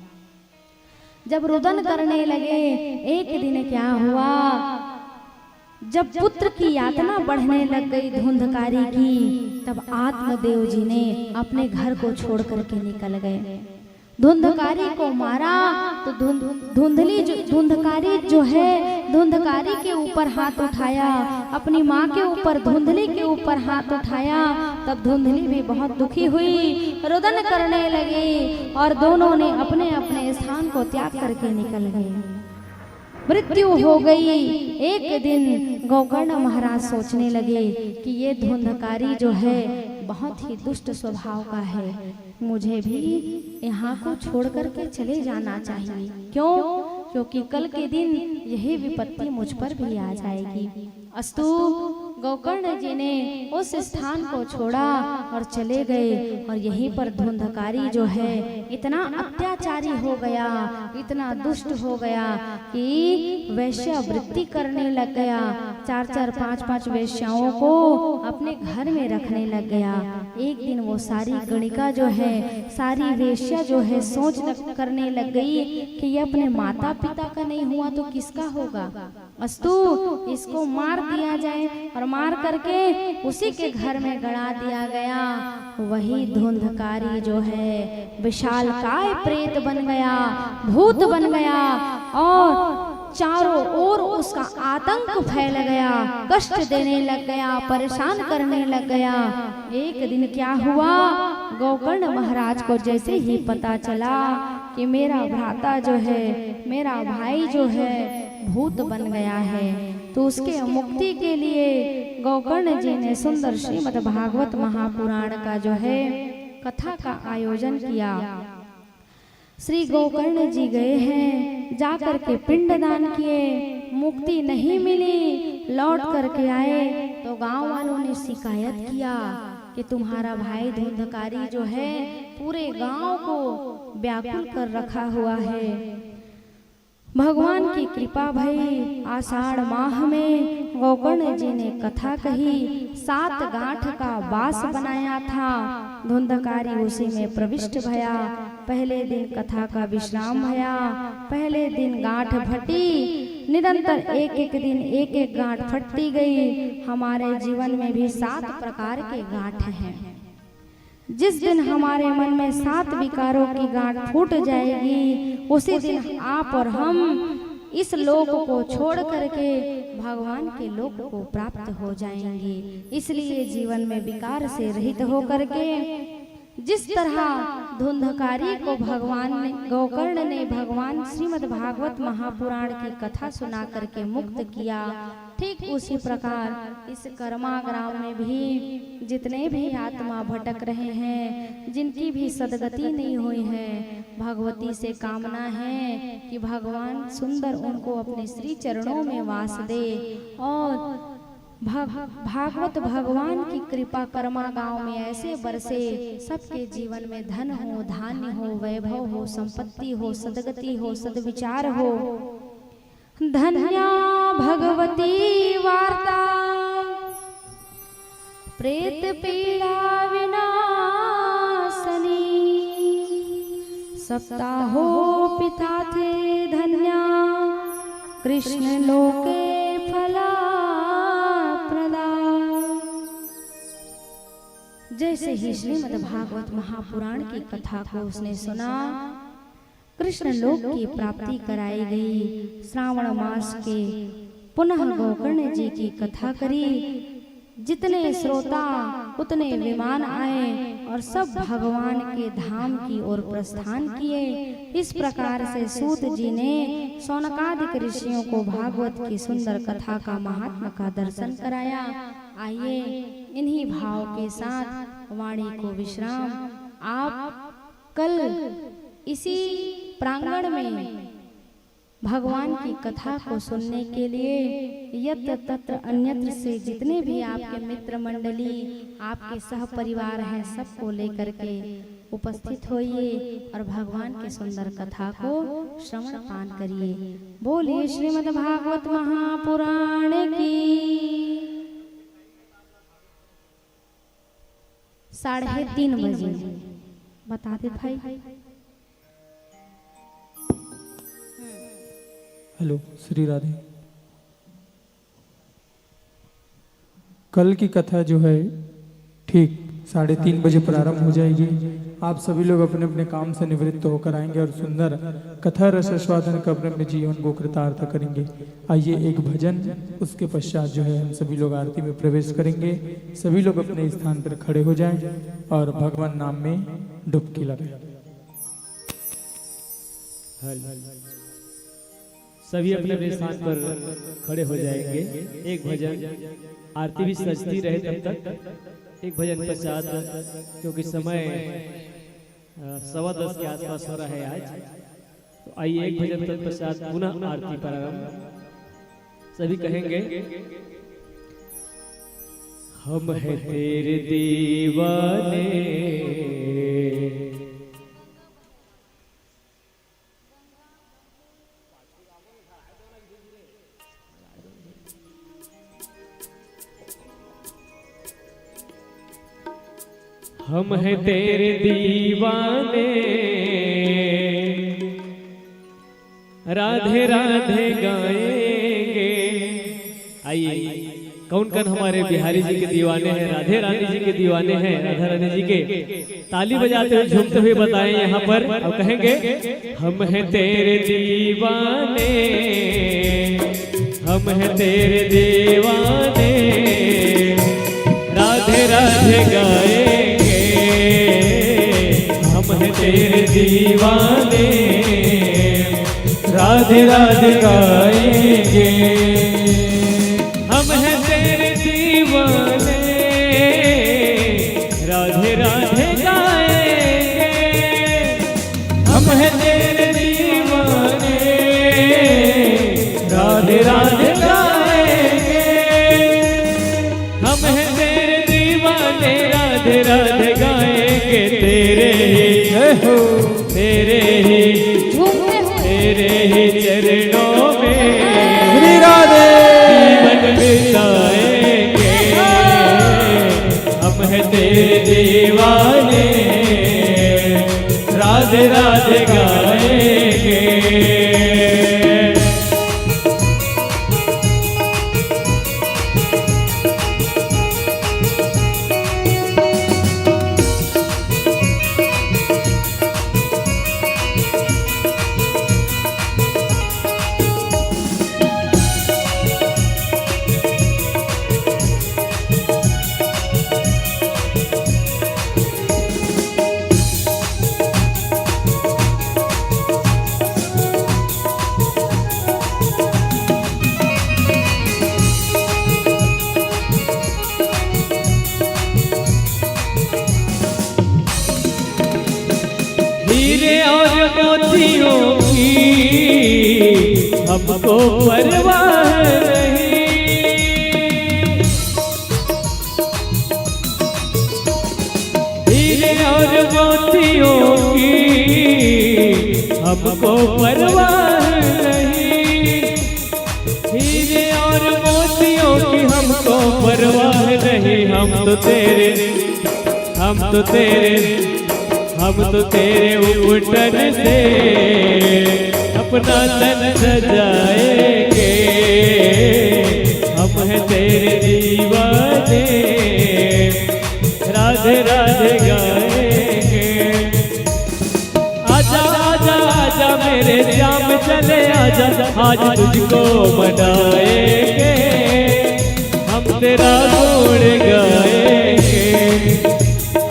जब रुदन करने लगे, एक दिन क्या हुआ, जब पुत्र की यातना बढ़ने लग गई धुंधकारी की, तब आत्मदेव जी ने अपने घर को छोड़ करके निकल गए। धुंधकारी को मारा तो धुंधकारी जो है धुंधकारी के ऊपर हाथ उठाया, अपनी माँ के ऊपर धुंधली के ऊपर हाथ उठाया। तब धुंधली भी बहुत दुखी हुई, रुदन करने लगी और दोनों ने अपने अपने स्थान को त्याग करके निकल गए। मृत्यु हो गई। एक दिन गोकर्ण महाराज सोचने लगे कि ये धुंधकारी जो है बहुत ही दुष्ट स्वभाव का है, मुझे भी यहाँ को छोड़ करके चले जाना चाहिए। क्यों? क्योंकि कल के दिन यही विपत्ति मुझ पर भी आ जाएगी। अस्तु गोकर्ण जी ने उस स्थान को छोड़ा और चले गए। और यहीं पर धुंधकारी जो है इतना अत्याचारी हो गया, इतना दुष्ट हो गया कि वेश्यावृत्ति करने लग गया। 4-4 5-5 वेश्याओं को अपने घर में रखने लग गया। एक दिन वो सारी गणिका जो है, सारी वेश्या जो है सोच करने लग गई कि ये अपने माता पिता का नहीं हुआ तो किसका होगा। अस्तु इसको मार दिया जाए, और मार करके उसी के घर में गड़ा दिया गया। वही धुंधकारी जो है विशालकाय प्रेत बन गया, भूत बन गया, और चारों ओर उसका आतंक फैल गया, कष्ट देने लग गया, परेशान करने लग गया। एक दिन क्या हुआ, गोकर्ण महाराज को जैसे ही पता चला कि मेरा भ्राता जो है, मेरा भाई जो है भूत बन गया है, तो उसके मुक्ति के लिए गोकर्ण जी ने सुंदर श्रीमद् भागवत महापुराण का जो है कथा का आयोजन किया। श्री गोकर्ण जी गए हैं, जाकर के पिंडदान किए, मुक्ति नहीं मिली, लौट करके आए तो गांव वालों ने शिकायत किया कि तुम्हारा भाई धुंधकारी जो है पूरे गांव को व्याकुल कर रखा हुआ है। भगवान की कृपा भई, आषाढ़ माह में गोकर्ण जी ने कथा कही, 7 गांठ का बास बनाया था, धुंधकारी उसी में प्रविष्ट भया। पहले दिन कथा का विश्राम भया, पहले दिन गांठ फटी, निरंतर एक एक दिन एक एक गांठ फटती गई। हमारे जीवन में भी 7 प्रकार के गांठ हैं। जिस दिन हमारे मन में 7 विकारों की गांठ फूट जाएगी, उसी दिन आप और हम इस लोक को छोड़ करके भगवान के लोक को प्राप्त हो जाएंगे। इसलिए जीवन में विकार से रहित हो करके जिस तरह धुंधकारी को भगवान ने, गोकर्ण ने भगवान श्रीमद् भागवत महापुराण की कथा सुना करके मुक्त किया, ठीक उसी प्रकार इस कर्माग्राम में भी जितने भी आत्मा भटक रहे हैं, जिनकी भी सदगति नहीं हुई है, भगवती से कामना है कि भगवान सुंदर उनको अपने श्री चरणों में वास दे, और भागवत भगवान की कृपा कर्मा गांव में ऐसे बरसे, सबके जीवन में धन हो, धान्य हो, वैभव हो, संपत्ति हो, सदगति हो, सद्विचार हो। धन्या भगवती वार्ता प्रेत पीड़ा विनाशनी, सप्ताहो पिता थे धन्या, कृष्ण लोके फला प्रदा। जैसे ही श्रीमद् भागवत महापुराण की कथा को उसने सुना, कृष्ण लोक की प्राप्ति कराई गई। श्रावण मास के पुनः गोकर्ण जी की कथा करी। जितने श्रोता उतने विमान आए और सब भगवान के धाम की ओर प्रस्थान किए। इस प्रकार से सूत जी ने शौनकादिक ऋषियों को भागवत की सुंदर कथा का महात्मा का दर्शन कराया। आइए इन्हीं भाव के साथ वाणी को विश्राम। आप कल इसी प्रांगण में भगवान की कथा को सुनने के लिए यत्र तत्र अन्यत्र से जितने भी आपके मित्र मंडली, आपके सह परिवार हैं, सबको लेकर के उपस्थित होइए और भगवान की सुंदर कथा को श्रवण पान करिए। बोलिए श्रीमद् भागवत महापुराण की। 3:30 बजे बता दे भाई। हेलो, श्री राधे। कल की कथा जो है ठीक 3:30 बजे प्रारंभ हो जाएगी। आप सभी लोग अपने अपने काम से निवृत्त होकर आएंगे और सुंदर कथा रस आस्वादन कर अपने अपने जीवन को कृतार्थ करेंगे। आइए एक भजन, उसके पश्चात जो है हम सभी लोग आरती में प्रवेश करेंगे। सभी लोग अपने स्थान पर खड़े हो जाएं और भगवान नाम में डुबकी लगाएं। सभी अपने अपने स्थान पर खड़े हो जाएंगे। एक भजन, आरती भी सजती रहे तब तक। एक भजन पश्चात, क्योंकि समय 10:15 के आसपास हो रहा है आज, तो आइए एक भजन तत्पश्चात पुनः आरती प्रारंभ। सभी कहेंगे हम हैं तेरे दीवाने। हम हैं तेरे दीवाने, राधे राधे गाएंगे। आइए, कौन कौन हमारे बिहारी जी के दीवाने हैं, राधे रानी जी के दीवाने हैं, राधा रानी जी के ताली बजाते हुए झूमते हुए बताएं यहाँ पर और कहेंगे हम हैं तेरे दीवाने, हम हैं तेरे दीवाने, राधे राधे गाएंगे। हम हैं तेरे दीवाने, राधे राधे गाएंगे। हम हैं तेरे दीवाने, राधे राधे गाएंगे। हम हैं तेरे दीवाने, राधे राधे गाएंगे। हम हैं तेरे दीवाने, राधे राधे गाएंगे। तेरे ही हो, तेरे ही तेरे ही चरणों में श्री राधे जीवन बिताएंगे। हम हैं तेरे दीवाने, राधे राधे गाएंगे। हीरे और मोतियों की हमको परवाह नहीं, हीरे और मोतियों की हमको परवाह नहीं, हीरे और मोतियों की हमको परवाह नहीं। हम तो तेरे, हम तो तेरे, हम तो तेरे उपटन से अपना तन सजाएंगे। हम हैं तेरे दीवाने, राधे राधे गाएंगे। आजा आजा आजा मेरे श्याम चले आजा, आज तुझको मनाएंगे। हम तेरा गुण गाएंगे,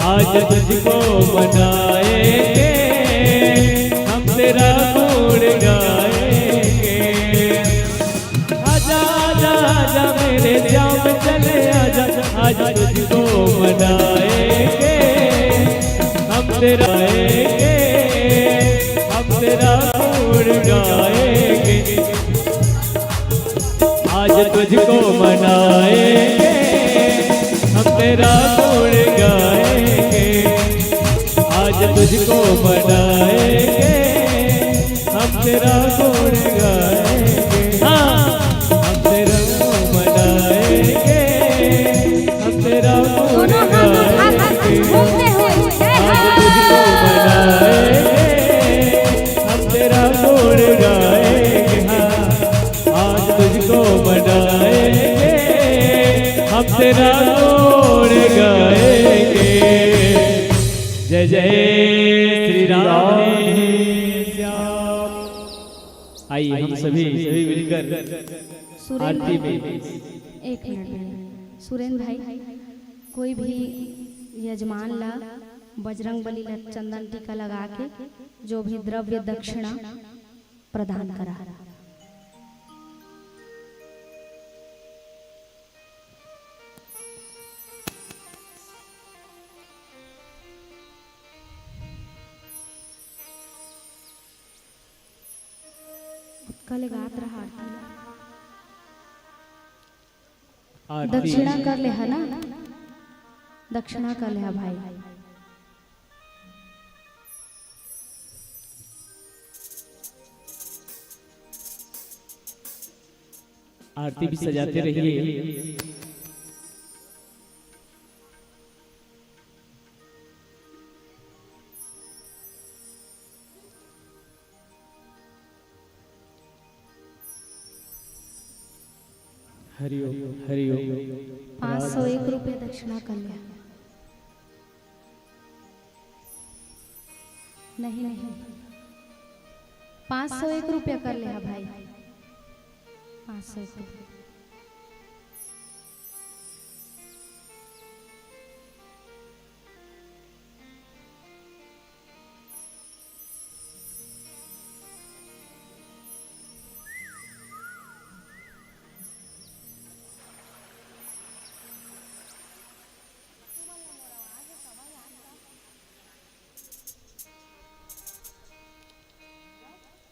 आज तुझको मनाएंगे। हम तेरा गुण गाएंगे। आजा आजा आजा मेरे श्याम चले आजा, आज तुझको मनाएंगे। हम तेरा गाएंगे, हम तेरा गुण गाएंगे। आज तुझको मनाएंगे, हम तेरा गुण गाएंगे। आज तुझको मनाएंगे, हम तेरा गुण गाएंगे। हाँ, हम तेरा मनाएंगे, हम तेरा गुण गाएंगे। आज तुझको मनाएंगे, हम तेरा गुण गाएंगे। हाँ, आज तुझको मनाएंगे, हम तेरा गुण गाएंगे। जय जय श्री राधे श्याम। आइए हम सभी मिलकर आरती में। एक मिनट सुरेंद्र भाई, कोई भी यजमान ला बजरंग बली ला चंदन टीका लगा के जो भी द्रव्य दक्षिणा प्रदान करा। कल गात रहा आरती आरती दक्षिणा कर ले है ना। दक्षिणा कर लिया भाई। आरती भी सजाते रहिए। हरिओम हरिओम। 501 रुपये दक्षिणा कर लिया। नहीं नहीं 501 रुपया कर लिया भाई। 501 रुपये।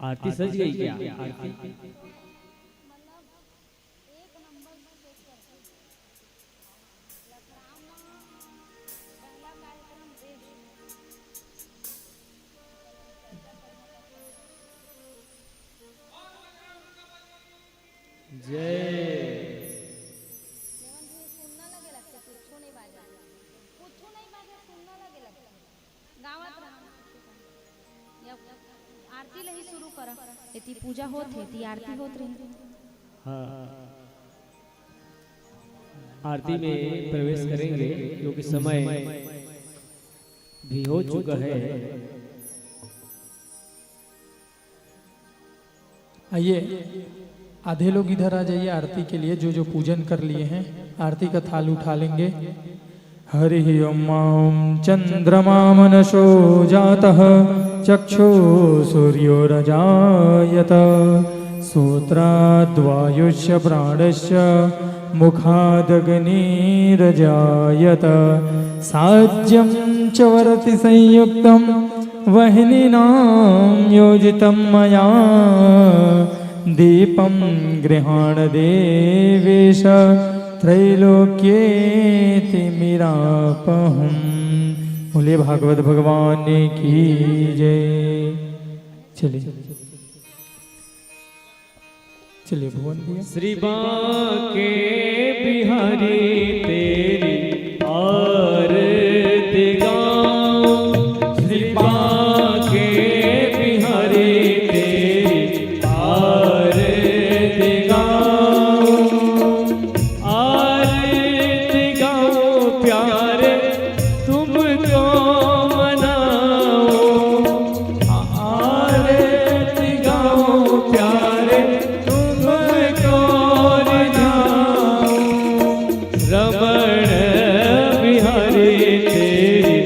आरती सज गई क्या? आरती आरती लही सुरू करा। ती पूजा होत है, ती आरती होत रही। हाँ, आरती में प्रवेश करेंगे क्योंकि समय भी हो चुका है। आइए आधे लोग इधर आ जाइए आरती के लिए। जो जो पूजन कर लिए हैं आरती का थाल उठा लेंगे। हरि ओम चंद्रमा मनसो जातः चक्षु सूर्यो रजायत श्रोत्राद्वायुष्य प्राणस्य मुखादग्निरजायत साज्यं च वरति संयुक्तं वह्निनां योजितं मया दीपं गृहाण देवेश त्रैलोक्येतिमिरापहम्। बोले भागवत भगवान की जय। चलिए चलिए भुवन भैया। श्री बांके बिहारी तेरी आरती गाऊं। श्री बांके बिहारी तेरी आरती गाऊं। आरती गाऊं प्यारे तुमको मनाऊं। आरती गाऊं प्यारे तुमको रिझाऊं। रमण बिहारी तेरी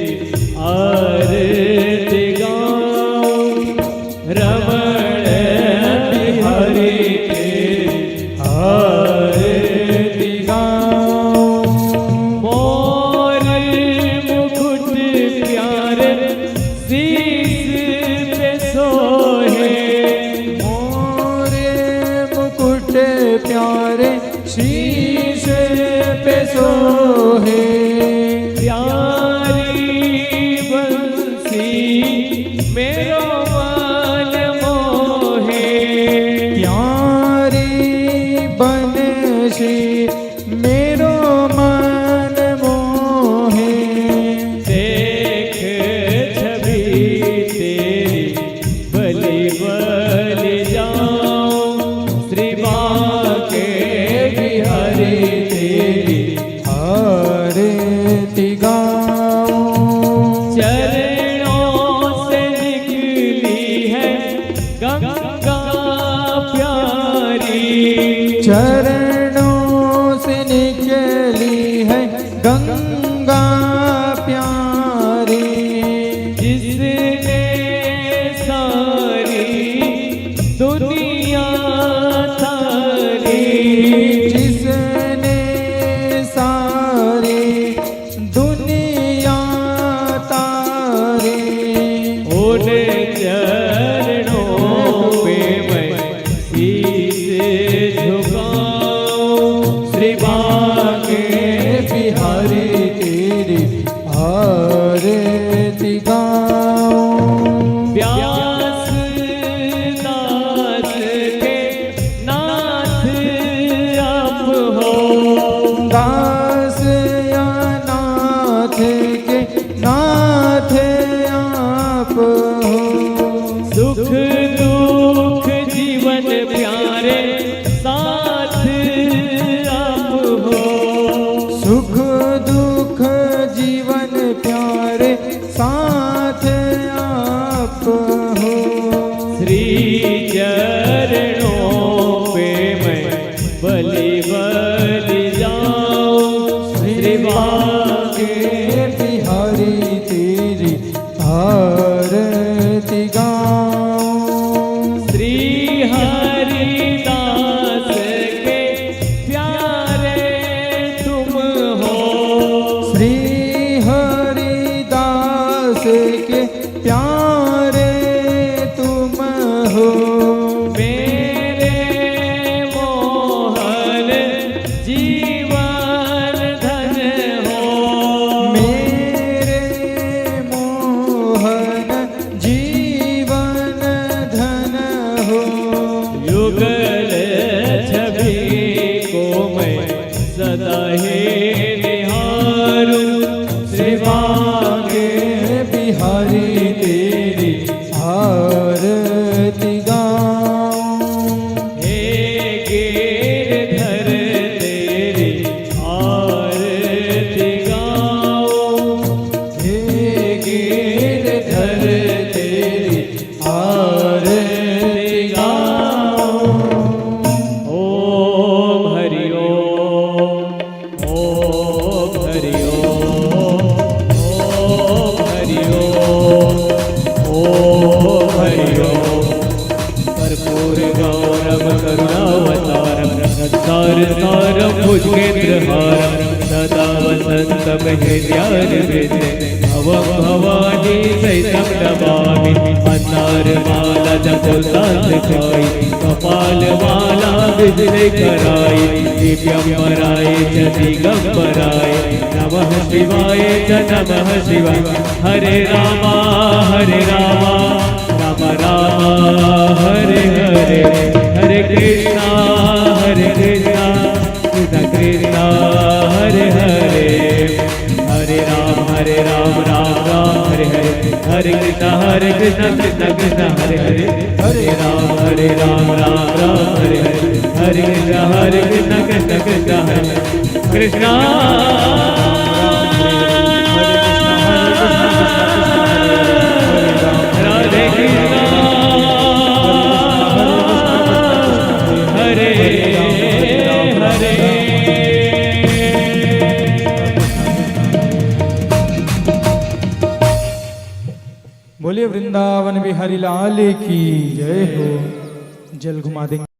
आरती गाऊं। रमण बिहारी तेरी आरती गाऊं। मोर मुकुट प्यारे शीश पे सोहे। मोरे मुकुट प्यारे शीश पे सोहे। प्यारी बंसी मेरो मन मोहे। प्यारी बनसी मेरो मन मोहे। देख छवि तेरी बलि बलि जाऊं। श्री बांके बिहारी तेरी आरती गाऊं। चरणों से निकली है गंगा प्यारी। चरणों से निकली है गंगा प्यारी। जिसने सारी दुनिया तारी। जिसने सारी दुनिया तारी। उन चरणों पे मैं शीश झुकाऊं। श्री बांके बिहारी तेरी दास या नाथ के नाथ आप हो। सुख दुख जीवन प्यारे साथ आप हो। सुख दुख जीवन प्यारे साथ आप हो। श्री चरणों पे मैं बलि बलि जाऊं। श्री बांके बिहारी तेरी आरती गाऊं। श्री हरिदास के प्यारे तुम हो। श्री हरिदास के प्यारे तुम हो। मेरे मोहन जीवन धन हो। मेरे मोहन जीवन धन हो। युगल छवि को मैं सदा ही निहारूं। श्री बांके बिहारी तेरी आरती गाऊं। हे गिरधर तेरी आरती गाऊं। हे गिरधर तेरी आरती गाऊं। ओम हरि ओम। ओम हरि ओम। ओम हरि ओम। ओम हरि ओम। कर्पूर गौरव करुणावतारम संसार सारम भुजगेन्द्रहारम सदा वसंतम हृदयारविंदे भवं भवानी सहितं नमामि। मंदारमाला जपोत्साहकाय कपालमाला विजय कराय दिव्यंबराय च दिगंबराय नमः शिवाय च नमः शिवाय। हरे रामा राम राम हरे हरे। हरे कृष्णा कृष्ण कृष्ण हरे हरे। हरे राम राम राम हरे हरे। हरे कृष्ण कृष्ण कृष्ण हरे हरे। हरे राम राम राम हरे हरे। हरे कृष्ण कृष्ण कृष्ण हरे कृष्णा। राधे कृष्णा हरे हरे। बोलिए वृंदावन बिहारी लाल की जय हो। जल घुमा देंगे।